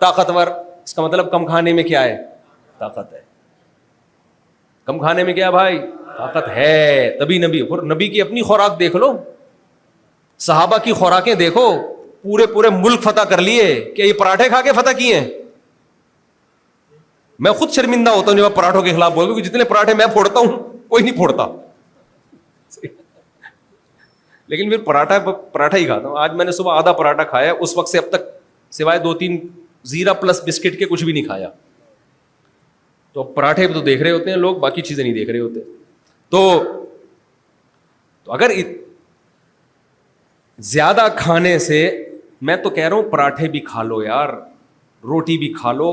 طاقتور, اس کا مطلب کم کھانے میں کیا ہے؟ طاقت ہے. کم کھانے میں کیا بھائی؟ طاقت ہے. تبھی نبی کی اپنی خوراک دیکھ لو, صحابہ کی خوراکیں دیکھو, پورے ملک فتح کر لیے. کہ یہ پراٹھے کھا کے فتح کیے ہیں؟ میں خود شرمندہ ہوتا ہوں جب پراٹھوں کے خلاف بولوں, کیونکہ جتنے پراٹھے میں پھوڑتا ہوں کوئی نہیں پھوڑتا, لیکن پھر پراٹھا ہی کھاتا ہوں. آج میں نے صبح آدھا پراٹھا کھایا, اس وقت سے اب تک سوائے 2-3 زیرہ پلس بسکٹ کے کچھ بھی نہیں کھایا. تو پراٹھے تو دیکھ رہے ہوتے ہیں لوگ, باقی چیزیں نہیں دیکھ رہے ہوتے. تو اگر زیادہ کھانے سے, میں تو کہہ رہا ہوں پراٹھے بھی کھا لو یار, روٹی بھی کھا لو,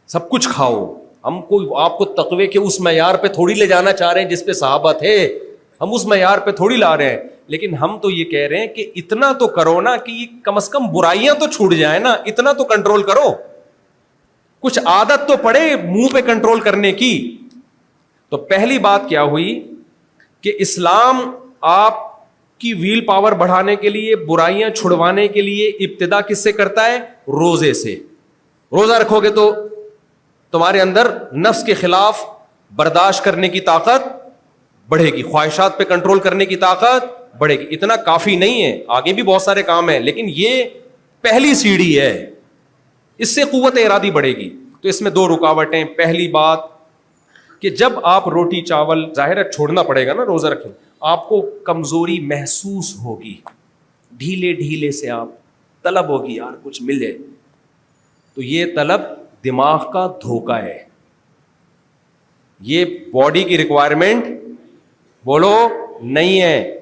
سب کچھ کھاؤ. ہم کوئی آپ کو تقوی کے اس معیار پہ تھوڑی لے جانا چاہ رہے ہیں جس پہ صحابہ تھے, ہم اس معیار پہ تھوڑی لا رہے ہیں. لیکن ہم تو یہ کہہ رہے ہیں کہ اتنا تو کرو نا کہ کم از کم برائیاں تو چھوٹ جائیں نا, اتنا تو کنٹرول کرو, کچھ عادت تو پڑے منہ پہ کنٹرول کرنے کی. تو پہلی بات کیا ہوئی کہ اسلام آپ کی ویل پاور بڑھانے کے لیے, برائیاں چھڑوانے کے لیے ابتدا کس سے کرتا ہے؟ روزے سے. روزہ رکھو گے تو تمہارے اندر نفس کے خلاف برداشت کرنے کی طاقت بڑھے گی, خواہشات پہ کنٹرول کرنے کی طاقت بڑھے گی. اتنا کافی نہیں ہے, آگے بھی بہت سارے کام ہیں, لیکن یہ پہلی سیڑھی ہے, اس سے قوت ارادی بڑھے گی. تو اس میں 2 رکاوٹیں. پہلی بات کہ جب آپ روٹی چاول, ظاہر ہے چھوڑنا پڑے گا نا روزہ رکھیں, آپ کو کمزوری محسوس ہوگی, ڈھیلے سے آپ طلب ہوگی یار کچھ مل جائے. تو یہ طلب دماغ کا دھوکہ ہے, یہ باڈی کی ریکوائرمنٹ بولو نہیں ہے.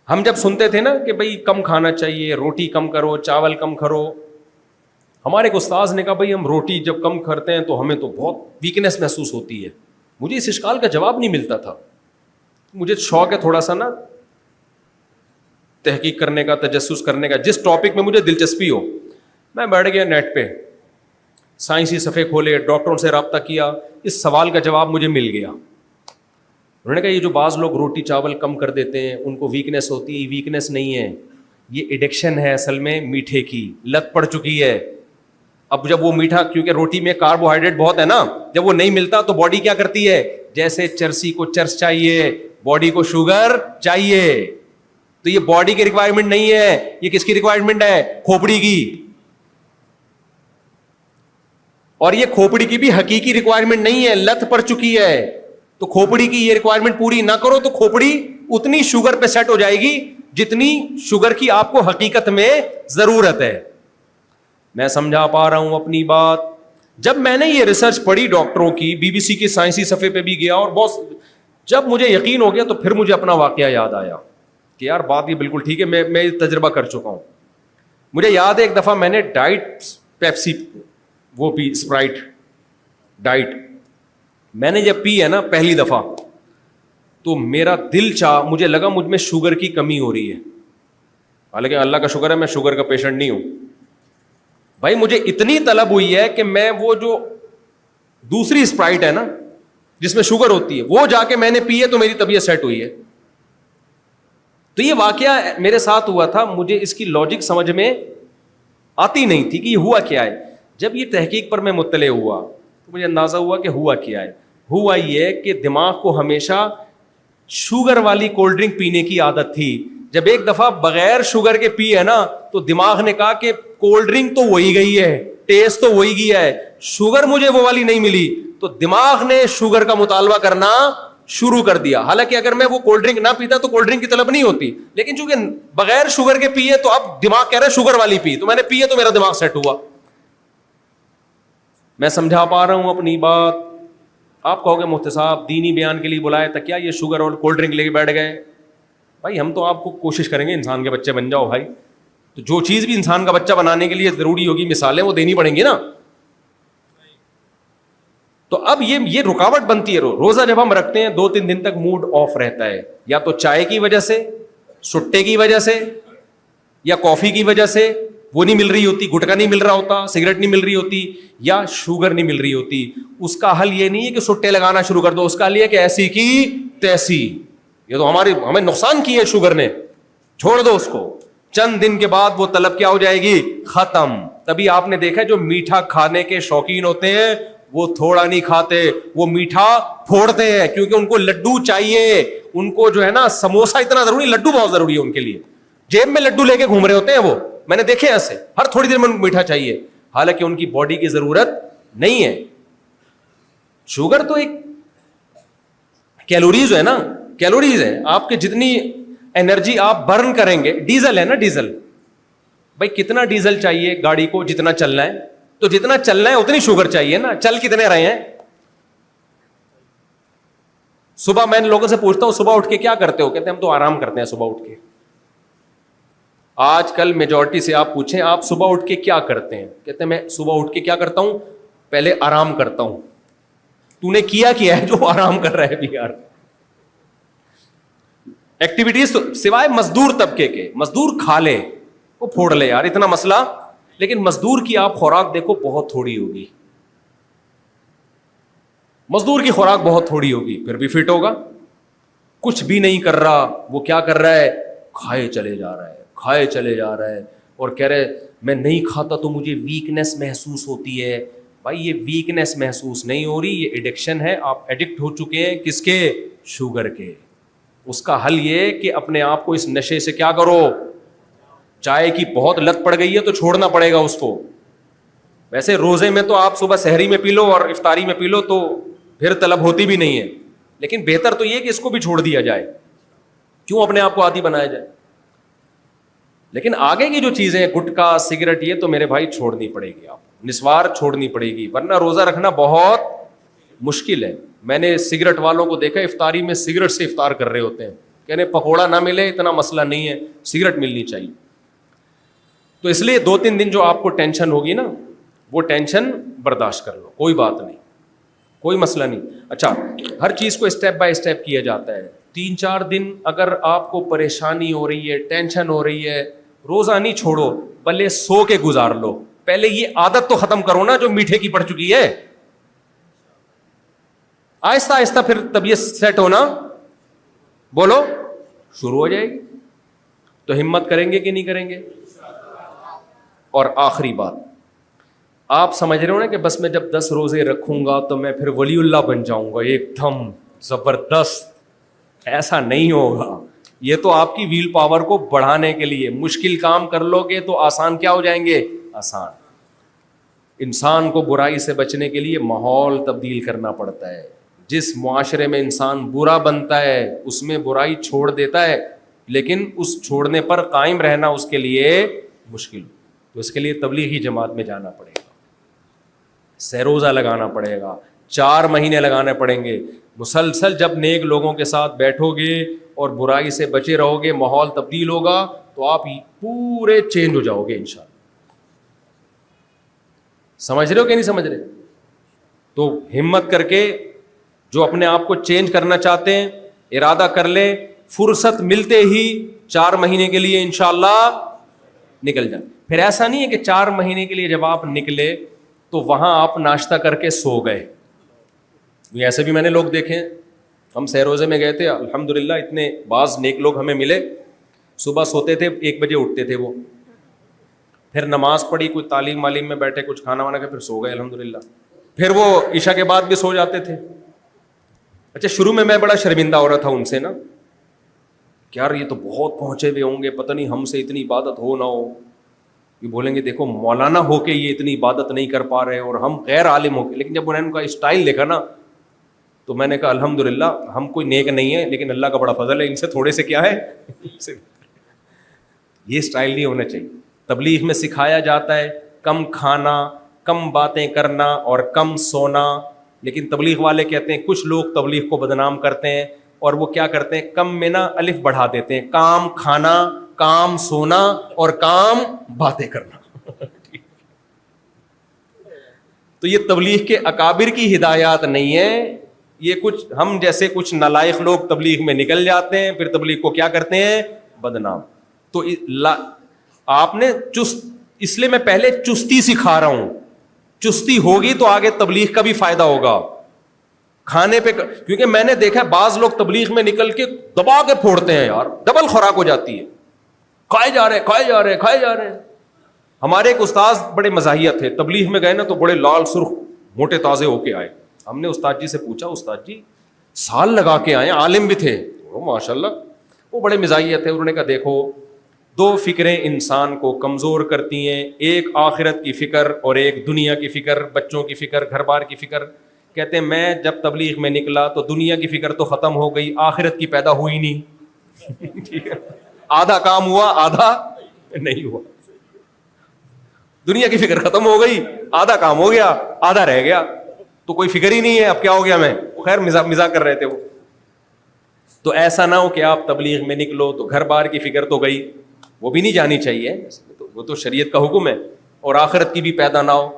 ہم جب سنتے تھے نا کہ بھائی کم کھانا چاہیے, روٹی کم کرو, چاول کم کرو, ہمارے ایک استاذ نے کہا بھائی ہم روٹی جب کم کرتے ہیں تو ہمیں تو بہت ویکنیس محسوس ہوتی ہے. مجھے اس اشکال کا جواب نہیں ملتا تھا. مجھے شوق ہے تھوڑا سا نا تحقیق کرنے کا, تجسس کرنے کا, جس ٹاپک میں مجھے دلچسپی ہو. میں بیٹھ گیا نیٹ پہ, سائنسی صفحے کھولے, ڈاکٹروں سے رابطہ کیا, اس سوال کا جواب مجھے مل گیا. انہوں نے کہا یہ جو بعض لوگ روٹی چاول کم کر دیتے ہیں ان کو ویکنیس ہوتی ہے, یہ ویکنیس نہیں ہے, یہ ایڈکشن ہے اصل میں, میٹھے کی لت پڑ چکی ہے. اب جب وہ میٹھا, کیونکہ روٹی میں کاربوہائیڈریٹ بہت ہے نا, جب وہ نہیں ملتا تو باڈی کیا کرتی ہے, جیسے چرسی کو چرس چاہیے, باڈی کو شوگر چاہیے. تو یہ باڈی کی ریکوائرمنٹ نہیں ہے, یہ کس کی ریکوائرمنٹ ہے؟ کھوپڑی کی. اور یہ کھوپڑی کی بھی حقیقی ریکوائرمنٹ نہیں ہے, لت پڑ چکی ہے. تو کھوپڑی کی یہ ریکوائرمنٹ پوری نہ کرو تو کھوپڑی اتنی شوگر پہ سیٹ ہو جائے گی جتنی شوگر کی آپ کو حقیقت میں ضرورت ہے. میں سمجھا پا رہا ہوں اپنی بات؟ جب میں نے یہ ریسرچ پڑھی ڈاکٹروں کی, BBC کی سائنسی صفحے پہ بھی گیا, اور بہت جب مجھے یقین ہو گیا تو پھر مجھے اپنا واقعہ یاد آیا کہ یار بات یہ بالکل ٹھیک ہے, میں تجربہ کر چکا ہوں. مجھے یاد ہے ایک دفعہ میں نے ڈائٹ پیپسی وہ پی, اسپرائٹ ڈائٹ, میں نے جب پی ہے نا پہلی دفعہ تو میرا دل چاہ, مجھے لگا مجھ میں شوگر کی کمی ہو رہی ہے. حالانکہ اللہ کا شکر ہے میں شوگر کا پیشنٹ نہیں ہوں. بھائی مجھے اتنی طلب ہوئی ہے کہ میں وہ جو دوسری اسپرائٹ ہے نا جس میں شوگر ہوتی ہے وہ جا کے میں نے پی ہے تو میری طبیعت سیٹ ہوئی ہے. تو یہ واقعہ میرے ساتھ ہوا تھا, مجھے اس کی لاجک سمجھ میں آتی نہیں تھی کہ یہ ہوا کیا ہے. جب یہ تحقیق پر میں مطلع ہوا تو مجھے اندازہ ہوا کہ ہوا کیا ہے. ہوا یہ کہ دماغ کو ہمیشہ شوگر والی کولڈ ڈرنک پینے کی عادت تھی. جب ایک دفعہ بغیر شوگر کے پی ہے نا تو دماغ نے کہا کہ کولڈ ڈرنک تو وہی گئی ہے, ٹیسٹ تو وہی گیا ہے, شوگر مجھے وہ والی نہیں ملی. تو دماغ نے شوگر کا مطالبہ کرنا شروع کر دیا. حالانکہ اگر میں وہ کولڈ ڈرنک نہ پیتا تو کولڈ ڈرنک کی طلب نہیں ہوتی, لیکن چونکہ بغیر شوگر کے پیے تو اب دماغ کہہ رہا ہے شوگر والی پی, تو میں نے پیے تو میرا دماغ سیٹ ہوا. میں سمجھا پا رہا ہوں اپنی بات؟ آپ کہو گے مفتی صاحب دینی بیان کے لیے بلائے تھا کیا, یہ شوگر اور کولڈ ڈرنک لے کے بیٹھ گئے؟ بھائی ہم تو آپ کو کوشش کریں گے انسان کے بچے بن جاؤ بھائی, تو جو چیز بھی انسان کا بچہ بنانے کے لیے ضروری ہوگی, مثالیں وہ دینی پڑیں گی نا. تو اب یہ رکاوٹ بنتی ہے. روزہ جب ہم رکھتے ہیں 2-3 دن تک موڈ آف رہتا ہے, یا تو چائے کی وجہ سے, سٹے کی وجہ سے, یا کافی کی وجہ سے, وہ نہیں مل رہی ہوتی, گٹکا نہیں مل رہا ہوتا, سگریٹ نہیں مل رہی ہوتی, یا شوگر نہیں مل رہی ہوتی. اس کا حل یہ نہیں ہے کہ سٹے لگانا شروع کر دو, اس کا حل یہ کہ ایسی کی تیسی, یہ تو ہمیں نقصان کی ہے شوگر نے, چھوڑ دو اس کو. چند دن کے بعد وہ طلب کیا ہو جائے گی؟ ختم. تبھی آپ نے دیکھا جو میٹھا کھانے کے شوقین ہوتے ہیں وہ تھوڑا نہیں کھاتے, وہ میٹھا پھوڑتے ہیں, کیونکہ ان کو لڈو چاہیے. ان کو جو ہے نا سموسا اتنا ضروری, لڈو بہت ضروری ہے ان کے لیے. جیب میں لڈو لے کے گھوم رہے ہوتے ہیں وہ, میں نے دیکھے ایسے, ہر تھوڑی دیر میں ان کو میٹھا چاہیے, حالانکہ ان کی باڈی کی ضرورت نہیں ہے. شوگر تو ایک کیلوریز ہے نا, کیلوریز ہے. آپ کے جتنی انرجی آپ برن کریں گے, ڈیزل ہے نا ڈیزل, بھائی کتنا ڈیزل چاہیے گاڑی کو؟ جتنا چلنا ہے, تو جتنا چلنا ہے اتنی شوگر چاہیے نا. چل کتنے رہے ہیں؟ صبح میں ان لوگوں سے پوچھتا ہوں صبح اٹھ کے کیا کرتے ہو؟ کہتے ہیں ہم تو آرام کرتے ہیں صبح اٹھ کے. آج کل میجورٹی سے آپ پوچھیں آپ صبح اٹھ کے کیا کرتے ہیں, کہتے ہیں میں صبح اٹھ کے کیا کرتا ہوں, پہلے آرام کرتا ہوں. تو نے کیا ہے جو آرام کر رہا ہے بھی یار؟ ایکٹیویٹیز سوائے مزدور طبقے کے, مزدور کھا لے وہ پھوڑ لے یار, اتنا مسئلہ, لیکن مزدور کی آپ خوراک دیکھو بہت تھوڑی ہوگی, مزدور کی خوراک بہت تھوڑی ہوگی, پھر بھی فٹ ہوگا. کچھ بھی نہیں کر رہا, وہ کیا کر رہا ہے؟ کھائے چلے جا رہا ہے, کھائے چلے جا رہا ہے, اور کہہ رہے میں نہیں کھاتا تو مجھے ویکنیس محسوس ہوتی ہے. بھائی یہ ویکنیس محسوس نہیں ہو رہی, یہ ایڈکشن ہے. آپ ایڈکٹ ہو چکے ہیں کس کے؟ شوگر کے. اس کا حل یہ کہ اپنے آپ کو اس نشے سے کیا کرو, چائے کی بہت لت پڑ گئی ہے تو چھوڑنا پڑے گا اس کو. ویسے روزے میں تو آپ صبح سحری میں پی لو اور افطاری میں پی لو تو پھر طلب ہوتی بھی نہیں ہے, لیکن بہتر تو یہ کہ اس کو بھی چھوڑ دیا جائے. کیوں اپنے آپ کو عادی بنایا جائے؟ لیکن آگے کی جو چیزیں گٹکا سگریٹ یہ تو میرے بھائی چھوڑنی پڑے گی, آپ نسوار چھوڑنی پڑے گی, ورنہ روزہ رکھنا بہت مشکل ہے. میں نے سگریٹ والوں کو دیکھا افطاری میں سگریٹ سے افطار کر رہے ہوتے ہیں, کہنے پکوڑا نہ ملے اتنا مسئلہ نہیں ہے, سگریٹ ملنی چاہیے. تو اس لیے 2-3 دن جو آپ کو ٹینشن ہوگی نا وہ ٹینشن برداشت کر لو, کوئی بات نہیں, کوئی مسئلہ نہیں. اچھا, ہر چیز کو اسٹیپ بائی اسٹیپ کیا جاتا ہے. 3-4 دن اگر آپ کو پریشانی ہو رہی ہے, ٹینشن ہو رہی ہے, روزہ نہیں چھوڑو, بھلے سو کے گزار لو. پہلے یہ عادت تو ختم کرو نا جو میٹھے کی پڑ چکی ہے. آہستہ آہستہ پھر طبیعت سیٹ ہونا بولو شروع ہو جائے گی. تو ہمت کریں گے کہ نہیں کریں گے؟ اور آخری بات, آپ سمجھ رہے ہو نا کہ بس میں جب 10 روزے رکھوں گا تو میں پھر ولی اللہ بن جاؤں گا ایک دم زبردست. ایسا نہیں ہوگا. یہ تو آپ کی ویل پاور کو بڑھانے کے لیے, مشکل کام کر لو گے تو آسان کیا ہو جائیں گے؟ آسان. انسان کو برائی سے بچنے کے لیے ماحول تبدیل کرنا پڑتا ہے. جس معاشرے میں انسان برا بنتا ہے اس میں برائی چھوڑ دیتا ہے, لیکن اس چھوڑنے پر قائم رہنا اس کے لیے مشکل. تو اس کے لیے تبلیغی جماعت میں جانا پڑے گا, سہروزہ لگانا پڑے گا, 4 مہینے لگانے پڑیں گے. مسلسل جب نیک لوگوں کے ساتھ بیٹھو گے اور برائی سے بچے رہو گے, ماحول تبدیل ہوگا تو آپ پورے چینج ہو جاؤ گے انشاءاللہ. سمجھ رہے ہو کہ نہیں سمجھ رہے؟ تو ہمت کر کے جو اپنے آپ کو چینج کرنا چاہتے ہیں ارادہ کر لیں, فرصت ملتے ہی 4 مہینے کے لیے انشاءاللہ نکل جائیں. پھر ایسا نہیں ہے کہ 4 مہینے کے لیے جب آپ نکلے تو وہاں آپ ناشتہ کر کے سو گئے. ایسے بھی میں نے لوگ دیکھے, ہم سہروزے میں گئے تھے, الحمدللہ اتنے بعض نیک لوگ ہمیں ملے, صبح سوتے تھے 1 بجے اٹھتے تھے وہ, پھر نماز پڑھی, کوئی تعلیم معلیم میں بیٹھے, کچھ کھانا وانا کھا, پھر سو گئے الحمدللہ. پھر وہ عشاء کے بعد بھی سو جاتے تھے. اچھا شروع میں بڑا شرمندہ ہو رہا تھا ان سے نا, کہ یار یہ تو بہت پہنچے ہوئے ہوں گے, پتہ نہیں ہم سے اتنی عبادت ہو نہ ہو. یہ بولیں گے دیکھو مولانا ہو کے یہ اتنی عبادت نہیں کر پا رہے اور ہم غیر عالم ہو کے. لیکن جب انہوں نے ان کا اسٹائل دیکھا نا تو میں نے کہا الحمدللہ ہم کوئی نیک نہیں ہے, لیکن اللہ کا بڑا فضل ہے, ان سے تھوڑے سے کیا ہے یہ اسٹائل نہیں ہونا چاہیے. تبلیغ میں سکھایا جاتا ہے کم کھانا, کم باتیں کرنا اور کم سونا, لیکن تبلیغ والے کہتے ہیں, کچھ لوگ تبلیغ کو بدنام کرتے ہیں اور وہ کیا کرتے ہیں, کم میں نا الف بڑھا دیتے ہیں, کام کھانا, کام سونا اور کام باتیں کرنا. تو یہ تبلیغ کے اکابر کی ہدایات نہیں ہے, یہ کچھ ہم جیسے کچھ نالائق لوگ تبلیغ میں نکل جاتے ہیں, پھر تبلیغ کو کیا کرتے ہیں, بدنام. تو آپ نے اس لیے میں پہلے چستی سکھا رہا ہوں, چستی ہوگی تو آگے تبلیغ کا بھی فائدہ ہوگا. کھانے پہ, کیونکہ میں نے دیکھا بعض لوگ تبلیغ میں نکل کے دبا کے پھوڑتے ہیں یار, ڈبل خوراک ہو جاتی ہے. کھائے جا رہے کھائے جا رہے کھائے جا رہے ہیں. ہمارے ایک استاذ بڑے مزاحیہ تھے, تبلیغ میں گئے نا تو بڑے لال سرخ موٹے تازے ہو کے آئے. ہم نے استاد جی سے پوچھا, استاد جی سال لگا کے آئے, عالم بھی تھے ماشاء اللہ, وہ بڑے مزاحیہ تھے. انہوں نے کہا دیکھو دو فکریں انسان کو کمزور کرتی ہیں, ایک آخرت کی فکر اور ایک دنیا کی فکر, بچوں کی فکر, گھر بار کی فکر. کہتے ہیں میں جب تبلیغ میں نکلا تو دنیا کی فکر تو ختم ہو گئی, آخرت کی پیدا ہوئی نہیں. ٹھیک ہے, آدھا کام ہوا آدھا نہیں ہوا. دنیا کی فکر ختم ہو گئی, آدھا کام ہو گیا آدھا رہ گیا, تو کوئی فکر ہی نہیں ہے اب کیا ہو گیا. میں خیر مزاح کر رہے تھے وہ. تو ایسا نہ ہو کہ آپ تبلیغ میں نکلو تو گھر بار کی فکر تو گئی, وہ بھی نہیں جانی چاہیے, وہ تو شریعت کا حکم ہے, اور آخرت کی بھی پیدا نہ ہو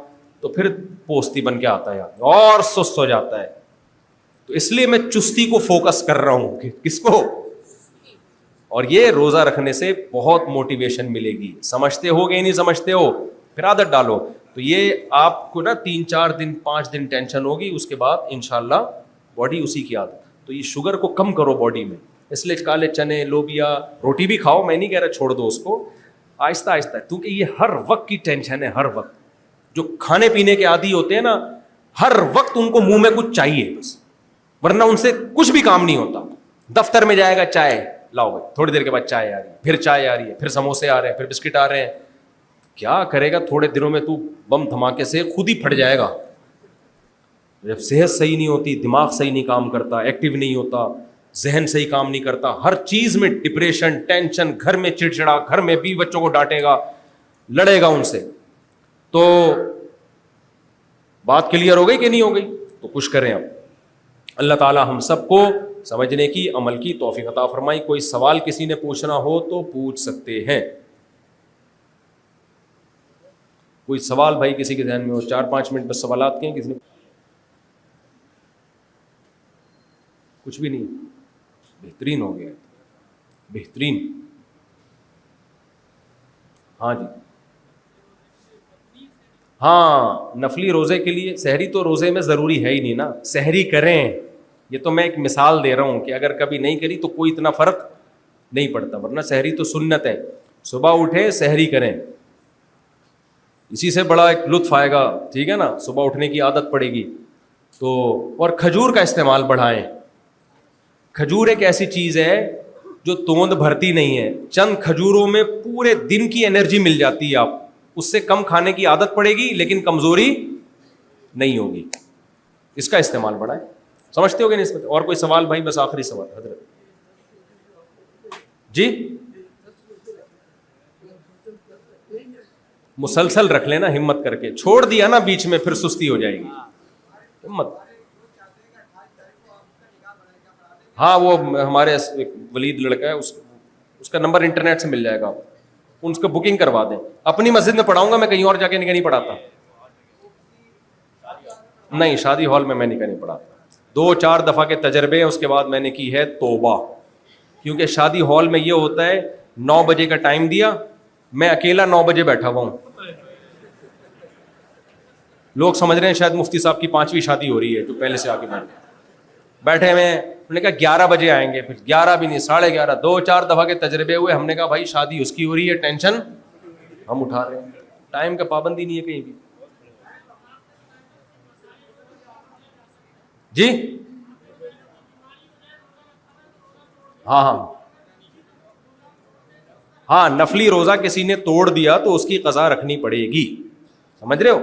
تو پھر پوستی بن کے آتا ہے اور سست ہو جاتا ہے. تو اس لیے میں چستی کو فوکس کر رہا ہوں کہ کس کو, اور یہ روزہ رکھنے سے بہت موٹیویشن ملے گی. سمجھتے ہو کہ نہیں سمجھتے ہو, پھر عادت ڈالو. تو یہ آپ کو نا 3-4 دن 5 دن ٹینشن ہوگی, اس کے بعد انشاءاللہ باڈی اسی کی عادت. تو یہ شوگر کو کم کرو باڈی میں, اس لیے کالے چنے لوبیا روٹی بھی کھاؤ, میں نہیں کہہ رہا چھوڑ دو اس کو, آہستہ آہستہ, کیونکہ یہ ہر وقت کی ٹینشن ہے. ہر وقت جو کھانے پینے کے عادی ہوتے ہیں نا, ہر وقت ان کو منہ میں کچھ چاہیے بس, ورنہ ان سے کچھ بھی کام نہیں ہوتا. دفتر میں جائے گا چائے لاؤ بھائی, تھوڑی دیر کے بعد چائے آ رہی ہے, پھر چائے آ رہی ہے, پھر سموسے آ رہے ہیں, پھر بسکٹ آ رہے ہیں. کیا کرے گا, تھوڑے دنوں میں تو بم دھماکے سے خود ہی پھٹ جائے گا. جب صحت صحیح نہیں ہوتی, دماغ صحیح نہیں کام کرتا, ایکٹیو نہیں ہوتا, ذہن صحیح کام نہیں کرتا, ہر چیز میں ڈپریشن, ٹینشن, گھر میں چڑچڑا, گھر میں بھی بچوں کو ڈانٹے گا, لڑے گا ان سے. تو بات کلیئر ہو گئی کہ نہیں ہو گئی؟ تو کچھ کریں اب. اللہ تعالی ہم سب کو سمجھنے کی, عمل کی توفیق عطا فرمائی. کوئی سوال کسی نے پوچھنا ہو تو پوچھ سکتے ہیں. کوئی سوال بھائی کسی کے ذہن میں ہو, 4-5 منٹ بس سوالات کے ہیں. کسی نے کچھ بھی نہیں؟ بہترین ہو گیا, بہترین. ہاں جی, ہاں نفلی روزے کے لیے سحری تو روزے میں ضروری ہے ہی نہیں نا, سحری کریں. یہ تو میں ایک مثال دے رہا ہوں کہ اگر کبھی نہیں کری تو کوئی اتنا فرق نہیں پڑتا, ورنہ سحری تو سنت ہے. صبح اٹھیں سحری کریں, اسی سے بڑا ایک لطف آئے گا. ٹھیک ہے نا, صبح اٹھنے کی عادت پڑے گی تو. اور کھجور کا استعمال بڑھائیں. کھجور ایک ایسی چیز ہے جو توند بھرتی نہیں ہے, چند کھجوروں میں پورے دن کی انرجی مل جاتی ہے. آپ اس سے کم کھانے کی عادت پڑے گی لیکن کمزوری نہیں ہوگی. اس کا استعمال بڑھائیں. سمجھتے ہو گے نہیں؟ اور کوئی سوال بھائی؟ بس آخری سوال حضرت جی. مسلسل رکھ لینا ہمت کر کے, چھوڑ دیا نا بیچ میں پھر سستی ہو جائے گی. ہمت. ہاں وہ ہمارے ولید لڑکا ہے, اس کا نمبر انٹرنیٹ سے مل جائے گا, ان کو بکنگ کروا دیں. اپنی مسجد میں پڑھاؤں گا میں, کہیں اور جا کے نہیں پڑھاتا. نہیں, شادی ہال میں نہیں کہیں پڑھاتا. 2-4 دفعہ کے تجربے ہیں, اس کے بعد میں نے کی ہے توبہ. کیونکہ شادی ہال میں یہ ہوتا ہے 9 بجے کا ٹائم دیا, میں اکیلا 9 بجے بیٹھا ہوا ہوں. لوگ سمجھ رہے ہیں شاید مفتی صاحب کی 5ویں شادی ہو رہی ہے, جو پہلے سے آ کے بیٹھے ہوئے ہیں. انہوں نے کہا 11 بجے آئیں گے, پھر 11 بھی نہیں, 11:30. 2-4 دفعہ کے تجربے ہوئے. ہم نے کہا بھائی شادی اس کی ہو رہی ہے, ٹینشن ہم اٹھا رہے ہیں. ٹائم کا پابندی نہیں ہے کہیں بھی. جی ہاں, نفلی روزہ کسی نے توڑ دیا تو اس کی قضا رکھنی پڑے گی. سمجھ رہے ہو؟